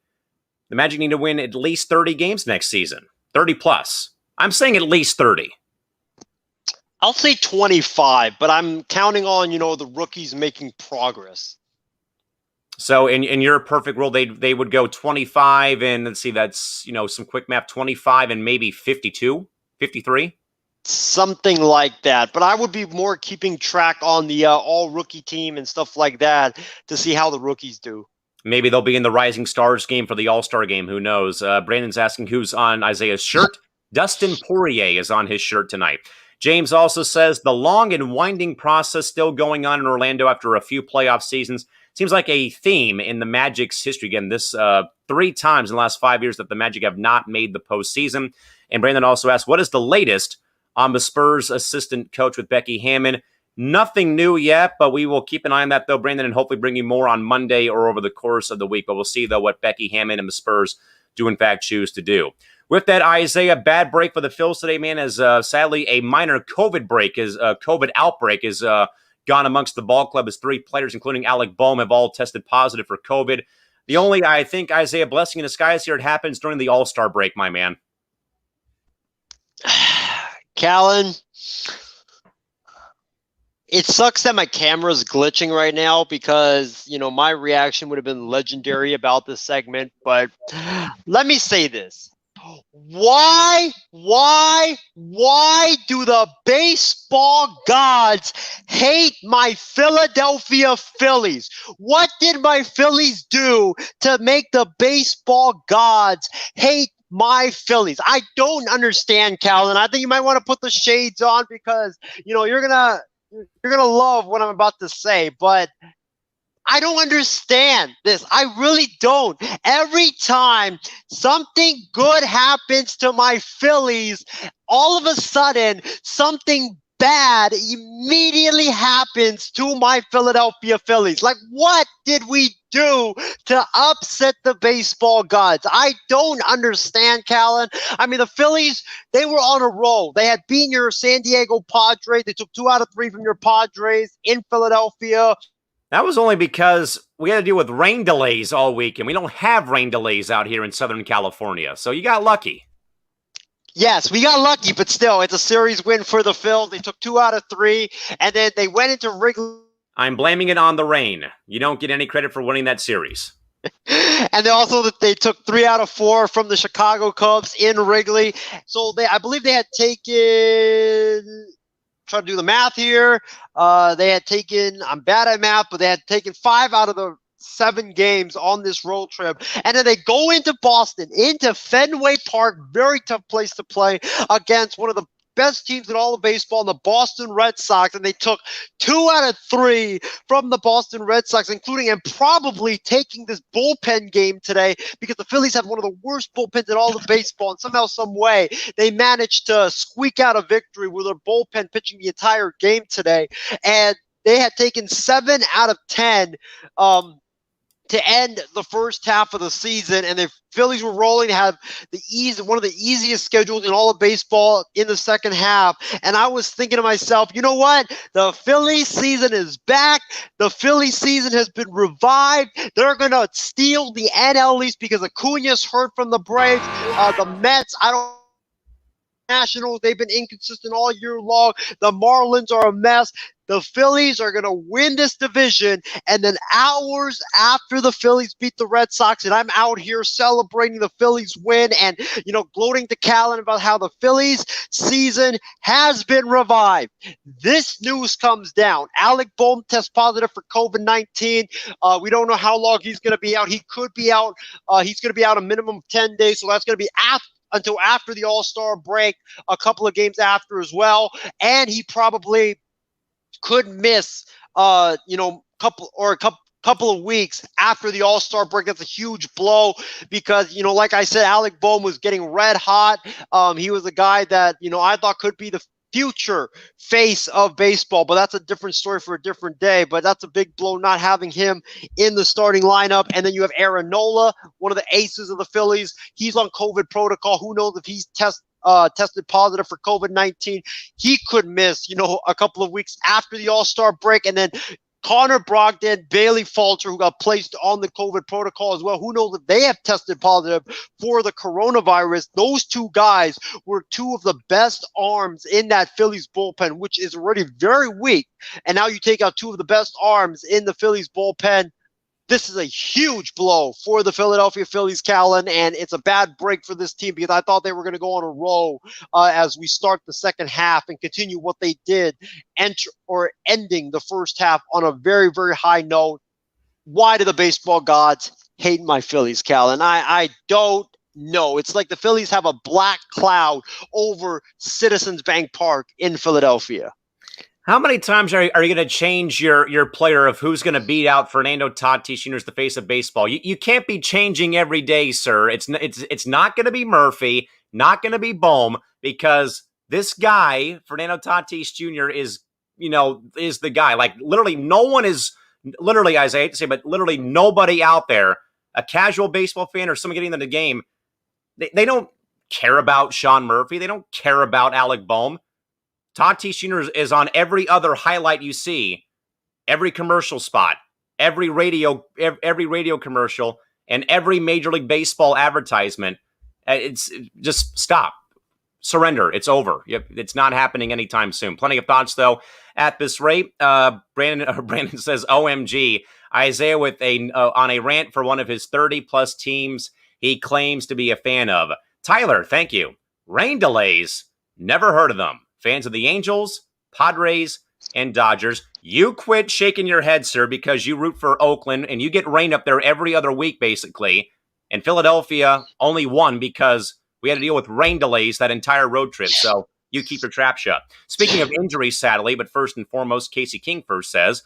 The Magic need to win at least 30 games next season. 30 plus. I'm saying at least 30. I'll say 25, but I'm counting on, the rookies making progress. So in your perfect world, they would go 25 and let's see, that's, some quick math, 25 and maybe 52, 53. Something like that. But I would be more keeping track on the all-rookie team and stuff like that to see how the rookies do. Maybe they'll be in the Rising Stars game for the All-Star game. Who knows? Brandon's asking who's on Isaiah's shirt. Dustin Poirier is on his shirt tonight. James also says the long and winding process still going on in Orlando after a few playoff seasons. Seems like a theme in the Magic's history. Again, this 3 times in the last 5 years that the Magic have not made the postseason. And Brandon also asks, what is the latest on the Spurs assistant coach with Becky Hammon? Nothing new yet, but we will keep an eye on that, though, Brandon, and hopefully bring you more on Monday or over the course of the week. But we'll see, though, what Becky Hammon and the Spurs do, in fact, choose to do. With that, Isaiah, bad break for the Phils today, man, as sadly a minor COVID outbreak is gone amongst the ball club as 3 players, including Alec Boehm, have all tested positive for COVID. The only, I think, Isaiah, blessing in disguise here, it happens during the All-Star break, my man. Callan, it sucks that my camera's glitching right now because, my reaction would have been legendary about this segment. But let me say this. Why do the baseball gods hate my Philadelphia Phillies? What did my Phillies do to make the baseball gods hate my Phillies? I don't understand, Callan. I think you might want to put the shades on because, you're gonna love what I'm about to say, but I don't understand this. I really don't. Every time something good happens to my Phillies, all of a sudden something bad immediately happens to my Philadelphia Phillies. Like, what did we do to upset the baseball gods? I don't understand, Callan. I mean, the Phillies, they were on a roll. They had beaten your San Diego Padres. They took 2 out of 3 from your Padres in Philadelphia. That was only because we had to deal with rain delays all week, and we don't have rain delays out here in Southern California. So you got lucky. Yes, we got lucky, but still, it's a series win for the Phils. They took 2 out of 3, and then they went into Wrigley. I'm blaming it on the rain. You don't get any credit for winning that series. And they took 3 out of 4 from the Chicago Cubs in Wrigley. So I believe they had taken. Trying to do the math here. They had taken. I'm bad at math, but they had taken 5 out of the 7 games on this road trip, and then they go into Boston, into Fenway Park, very tough place to play against one of the best teams in all of baseball, the Boston Red Sox, and they took 2 out of 3 from the Boston Red Sox, including and probably taking this bullpen game today, because the Phillies have one of the worst bullpens in all of baseball, and somehow, some way, they managed to squeak out a victory with their bullpen pitching the entire game today, and they had taken 7 out of 10 to end the first half of the season, and the Phillies were rolling to have one of the easiest schedules in all of baseball in the second half. And I was thinking to myself, you know what? The Phillies season is back. The Phillies season has been revived. They're going to steal the NL East because Acuna's hurt from the Braves. The Mets, Nationals, they've been inconsistent all year long. The Marlins are a mess. The Phillies are going to win this division, and then hours after the Phillies beat the Red Sox, and I'm out here celebrating the Phillies win and, gloating to Callan about how the Phillies season has been revived. This news comes down. Alec Bohm tests positive for COVID-19. We don't know how long he's going to be out. He could be out. He's going to be out a minimum of 10 days, so that's going to be until after the All-Star break, a couple of games after as well, and he probably could miss, couple of weeks after the All-Star break. That's a huge blow because, like I said, Alec Bohm was getting red hot. He was a guy that, I thought could be the future face of baseball, but that's a different story for a different day. But that's a big blow not having him in the starting lineup. And then you have Aaron Nola, one of the aces of the Phillies. He's on COVID protocol. Who knows if he's tested positive for COVID-19. He could miss, a couple of weeks after the All-Star break. And then Connor Brogdon, Bailey Falter, who got placed on the COVID protocol as well. Who knows if they have tested positive for the coronavirus. Those 2 guys were 2 of the best arms in that Phillies bullpen, which is already very weak. And now you take out 2 of the best arms in the Phillies bullpen. This is a huge blow for the Philadelphia Phillies, Callan, and it's a bad break for this team because I thought they were going to go on a roll as we start the second half and continue what they did, ending the first half on a very, very high note. Why do the baseball gods hate my Phillies, Callan? I don't know. It's like the Phillies have a black cloud over Citizens Bank Park in Philadelphia. How many times are you going to change your player of who's going to beat out Fernando Tatis Jr. as the face of baseball? You can't be changing every day, sir. It's not going to be Murphy, not going to be Bohm, because this guy, Fernando Tatis Jr., is the guy. Like, literally no one is, literally, as I hate to say, but literally nobody out there, a casual baseball fan or someone getting into the game, they don't care about Sean Murphy. They don't care about Alec Bohm. Tatis Jr. is on every other highlight you see, every commercial spot, every radio commercial, and every Major League Baseball advertisement. It's just stop. Surrender. It's over. It's not happening anytime soon. Plenty of thoughts, though, at this rate. Brandon says, OMG. Isaiah on a rant for one of his 30-plus teams he claims to be a fan of. Tyler, thank you. Rain delays. Never heard of them. Fans of the Angels, Padres, and Dodgers, you quit shaking your head, sir, because you root for Oakland, and you get rain up there every other week, basically. And Philadelphia only won because we had to deal with rain delays that entire road trip, so you keep your trap shut. Speaking of injuries, sadly, but first and foremost, Casey King first says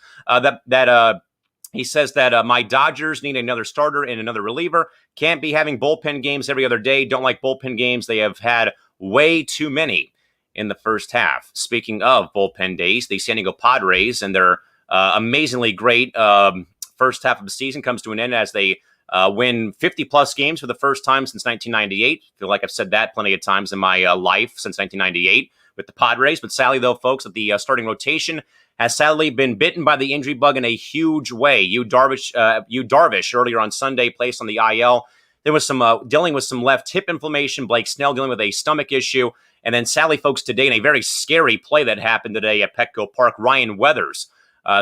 he says that my Dodgers need another starter and another reliever. Can't be having bullpen games every other day. Don't like bullpen games. They have had way too many in the first half. Speaking of bullpen days, the San Diego Padres and their amazingly great first half of the season comes to an end as they win 50-plus games for the first time since 1998. I feel like I've said that plenty of times in my life since 1998 with the Padres. But sadly, though, folks, that the starting rotation has sadly been bitten by the injury bug in a huge way. Yu Darvish earlier on Sunday placed on the IL. There was some dealing with some left hip inflammation. Blake Snell dealing with a stomach issue. And then sadly, folks, today in a very scary play that happened today at Petco Park, Ryan Weathers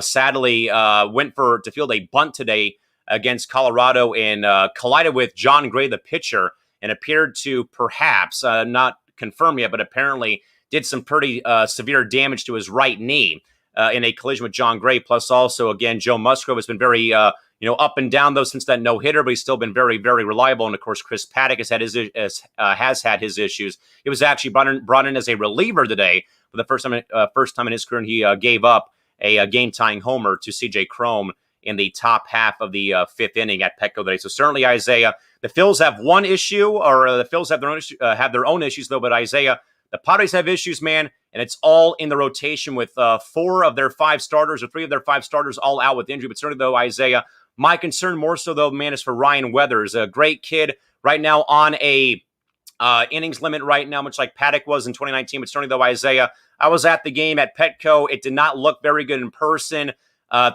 sadly went to field a bunt today against Colorado and collided with John Gray, the pitcher, and appeared to perhaps, not confirm yet, but apparently did some pretty severe damage to his right knee in a collision with John Gray. Plus also, again, Joe Musgrove has been very up and down, though, since that no-hitter, but he's still been very, very reliable. And, of course, Chris Paddock has had his issues. He was actually brought in as a reliever today for the first time in his career, and he gave up a game-tying homer to C.J. Chrome in the top half of the fifth inning at Petco today. So certainly, Isaiah, the Phils have one issue, or the Phils have their own issues, though. But Isaiah, the Padres have issues, man, and it's all in the rotation with 4 of their 5 starters or 3 of their 5 starters all out with injury. But certainly, though, Isaiah, my concern more so, though, man, is for Ryan Weathers, a great kid right now on a innings limit right now, much like Paddock was in 2019. But certainly, though, Isaiah, I was at the game at Petco. It did not look very good in person.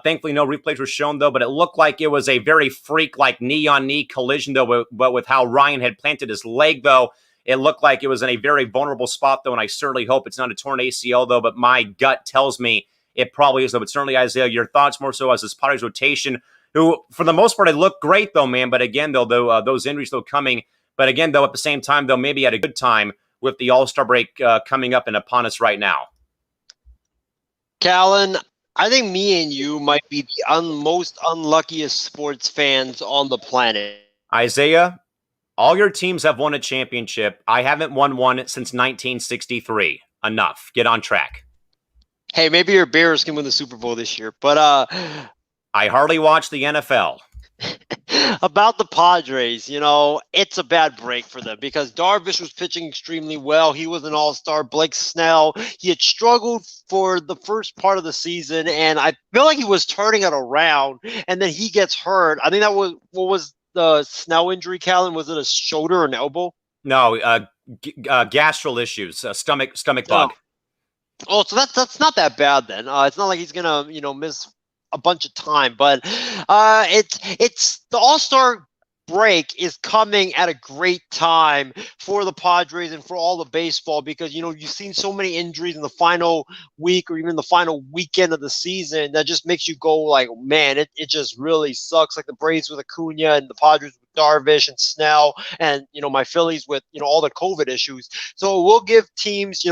Thankfully, no replays were shown, though, but it looked like it was a very freak-like knee-on-knee collision, though, but with how Ryan had planted his leg, though, it looked like it was in a very vulnerable spot, though, and I certainly hope it's not a torn ACL, though, but my gut tells me it probably is, though. But certainly, Isaiah, your thoughts more so as this Padres rotation, who, for the most part, it looked great, though, man, but again, though, those injuries, though, coming, but again, though, at the same time, though, maybe at a good time with the All-Star break coming up and upon us right now. Callan, I think me and you might be the most unluckiest sports fans on the planet. Isaiah, all your teams have won a championship. I haven't won one since 1963. Enough. Get on track. Hey, maybe your Bears can win the Super Bowl this year. But I hardly watch the NFL. About the Padres, it's a bad break for them because Darvish was pitching extremely well. He was an all-star. Blake Snell, he had struggled for the first part of the season, and I feel like he was turning it around, and then he gets hurt. I think that was – what was the Snell injury, Callan? Was it a shoulder or an elbow? No, gastral issues, stomach bug. Oh, so that's not that bad then. It's not like he's going to, miss a bunch of time, but it's the All-Star break is coming at a great time for the Padres and for all the baseball because you've seen so many injuries in the final week or even the final weekend of the season that just makes you go like, man, it just really sucks. Like the Braves with Acuna and the Padres with Darvish and Snell and my Phillies with all the COVID issues. So we'll give teams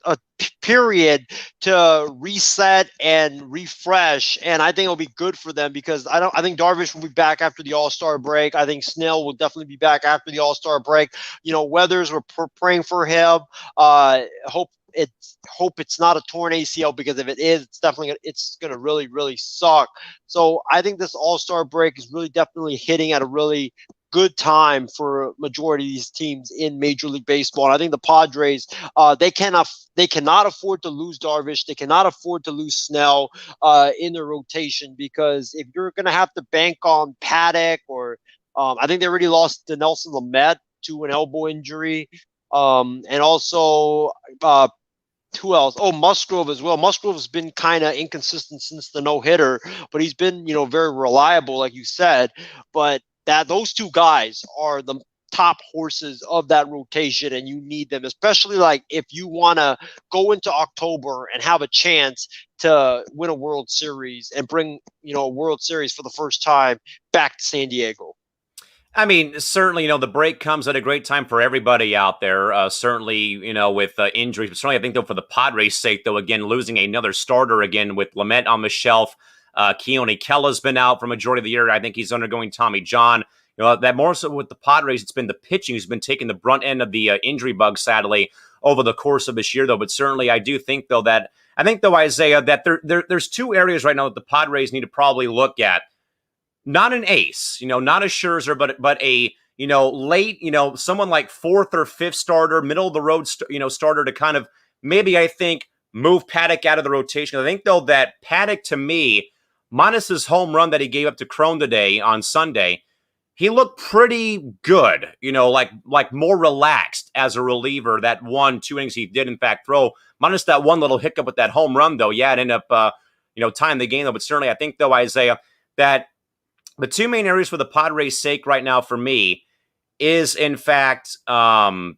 a period to reset and refresh, and I think it'll be good for them because I think Darvish will be back after the All-Star break. I think Snell will definitely be back after the All-Star break. Weathers, we're praying for him. Hope it's not a torn ACL because if it is, it's gonna really, really suck. So I think this All-Star break is really definitely hitting at a really good time for a majority of these teams in Major League Baseball. And I think the Padres, they cannot afford to lose Darvish. They cannot afford to lose Snell in their rotation because if you're going to have to bank on Paddock or I think they already lost Nelson Lamet to an elbow injury. And also who else? Oh, Musgrove as well. Musgrove has been kind of inconsistent since the no-hitter, but he's been, very reliable, like you said. But those 2 guys are the top horses of that rotation, and you need them, especially like if you want to go into October and have a chance to win a World Series and bring, a World Series for the first time back to San Diego. I mean, certainly, the break comes at a great time for everybody out there. Certainly, with injuries. But certainly, I think, though, for the Padres' sake, though, again, losing another starter again with Lamet on the shelf. Keone Kella's been out for majority of the year. I think he's undergoing Tommy John. That more so with the Padres, it's been the pitching who's been taking the brunt end of the injury bug, sadly, over the course of this year, though. But certainly, I do think, though, Isaiah, that there's 2 areas right now that the Padres need to probably look at. Not an ace, not a Scherzer, but a late, someone like 4th or 5th starter, middle of the road, starter to kind of maybe I think move Paddock out of the rotation. I think though that Paddock to me, minus his home run that he gave up to Cron today on Sunday, he looked pretty good, like more relaxed as a reliever. That 1-2 innings he did in fact throw, minus that one little hiccup with that home run though. Yeah, it ended up, tying the game though. But certainly I think though, Isaiah, that the two main areas for the Padres' sake right now for me is, in fact, one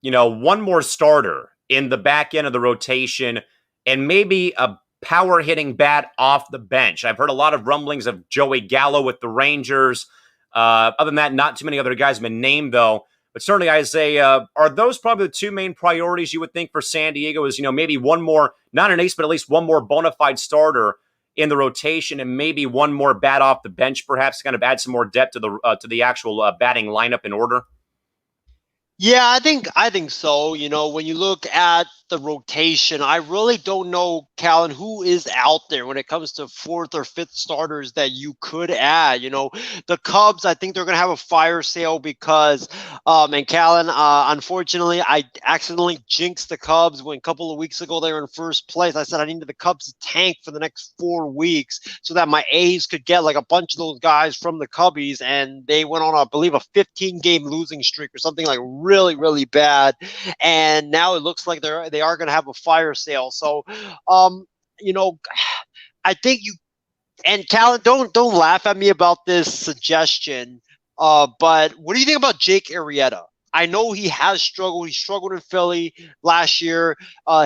more starter in the back end of the rotation and maybe a power hitting bat off the bench. I've heard a lot of rumblings of Joey Gallo with the Rangers. Other than that, not too many other guys have been named, though. But certainly, Isaiah, are those probably the two main priorities you would think for San Diego is, maybe one more, not an ace, but at least one more bona fide starter in the rotation and maybe one more bat off the bench, perhaps, to kind of add some more depth to the actual batting lineup in order? Yeah, I think so. When you look at the rotation, I really don't know, Callan, who is out there when it comes to fourth or fifth starters that you could add. The Cubs, I think they're going to have a fire sale because, and Callan, unfortunately, I accidentally jinxed the Cubs when a couple of weeks ago they were in first place. I said I needed the Cubs to tank for the next 4 weeks so that my A's could get like a bunch of those guys from the Cubbies, and they went on, I believe, a 15-game losing streak or something like really, really bad. And now it looks like they are going to have a fire sale. So, I think and Callan, don't laugh at me about this suggestion. But what do you think about Jake Arrieta? I know he has struggled. He struggled in Philly last year.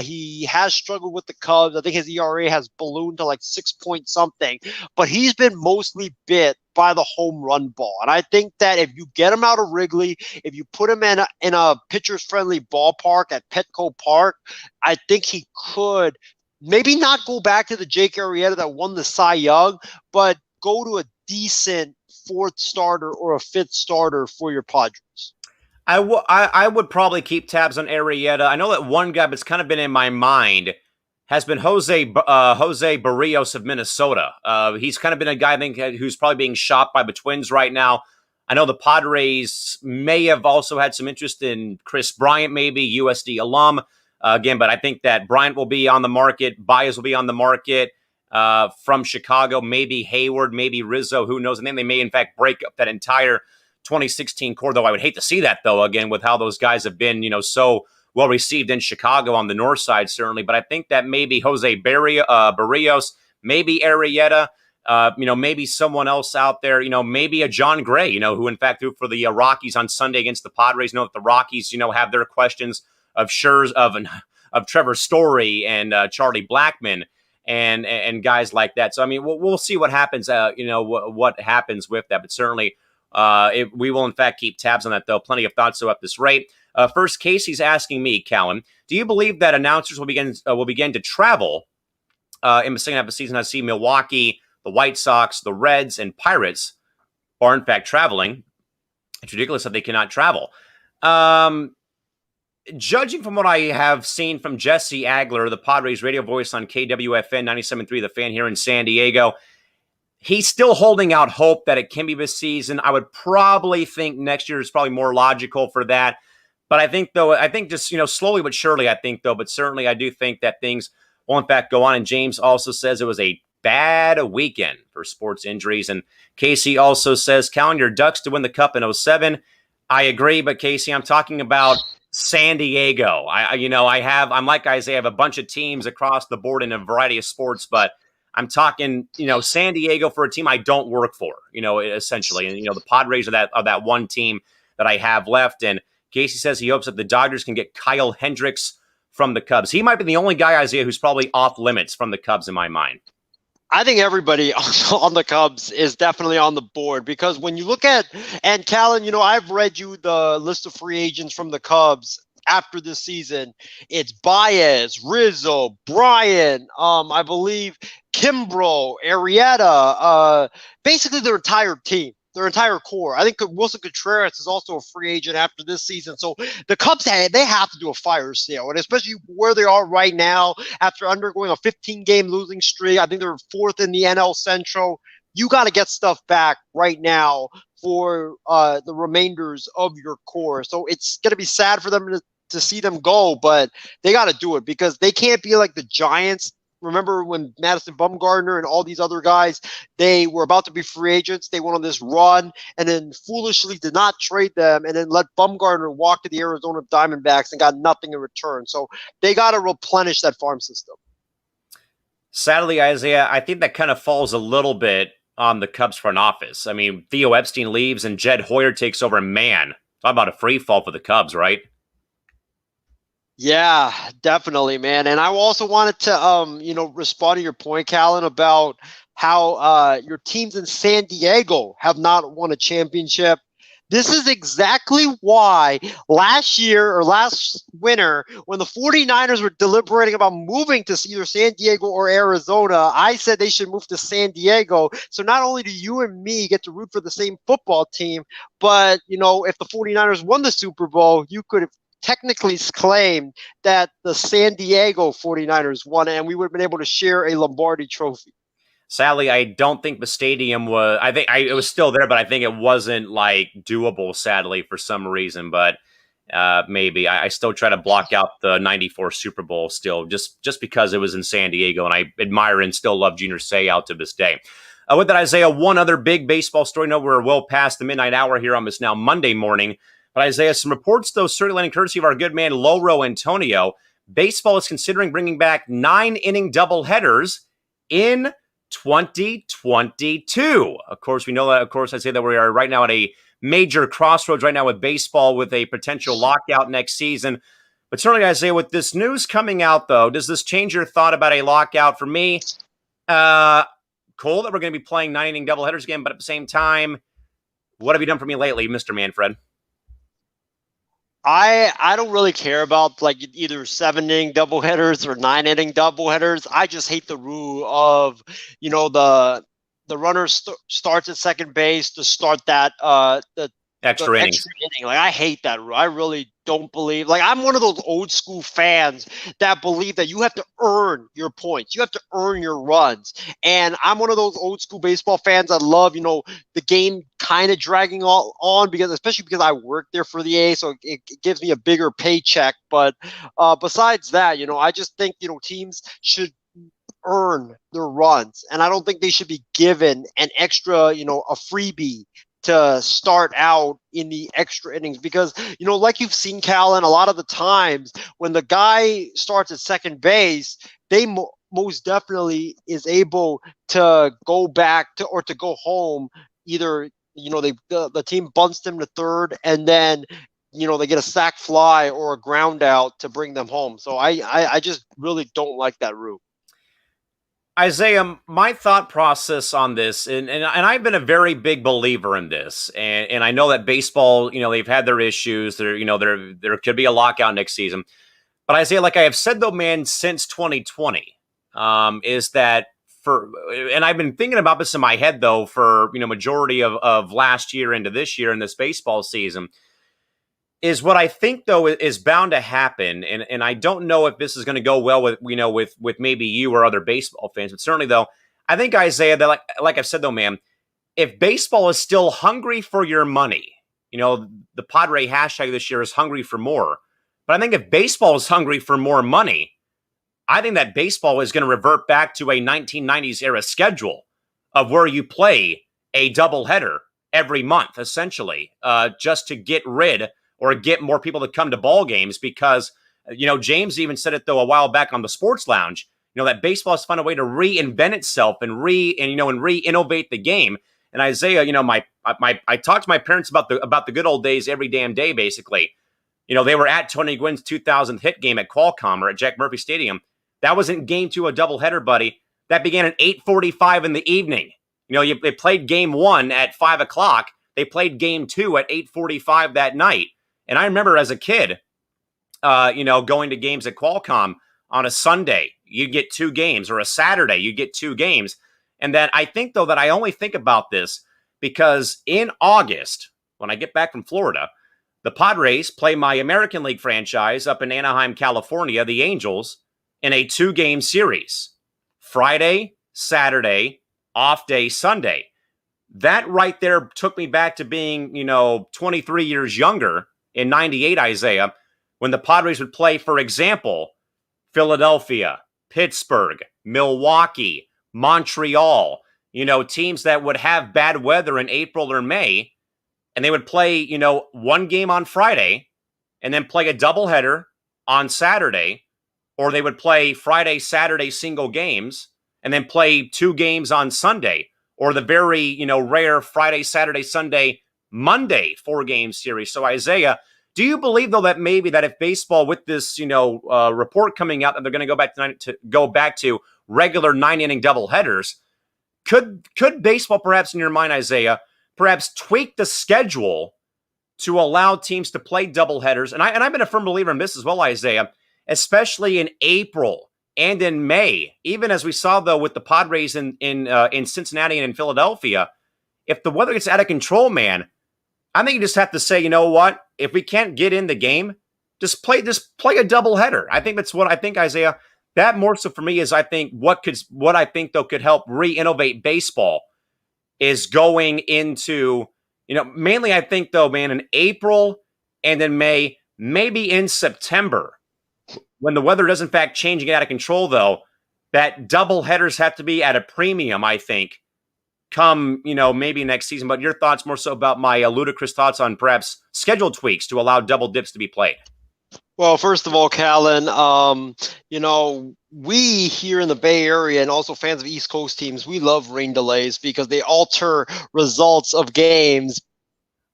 He has struggled with the Cubs. I think his ERA has ballooned to like 6 point something, but he's been mostly bit by the home run ball. And I think that if you get him out of Wrigley, if you put him in a pitcher's friendly ballpark at Petco Park, I think he could maybe not go back to the Jake Arrieta that won the Cy Young, but go to a decent fourth starter or a fifth starter for your Padres. I would probably keep tabs on Arrieta. I know that one guy that's kind of been in my mind has been Jose Barrios of Minnesota. He's kind of been a guy, I think, who's probably being shopped by the Twins right now. I know the Padres may have also had some interest in Chris Bryant, maybe, USD alum. Again, but I think that Bryant will be on the market. Baez will be on the market from Chicago. Maybe Hayward, maybe Rizzo, who knows? And then they may, in fact, break up that entire 2016 core, though I would hate to see that, though, again, with how those guys have been, so well received in Chicago on the north side, certainly. But I think that maybe Jose Barrios, maybe Arrieta, maybe someone else out there, maybe a John Gray, who in fact threw for the Rockies on Sunday against the Padres. Know that the Rockies, have their questions of Trevor Story and Charlie Blackmon and guys like that. So I mean, we'll see what happens. What happens with that, but certainly. We will, in fact, keep tabs on that, though. Plenty of thoughts so at this rate. First, Casey's asking me, Callan, do you believe that announcers will begin to travel in the second half of the season? I see Milwaukee, the White Sox, the Reds, and Pirates are, in fact, traveling. It's ridiculous that they cannot travel. Judging from what I have seen from Jesse Agler, the Padres radio voice on KWFN 97.3, The Fan here in San Diego, he's still holding out hope that it can be this season. I would probably think next year is probably more logical for that. But I think just, slowly but surely, but certainly I do think that things will, in fact, go on. And James also says it was a bad weekend for sports injuries. And Casey also says, Callan, your Ducks to win the Cup in 07. I agree, but Casey, I'm talking about San Diego. I'm like Isaiah, I have a bunch of teams across the board in a variety of sports, but I'm talking, San Diego for a team I don't work for, essentially. And, the Padres are that one team that I have left. And Casey says he hopes that the Dodgers can get Kyle Hendricks from the Cubs. He might be the only guy, Isaiah, who's probably off limits from the Cubs in my mind. I think everybody on the Cubs is definitely on the board because when you look at, and Callan, I've read you the list of free agents from the Cubs after this season. It's Baez, Rizzo, Bryant, I believe Kimbrough, Arrieta, basically their entire team, their entire core. I think Wilson Contreras is also a free agent after this season. So the Cubs, they have to do a fire sale, and especially where they are right now after undergoing a 15-game losing streak. I think they're fourth in the NL Central. You got to get stuff back right now for the remainders of your core. So it's going to be sad for them to see them go, but they got to do it because they can't be like the Giants. Remember when Madison Bumgarner and all these other guys, they were about to be free agents. They went on this run and then foolishly did not trade them and then let Bumgarner walk to the Arizona Diamondbacks and got nothing in return. So they got to replenish that farm system. Sadly, Isaiah, I think that kind of falls a little bit on the Cubs front office. I mean, Theo Epstein leaves and Jed Hoyer takes over. Man, talk about a free fall for the Cubs, right? Yeah, definitely, man. And I also wanted to, respond to your point, Callan, about how your teams in San Diego have not won a championship. This is exactly why last year or last winter, when the 49ers were deliberating about moving to either San Diego or Arizona, I said they should move to San Diego. So not only do you and me get to root for the same football team, but, if the 49ers won the Super Bowl, you could technically claim that the San Diego 49ers won it, and we would have been able to share a Lombardi trophy. Sadly, I don't think the stadium was. I think it was still there, but I think it wasn't like doable. Sadly, for some reason, but maybe I still try to block out the '94 Super Bowl still, just because it was in San Diego, and I admire and still love Junior Seau to this day. With that, Isaiah, one other big baseball story. No, we're well past the midnight hour here on this now Monday morning. But Isaiah, some reports, though, circulating courtesy of our good man, Loro Antonio. Baseball is considering bringing back 9-inning doubleheaders in 2022. Of course, we know that, I say that we are right now at a major crossroads right now with baseball with a potential lockout next season. But certainly, Isaiah, with this news coming out, though, does this change your thought about a lockout? For me, cool that we're going to be playing 9-inning doubleheaders again, but at the same time, what have you done for me lately, Mr. Manfred? I don't really care about like either 7-inning doubleheaders or 9-inning doubleheaders. I just hate the rule of, the runner starts at second base to start that the Extra innings. Extra inning. Like I hate that rule. I really don't believe. Like I'm one of those old school fans that believe that you have to earn your points. You have to earn your runs. And I'm one of those old school baseball fans that love, the game kind of dragging on because, especially because I work there for the A, so it gives me a bigger paycheck. But besides that, I just think teams should earn their runs, and I don't think they should be given an extra, a freebie to start out in the extra innings because, like you've seen, Callan, a lot of the times when the guy starts at second base, they most definitely is able to go back to or to go home. Either, the team bunts them to third and then, they get a sac fly or a ground out to bring them home. So I just really don't like that route. Isaiah, my thought process on this, and I've been a very big believer in this, and I know that baseball, they've had their issues. There could be a lockout next season, but Isaiah, like I have said though, man, since 2020, is that and I've been thinking about this in my head though for majority of last year into this year in this baseball season. Is what I think though is bound to happen, and I don't know if this is going to go well with with maybe you or other baseball fans, but certainly though, I think Isaiah, that like I've said though, man, if baseball is still hungry for your money, the Padre hashtag this year is hungry for more, but I think if baseball is hungry for more money, I think that baseball is going to revert back to a 1990s era schedule of where you play a doubleheader every month, essentially, just to get rid or get more people to come to ball games because, James even said it though a while back on the Sports Lounge, that baseball has found a way to reinvent itself and re-innovate the game. And Isaiah, I talked to my parents about the good old days every damn day, basically. They were at Tony Gwynn's 2000th hit game at Qualcomm or at Jack Murphy Stadium. That wasn't game 2 a doubleheader, buddy. That began at 8:45 in the evening. They played game 1 at 5 o'clock. They played game 2 at 8:45 that night. And I remember as a kid, going to games at Qualcomm on a Sunday, you get 2 games, or a Saturday, you get 2 games. And then I think, though, that I only think about this because in August, when I get back from Florida, the Padres play my American League franchise up in Anaheim, California, the Angels, in a 2-game series. Friday, Saturday, off day, Sunday. That right there took me back to being, 23 years younger in 98, Isaiah, when the Padres would play, for example, Philadelphia, Pittsburgh, Milwaukee, Montreal, teams that would have bad weather in April or May, and they would play, 1 game on Friday and then play a doubleheader on Saturday, or they would play Friday, Saturday single games and then play 2 games on Sunday, or the very, rare Friday, Saturday, Sunday, Monday 4-game series. So Isaiah, do you believe though that maybe that if baseball with this, report coming out that they're going to go back to regular 9-inning doubleheaders, could baseball perhaps in your mind, Isaiah, perhaps tweak the schedule to allow teams to play doubleheaders? And I've been a firm believer in this as well, Isaiah, especially in April and in May, even as we saw though with the Padres in Cincinnati and in Philadelphia. If the weather gets out of control, man, I think you just have to say, you know what? If we can't get in the game, just play a doubleheader. I think that's what I think, Isaiah. That more so for me is I think what I think though could help re-innovate baseball is going into, mainly I think though, man, in April and in May, maybe in September, when the weather does in fact change and get out of control though, that doubleheaders have to be at a premium, I think, come, maybe next season. But your thoughts more so about my ludicrous thoughts on perhaps schedule tweaks to allow double dips to be played. Well, first of all, Callan, we here in the Bay Area and also fans of East Coast teams, we love rain delays because they alter results of games.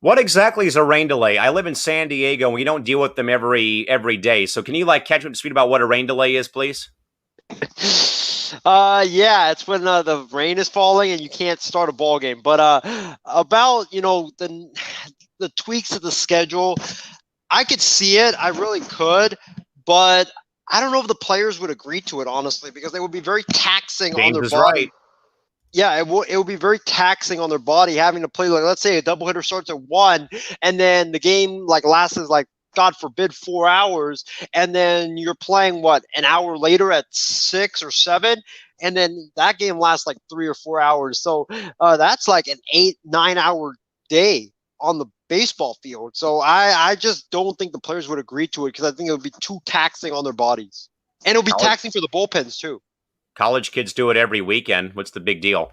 What exactly is a rain delay? I live in San Diego and we don't deal with them every day. So can you catch me up to speed about what a rain delay is, please? Yeah, it's when the rain is falling and you can't start a ball game. But about the tweaks of the schedule, I could see it. I really could, but I don't know if the players would agree to it, honestly, because they would be very taxing on their body. Right. Yeah, it would be very taxing on their body having to play, let's say a doubleheader starts at 1 and then the game lasts God forbid 4 hours, and then you're playing an hour later at 6 or 7, and then that game lasts 3 or 4 hours. So that's an 8-9 hour day on the baseball field. So I just don't think the players would agree to it because I think it would be too taxing on their bodies. And it would be taxing for the bullpens too. College kids do it every weekend. What's the big deal?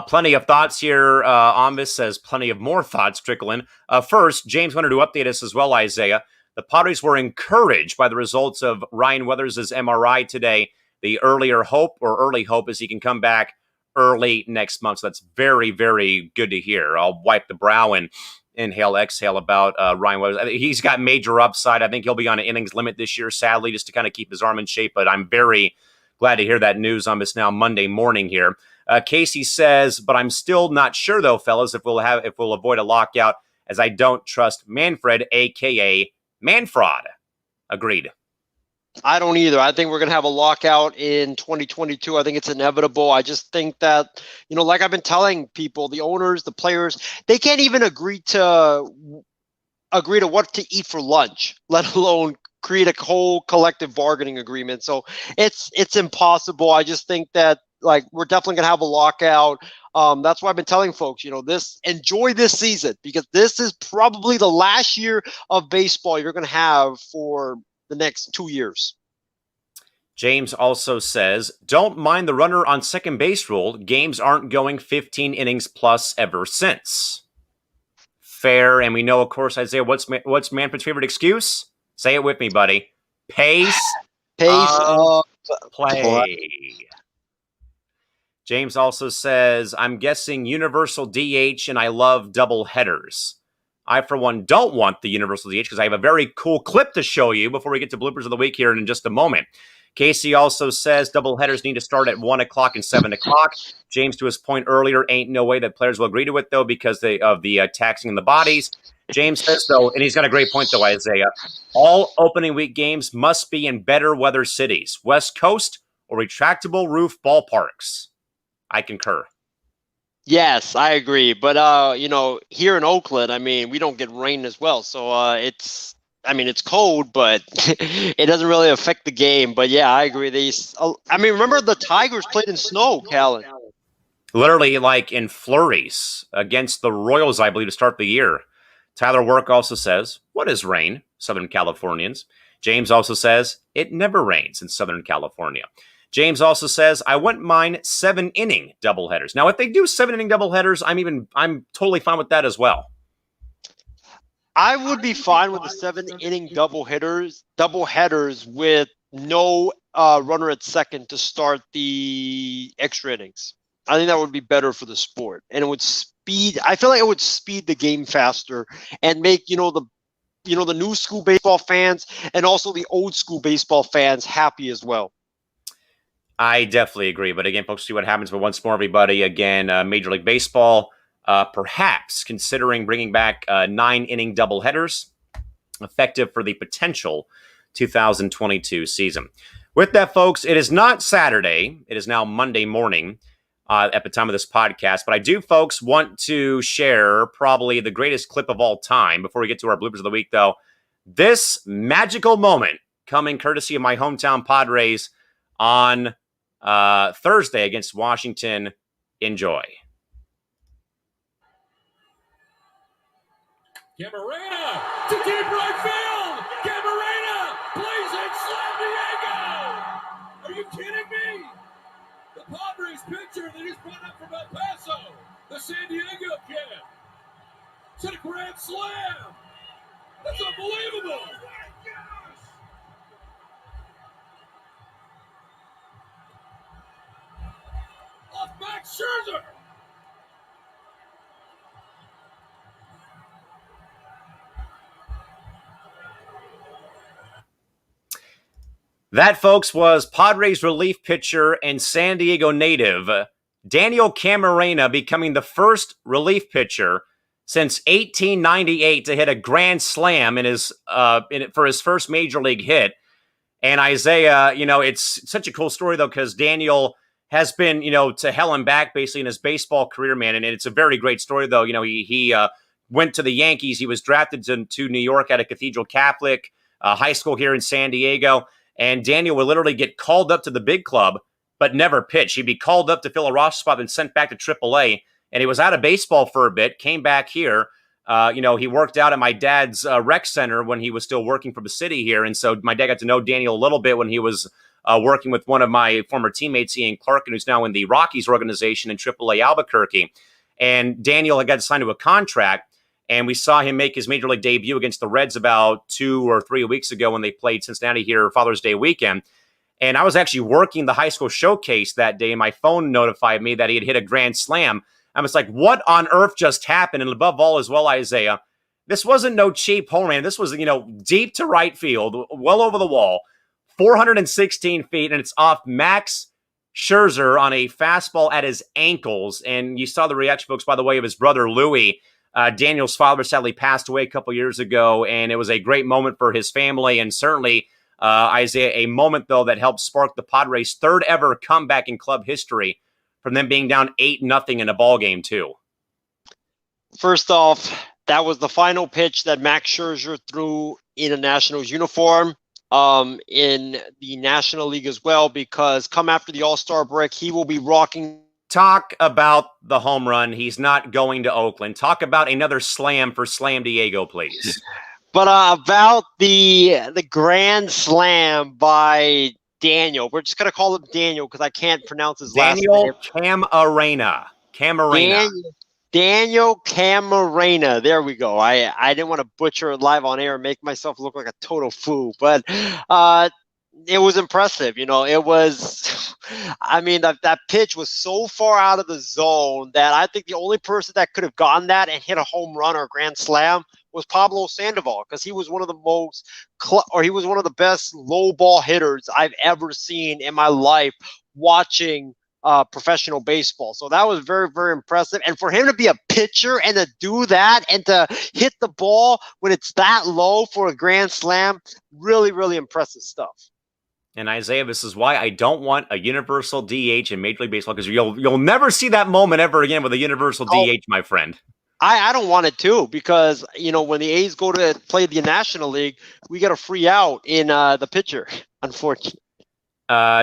Plenty of thoughts here. Amos says plenty of more thoughts trickle in. First, James wanted to update us as well, Isaiah. The Padres were encouraged by the results of Ryan Weathers' MRI today. The early hope is he can come back early next month. So that's very, very good to hear. I'll wipe the brow and inhale, exhale about Ryan Weathers. He's got major upside. I think he'll be on an innings limit this year, sadly, just to kind of keep his arm in shape. But I'm very glad to hear that news on this now Monday morning here. Casey says, but I'm still not sure though, fellas, if we'll avoid a lockout, as I don't trust Manfred, aka Manfraud. Agreed. I don't either. I think we're going to have a lockout in 2022. I think it's inevitable. I just think that, like I've been telling people, the owners, the players, they can't even agree to what to eat for lunch, let alone create a whole collective bargaining agreement. So it's impossible. I just think that we're definitely going to have a lockout. That's why I've been telling folks, enjoy this season because this is probably the last year of baseball you're going to have for the next 2 years. James also says, don't mind the runner on second base rule. Games aren't going 15 innings plus ever since. Fair. And we know, of course, Isaiah, what's Manfred's favorite excuse? Say it with me, buddy. Pace of play. James also says, I'm guessing universal DH and I love double headers. I, for one, don't want the universal DH because I have a very cool clip to show you before we get to bloopers of the week here in just a moment. Casey also says double headers need to start at 1 o'clock and 7 o'clock. James, to his point earlier, ain't no way that players will agree to it, though, because of the taxing in the bodies. James says, though, and he's got a great point, though, Isaiah, all opening week games must be in better weather cities, West Coast or retractable roof ballparks. I concur. Yes, I agree. But, here in Oakland, we don't get rain as well. So it's cold, but it doesn't really affect the game. But, yeah, I agree. Remember the Tigers played in snow, Callan. Literally in flurries against the Royals, I believe, to start the year. Tyler Work also says, what is rain, Southern Californians? James also says, it never rains in Southern California. James also says, I wouldn't mind 7-inning doubleheaders. Now, if they do 7-inning doubleheaders, I'm totally fine with that as well. I would be fine with the 7-inning doubleheaders with no runner at second to start the extra innings. I think that would be better for the sport, and it would speed. I feel like it would speed the game faster and make the new school baseball fans and also the old school baseball fans happy as well. I definitely agree. But again, folks, see what happens. But once more, everybody, again, Major League Baseball, perhaps considering bringing back 9-inning doubleheaders, effective for the potential 2022 season. With that, folks, it is not Saturday. It is now Monday morning at the time of this podcast. But I do, folks, want to share probably the greatest clip of all time. Before we get to our bloopers of the week, though, this magical moment coming courtesy of my hometown Padres on Thursday against Washington. Enjoy. Camarena to deep right field. Camarena plays it. San Diego. Are you kidding me? The Padres pitcher that just brought up from El Paso, the San Diego kid. It's a grand slam. That's unbelievable. Oh my gosh. Off Max Scherzer. That, folks, was Padres relief pitcher and San Diego native Daniel Camarena becoming the first relief pitcher since 1898 to hit a grand slam for his first major league hit. And Isaiah, it's such a cool story, though, because Daniel has been, to hell and back basically in his baseball career, man. And it's a very great story, though. He went to the Yankees. He was drafted to New York at a Cathedral Catholic high school here in San Diego. And Daniel would literally get called up to the big club, but never pitch. He'd be called up to fill a roster spot and sent back to AAA. And he was out of baseball for a bit, came back here. He worked out at my dad's rec center when he was still working for the city here. And so my dad got to know Daniel a little bit when he was working with one of my former teammates, Ian Clark, who's now in the Rockies organization in AAA Albuquerque. And Daniel had got signed to a contract. And we saw him make his major league debut against the Reds about 2 or 3 weeks ago when they played Cincinnati here Father's Day weekend. And I was actually working the high school showcase that day, and my phone notified me that he had hit a grand slam. I was like, what on earth just happened? And above all as well, Isaiah, this wasn't no cheap home run. This was, deep to right field, well over the wall, 416 feet, and it's off Max Scherzer on a fastball at his ankles. And you saw the reaction, folks, by the way, of his brother, Louis. Daniel's father sadly passed away a couple years ago, and it was a great moment for his family, and certainly, Isaiah, a moment, though, that helped spark the Padres' third ever comeback in club history from them being down 8-0 in a ball game, too. First off, that was the final pitch that Max Scherzer threw in a Nationals uniform in the National League as well, because come after the All-Star break, he will be rocking. Talk about the home run. He's not going to Oakland. Talk about another slam for Slam Diego, please. But about the grand slam by Daniel. We're just going to call him Daniel because I can't pronounce his last name. Camarena. Daniel Camarena. There we go. I didn't want to butcher it live on air and make myself look like a total fool. But it was impressive. It was, that pitch was so far out of the zone that I think the only person that could have gotten that and hit a home run or a grand slam was Pablo Sandoval, because he was one of the best low ball hitters I've ever seen in my life watching professional baseball. So that was very, very impressive. And for him to be a pitcher and to do that and to hit the ball when it's that low for a grand slam, really, really impressive stuff. And Isaiah, this is why I don't want a universal DH in Major League Baseball, because you'll never see that moment ever again with a universal DH, my friend. I don't want it too, because when the A's go to play the National League, we get a free out in the pitcher, unfortunately.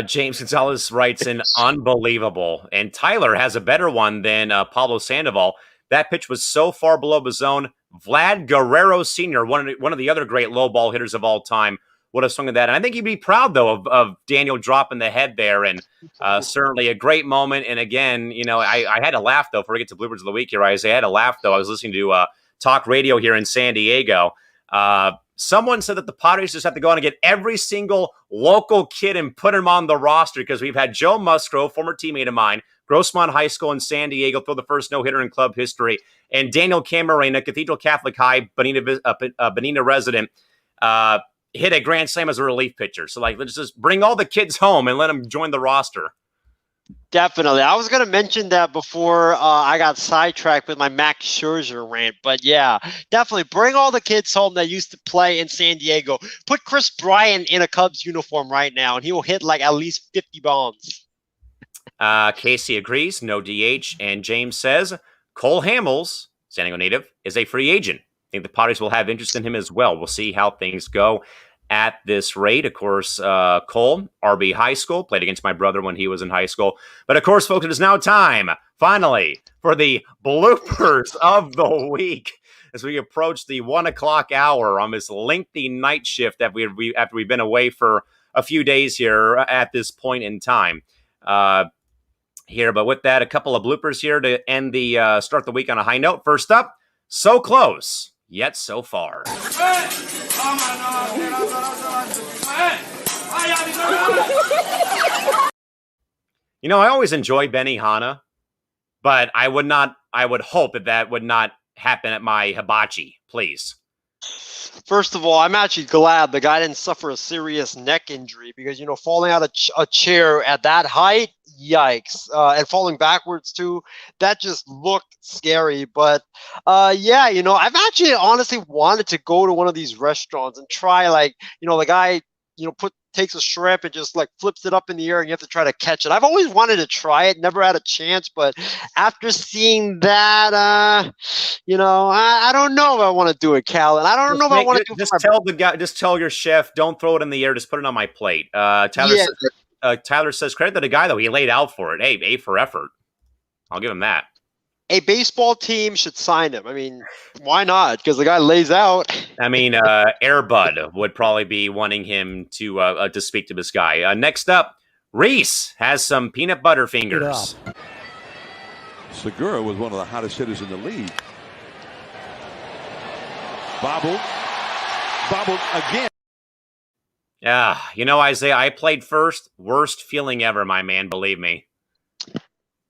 James Gonzalez writes in unbelievable, and Tyler has a better one than Pablo Sandoval. That pitch was so far below the zone. Vlad Guerrero Sr., one of the other great low ball hitters of all time, would have swung at that. And I think he'd be proud, though, of Daniel dropping the head there. And certainly a great moment. And again, I had to laugh, though, before we get to Bloopers of the Week here, I had to laugh, though. I was listening to talk radio here in San Diego. Someone said that the Padres just have to go on and get every single local kid and put him on the roster, because we've had Joe Musgrove, former teammate of mine, Grossmont High School in San Diego throw the first no-hitter in club history. And Daniel Camarena, Cathedral Catholic High, Benina resident, hit a grand slam as a relief pitcher. So, like, let's just bring all the kids home and let them join the roster. Definitely. I was going to mention that before I got sidetracked with my Max Scherzer rant. But, yeah, definitely bring all the kids home that used to play in San Diego. Put Chris Bryant in a Cubs uniform right now, and he will hit, like, at least 50 bombs. Casey agrees, no DH. And James says, Cole Hamels, San Diego native, is a free agent. I think the Padres will have interest in him as well. We'll see how things go at this rate. Of course, Cole, RB High School, played against my brother when he was in high school. But of course, folks, it is now time, finally, for the bloopers of the week as we approach the 1 o'clock hour on this lengthy night shift that after we've been away for a few days here at this point in time. But with that, a couple of bloopers here to end the start the week on a high note. First up, so close, yet so far. You know, I always enjoy Benihana, but I would hope that would not happen at my hibachi, please. First of all, I'm actually glad the guy didn't suffer a serious neck injury because, you know, falling out of a chair at that height, yikes. And falling backwards, too, that just looked scary. But, yeah, you know, I've actually honestly wanted to go to one of these restaurants and try, like, you know, the guy, you know, takes a shrimp and just like flips it up in the air and you have to try to catch it. I've always wanted to try it, never had a chance, but after seeing that, you know, I don't know if I want to do it, Callan. I don't know if I want to do it. Just tell your chef, don't throw it in the air, just put it on my plate. Tyler says credit to the guy though, he laid out for it. Hey, A for effort. I'll give him that. A baseball team should sign him. I mean, why not? Because the guy lays out. I mean, Airbud would probably be wanting him to speak to this guy. Next up, Reese has some peanut butter fingers. Segura was one of the hottest hitters in the league. Bobbled again. Yeah, you know, Isaiah, I played first. Worst feeling ever, my man. Believe me.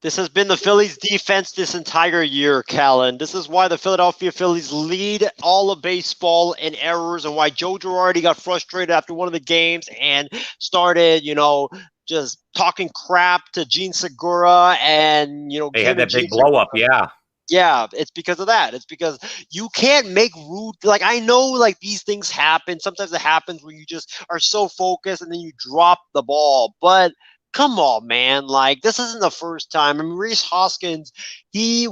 This has been the Phillies' defense this entire year, Callan. This is why the Philadelphia Phillies lead all of baseball in errors and why Joe Girardi got frustrated after one of the games and started, you know, just talking crap to Gene Segura and, you know, they had that big blow up. Yeah. Yeah, it's because of that. It's because you can't make rude, like, I know, like, these things happen. Sometimes it happens when you just are so focused and then you drop the ball. But come on, man. Like, this isn't the first time. I mean, Rhys Hoskins, he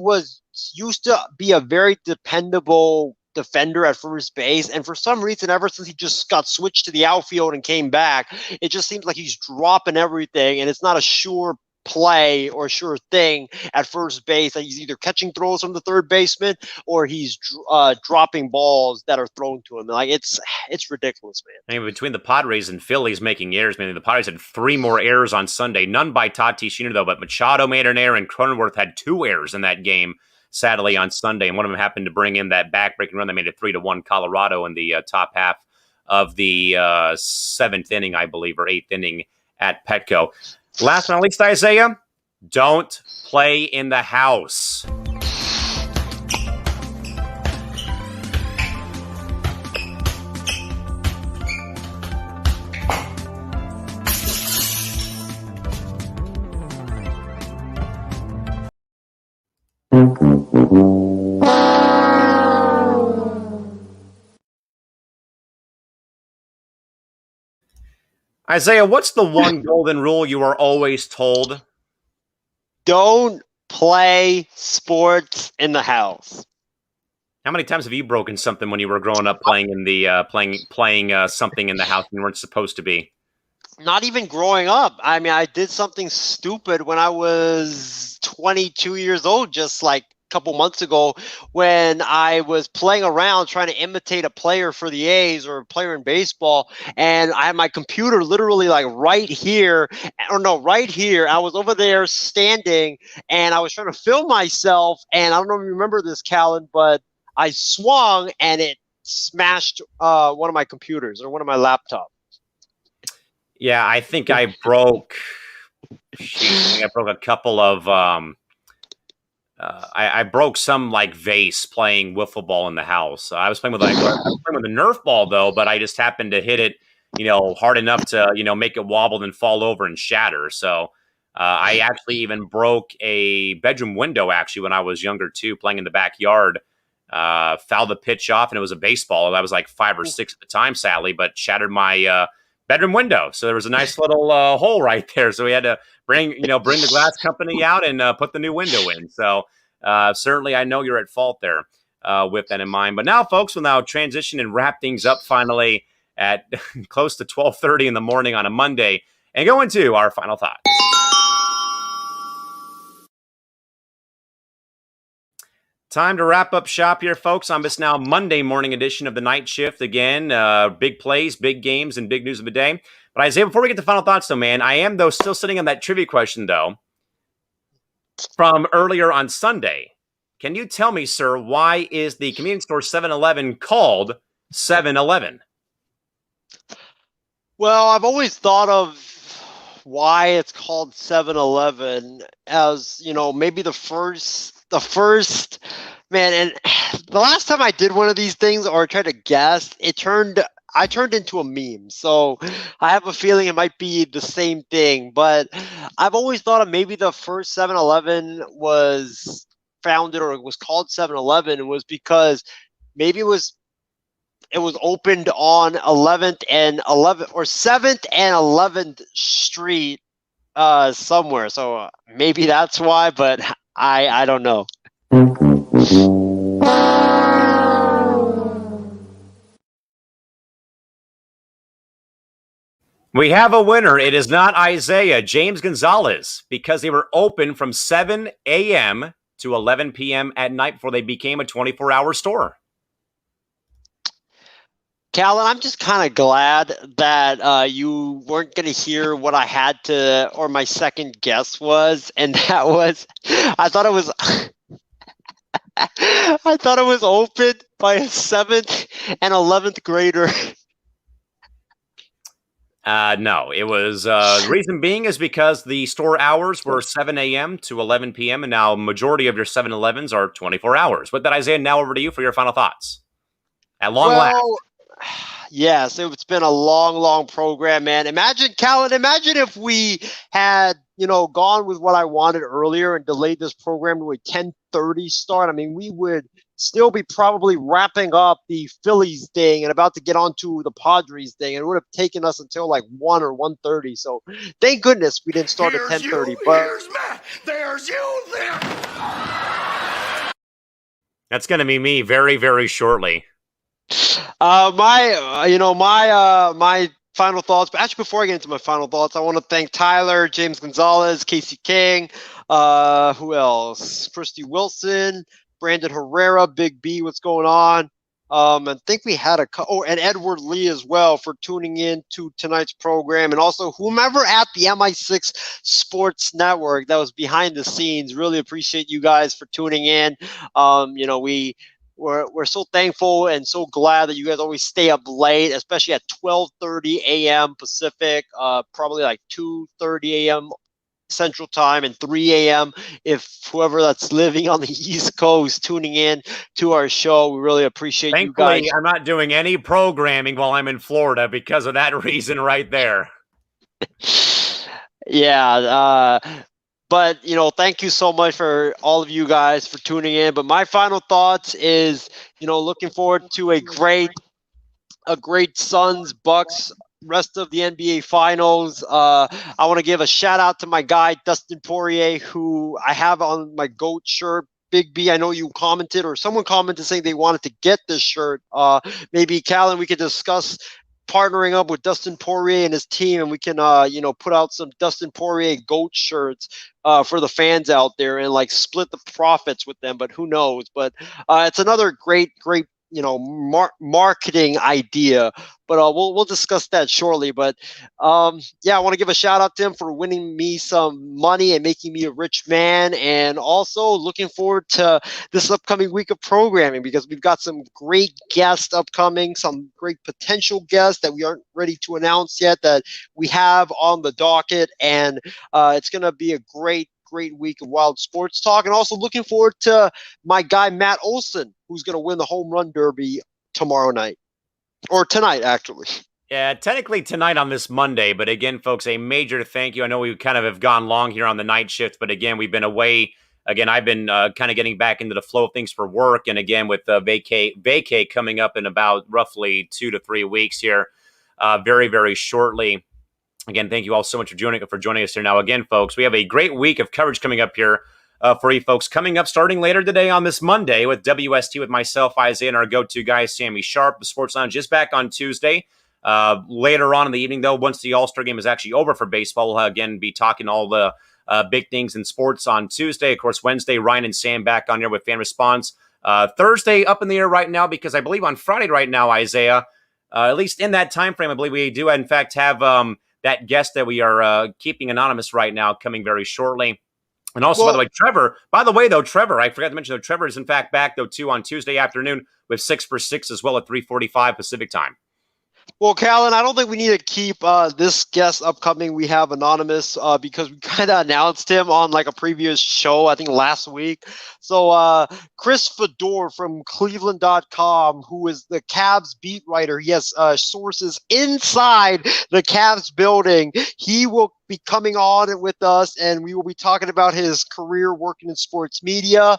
used to be a very dependable defender at first base. And for some reason, ever since he just got switched to the outfield and came back, it just seems like he's dropping everything. And it's not a sure play or sure thing at first base that he's either catching throws from the third baseman or he's dropping balls that are thrown to him. Like, it's ridiculous, man. I mean, between the Padres and Phillies making errors, man, the Padres had 3 more errors on Sunday. None by Tatis Jr., though, but Machado made an error and Cronenworth had 2 errors in that game, sadly, on Sunday. And one of them happened to bring in that back-breaking run that made it 3-1 Colorado in the top half of the 7th inning, I believe, or 8th inning at Petco. Last but not least, Isaiah, don't play in the house. Isaiah, what's the one golden rule you are always told? Don't play sports in the house. How many times have you broken something when you were growing up playing in the playing something in the house you weren't supposed to be? Not even growing up. I mean, I did something stupid when I was 22 years old, just like couple months ago when I was playing around trying to imitate a player for the A's or a player in baseball, and I had my computer literally like right here. I was over there standing and I was trying to film myself, and I don't know if you remember this, Callan, but I swung and it smashed one of my computers or one of my laptops. Yeah, I think I broke Sheesh, I think I broke a couple of. I broke some like vase playing wiffle ball in the house. I was playing with I was playing with a Nerf ball though, but I just happened to hit it, hard enough to make it wobble and fall over and shatter. So I actually even broke a bedroom window actually when I was younger too, playing in the backyard. Fouled the pitch off, and it was a baseball. I was like 5 or 6 at the time, sadly, but shattered my bedroom window. So there was a nice little hole right there. So we had to bring the glass company out and put the new window in. So certainly I know you're at fault there with that in mind. But now, folks, we'll now transition and wrap things up finally at close to 12:30 in the morning on a Monday and go into our final thoughts. Time to wrap up shop here, folks, on this now Monday morning edition of the Night Shift. Again, big plays, big games, and big news of the day. But Isaiah, before we get to final thoughts, though, man, I am, though, still sitting on that trivia question, though, from earlier on Sunday. Can you tell me, sir, why is the convenience store 7-Eleven called 7-Eleven? Well, I've always thought of why it's called 7-Eleven as, maybe the first man. And the last time I did one of these things or tried to guess, I turned into a meme. So I have a feeling it might be the same thing, but I've always thought of maybe the first 7-Eleven was founded or it was called 7-Eleven was because maybe it was opened on 7th and 11th Street somewhere. So maybe that's why, but I don't know. We have a winner. It is not Isaiah, James Gonzalez, because they were open from 7 a.m. to 11 p.m. at night before they became a 24-hour store. Callan, I'm just kind of glad that you weren't going to hear what I had to, or my second guess was, and that was, I thought it was opened by a 7th and 11th grader. No, it was, the reason being is because the store hours were 7 a.m. to 11 p.m., and now majority of your 7-Elevens are 24 hours. With that, Isaiah, now over to you for your final thoughts. At long last. Yes, it's been a long program, man. Callan, imagine if we had, gone with what I wanted earlier and delayed this program to a 10:30 start. I mean, we would still be probably wrapping up the Phillies thing and about to get onto the Padres thing. And it would have taken us until like 1 or 1:30. So thank goodness we didn't start at 10:30. But here's Matt. There's you there. That's going to be me very, very shortly. My final thoughts. But actually, before I get into my final thoughts, I want to thank Tyler, James Gonzalez, Casey King, who else? Christy Wilson, Brandon Herrera, Big B. What's going on? I think we had and Edward Lee as well for tuning in to tonight's program, and also whomever at the MI6 Sports Network that was behind the scenes. Really appreciate you guys for tuning in. We're so thankful and so glad that you guys always stay up late, especially at 12:30 a.m. Pacific, probably like 2:30 a.m. Central Time and 3 a.m. if whoever that's living on the East Coast tuning in to our show. We really appreciate you guys. I'm not doing any programming while I'm in Florida because of that reason right there. Yeah. But, thank you so much for all of you guys for tuning in. But my final thoughts is, looking forward to a great Suns Bucks rest of the NBA Finals. I want to give a shout out to my guy, Dustin Poirier, who I have on my GOAT shirt. Big B, I know you commented or someone commented saying they wanted to get this shirt. Maybe, Callan, we could discuss partnering up with Dustin Poirier and his team, and we can, put out some Dustin Poirier GOAT shirts for the fans out there and like split the profits with them. But who knows? But it's another great, marketing idea, but we'll discuss that shortly. But yeah, I want to give a shout out to him for winning me some money and making me a rich man, and also looking forward to this upcoming week of programming because we've got some great guests upcoming, some great potential guests that we aren't ready to announce yet that we have on the docket, and it's going to be a great week of Wild Sports Talk, and also looking forward to my guy Matt Olson, who's going to win the home run derby tomorrow night, or tonight actually. Yeah, technically tonight on this Monday, but again, folks, a major thank you. I know we kind of have gone long here on the night shift, but again, we've been away. Again, I've been kind of getting back into the flow of things for work, and again, with vacay coming up in about roughly 2 to 3 weeks here, very, very shortly. Again, thank you all so much for joining us here. Now, again, folks, we have a great week of coverage coming up here for you folks. Coming up starting later today on this Monday with WST with myself, Isaiah, and our go-to guy, Sammy Sharp. The Sports Lounge is back on Tuesday. Later on in the evening, though, once the All-Star game is actually over for baseball, we'll again be talking all the big things in sports on Tuesday. Of course, Wednesday, Ryan and Sam back on here with Fan Response. Thursday, up in the air right now because I believe on Friday right now, Isaiah, at least in that time frame, I believe we do, in fact, have that guest that we are keeping anonymous right now coming very shortly. And also, by the way, Trevor, I forgot to mention, Trevor is in fact back, though, too, on Tuesday afternoon with 6 for 6 as well at 3:45 Pacific time. Well, Callan, I don't think we need to keep this guest upcoming. We have anonymous because we kind of announced him on like a previous show, I think last week. So Chris Fedor from Cleveland.com, who is the Cavs beat writer, he has sources inside the Cavs building. He will be coming on with us, and we will be talking about his career working in sports media,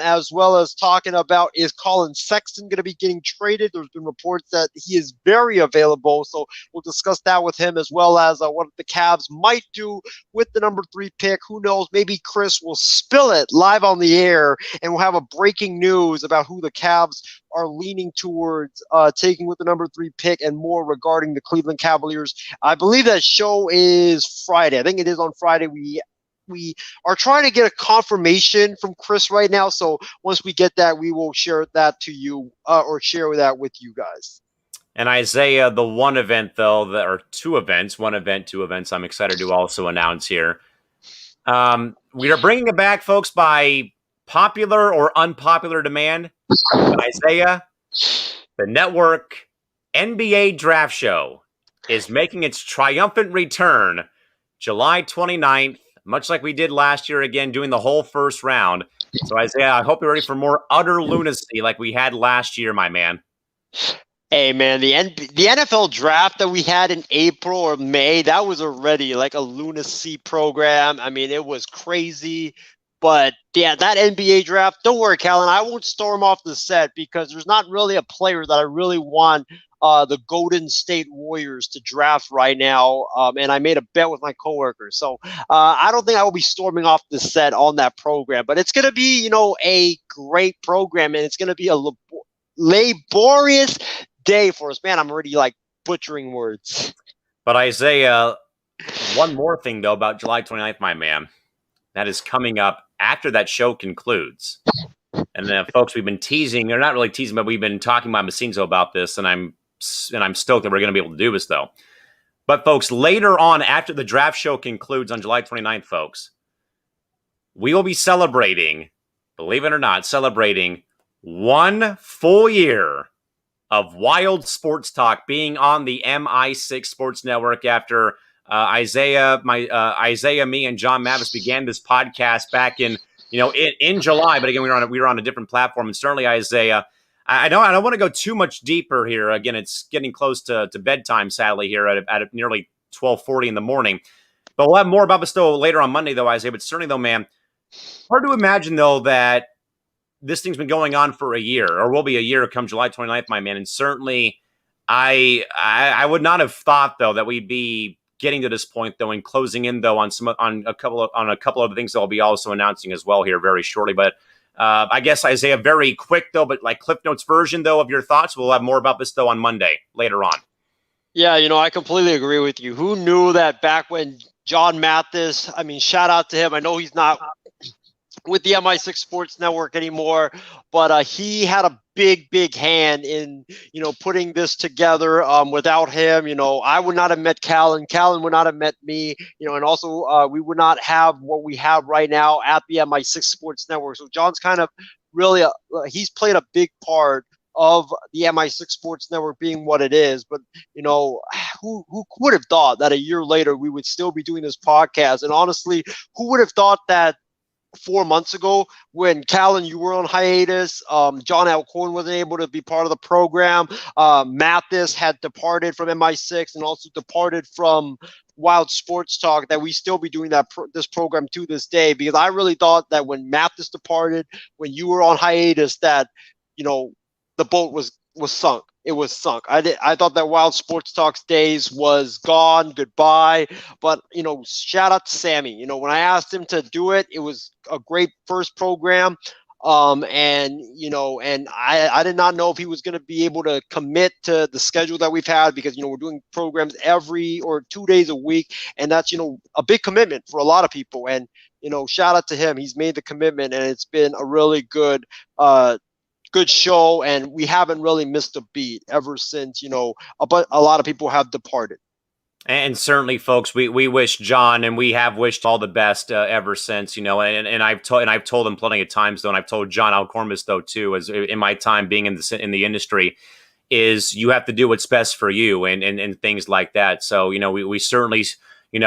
as well as talking about, is Colin Sexton going to be getting traded? There's been reports that he is very available, so we'll discuss that with him, as well as what the Cavs might do with the number 3 pick. Who knows? Maybe Chris will spill it live on the air, and we'll have a breaking news about who the Cavs are leaning towards taking with the number 3 pick, and more regarding the Cleveland Cavaliers. I believe that show is Friday. I think it is on Friday. We are trying to get a confirmation from Chris right now. So once we get that, we will share that to you or share that with you guys. And Isaiah, the one event, though, that are 2 events, 1 event, 2 events, I'm excited to also announce here. We are bringing it back, folks, by popular or unpopular demand. Isaiah, the network NBA Draft Show is making its triumphant return July 29th, much like we did last year, again, doing the whole first round. So, Isaiah, I hope you're ready for more utter lunacy like we had last year, my man. Hey, man, the NFL draft that we had in April or May, that was already like a lunacy program. I mean, it was crazy. But, yeah, that NBA draft, don't worry, Callan, I won't storm off the set because there's not really a player that I really want the Golden State Warriors to draft right now. And I made a bet with my coworkers. So I don't think I will be storming off the set on that program. But it's going to be, a great program, and it's going to be a laborious day for us. Man, I'm already, butchering words. But, Isaiah, one more thing, though, about July 29th, my man. That is coming up after that show concludes. And then, folks, we've been teasing, or not really teasing, but we've been talking behind the scenes about this, and I'm stoked that we're going to be able to do this, though. But, folks, later on, after the draft show concludes on July 29th, folks, we will be celebrating, believe it or not, 1 full year of Wild Sports Talk being on the MI6 Sports Network after Isaiah, me, and John Mavis began this podcast back in July. But again, we were on a different platform, and certainly, Isaiah, I don't want to go too much deeper here. Again, it's getting close to bedtime, sadly, here at nearly 12:40 in the morning. But we'll have more about this though later on Monday, though, Isaiah. But certainly, though, man, hard to imagine though that this thing's been going on for a year, or will be a year come July 29th, my man. And certainly, I would not have thought though that we'd be getting to this point though, and closing in though on a couple of other things that I'll be also announcing as well here very shortly. But I guess, Isaiah, very quick though, but like Cliff Notes version though of your thoughts. We'll have more about this though on Monday later on. Yeah, I completely agree with you. Who knew that back when John Mathis, I mean, shout out to him. I know he's not with the MI6 Sports Network anymore, but he had a big hand in, putting this together. Without him, I would not have met Callan. Callan would not have met me, and also we would not have what we have right now at the MI6 Sports Network. So John's kind of really, he's played a big part of the MI6 Sports Network being what it is. But, who would have thought that a year later we would still be doing this podcast? And honestly, who would have thought that 4 months ago when Callan, you were on hiatus, John Alcorn wasn't able to be part of the program, Mathis had departed from MI6 and also departed from Wild Sports Talk, that we still be doing this program to this day? Because I really thought that when Mathis departed, when you were on hiatus, that the boat was sunk. It was sunk. I thought that Wild Sports Talks days was gone, goodbye. But shout out to Sammy. When I asked him to do it, it was a great first program. And I did not know if he was going to be able to commit to the schedule that we've had, because we're doing programs every or 2 days a week, and that's a big commitment for a lot of people. And shout out to him. He's made the commitment, and it's been a really good show, and we haven't really missed a beat ever since but a lot of people have departed. And certainly, folks, we wish John, and we have wished all the best ever since, and I've told him plenty of times though, and I've told John Alcormis though too, as in my time being in the industry, is you have to do what's best for you and things like that. So we certainly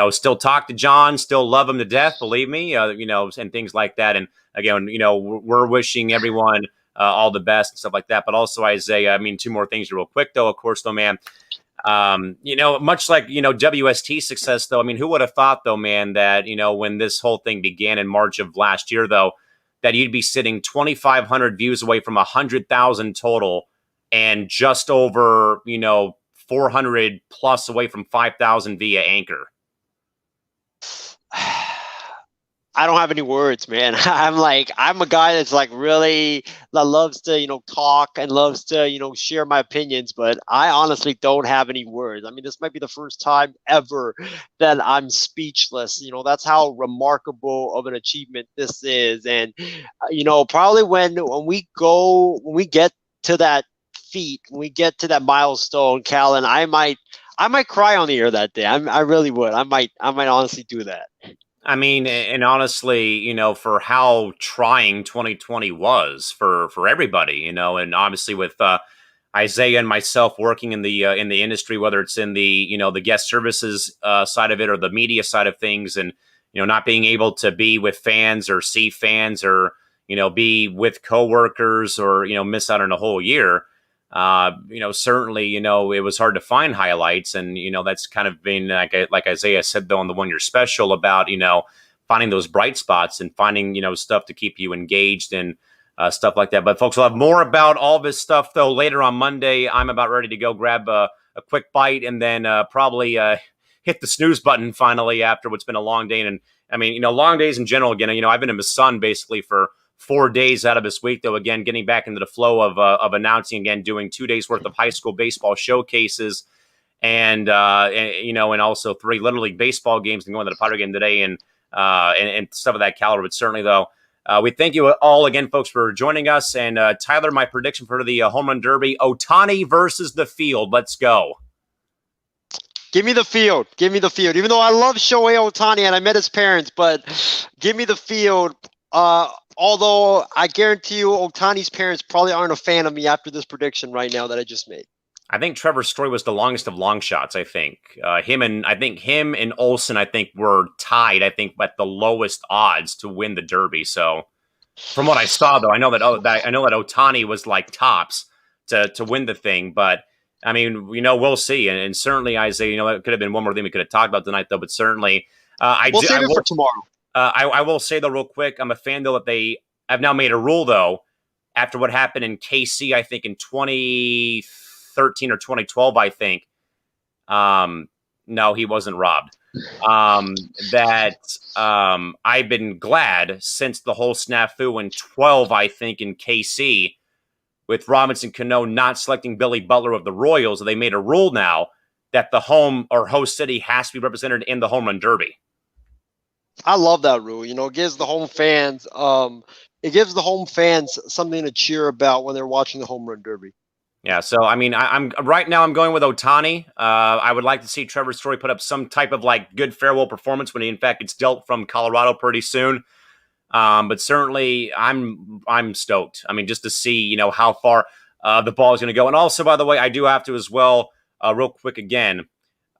still talk to John, still love him to death, believe me, and things like that. And again, we're wishing everyone all the best and stuff like that. But also, Isaiah, two more things real quick, though. Of course, though, man, much like, WST success, though, who would have thought, though, man, that, when this whole thing began in March of last year, though, that you'd be sitting 2,500 views away from 100,000 total and just over, 400 plus away from 5,000 via Anchor. I don't have any words, man. I'm a guy that's really that loves to, talk and loves to, share my opinions, but I honestly don't have any words. This might be the first time ever that I'm speechless. That's how remarkable of an achievement this is. And, probably when we get to that feat, when we get to that milestone, Callan, I might cry on the air that day. I really would. I might honestly do that. And honestly, for how trying 2020 was for everybody, and obviously with Isaiah and myself working in the industry, whether it's in the the guest services side of it or the media side of things, and not being able to be with fans or see fans or be with coworkers or miss out on a whole year. Certainly, it was hard to find highlights, and that's kind of been like Isaiah said though on the 1 year special about finding those bright spots and finding stuff to keep you engaged and stuff like that. But folks, we'll have more about all this stuff though later on Monday. I'm about ready to go grab a quick bite and then probably hit the snooze button finally after what's been a long day. And long days in general. Again, I've been in the sun basically for 4 days out of this week, though, again, getting back into the flow of announcing again, doing 2 days worth of high school baseball showcases and also 3 Little League baseball games and going to the Potter game today and stuff of that caliber. But certainly, though, we thank you all again, folks, for joining us. And Tyler, my prediction for the home run derby, Ohtani versus the field. Let's go. Give me the field. Give me the field. Even though I love Shohei Ohtani and I met his parents, but give me the field. Although I guarantee you Ohtani's parents probably aren't a fan of me after this prediction right now that I just made. I think Trevor Story was the longest of long shots, I think. Him and Olsen, I think, were tied, at the lowest odds to win the Derby. So from what I saw, though, I know that Ohtani was like tops to win the thing. But, we'll see. And certainly, Isaiah, it could have been one more thing we could have talked about tonight, though. But certainly, we'll save it for tomorrow. I will say, though, real quick, I'm a fan, though, that they have now made a rule, though, after what happened in KC, I think, in 2013 or 2012, I think. No, he wasn't robbed. I've been glad since the whole snafu in 12, I think, in KC, with Robinson Cano not selecting Billy Butler of the Royals, they made a rule now that the home or host city has to be represented in the home run derby. I love that rule. It gives the home fans it gives the home fans something to cheer about when they're watching the home run derby. Yeah, so I mean, I'm right now. I'm going with Ohtani. I would like to see Trevor Story put up some type of like good farewell performance when he, in fact, gets dealt from Colorado pretty soon. But certainly, I'm stoked. I mean, just to see how far the ball is going to go. And also, by the way, I do have to as well, real quick again.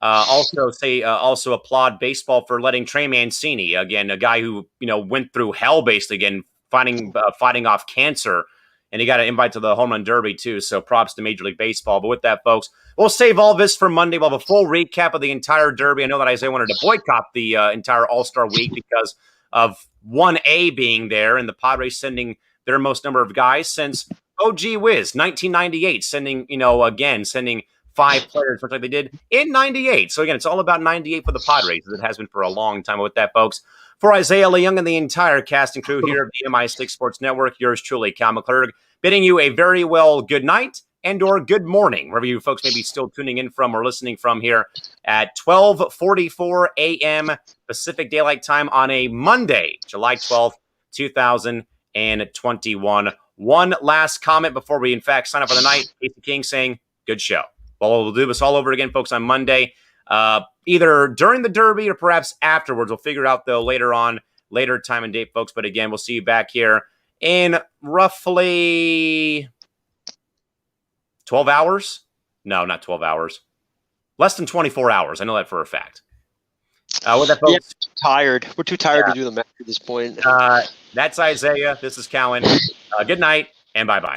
Also applaud baseball for letting Trey Mancini, again, a guy who went through hell basically, again, fighting off cancer. And he got an invite to the home run derby, too. So props to Major League Baseball. But with that, folks, we'll save all this for Monday. We'll have a full recap of the entire derby. I know that Isaiah wanted to boycott the entire All-Star week because of 1A being there and the Padres sending their most number of guys since, oh, gee whiz, 1998, sending 5 players, much like they did in 98. So, again, it's all about 98 for the Padres, as it has been for a long time. With that, folks, for Isaiah Leung and the entire cast and crew here of the MI6 Sports Network, yours truly, Callan McClurg, bidding you a very well good night and or good morning, wherever you folks may be still tuning in from or listening from here at 12:44 a.m. Pacific Daylight Time on a Monday, July 12th, 2021. One last comment before we, in fact, sign up for the night. Casey King saying, good show. Well, we'll do this all over again, folks, on Monday. Either during the Derby or perhaps afterwards. We'll figure it out, though, later time and date, folks. But again, we'll see you back here in roughly 12 hours. No, not 12 hours. Less than 24 hours. I know that for a fact. With that, folks, Yeah, tired. We're too tired to do the math at this point. That's Isaiah. This is Callan. Good night and bye-bye.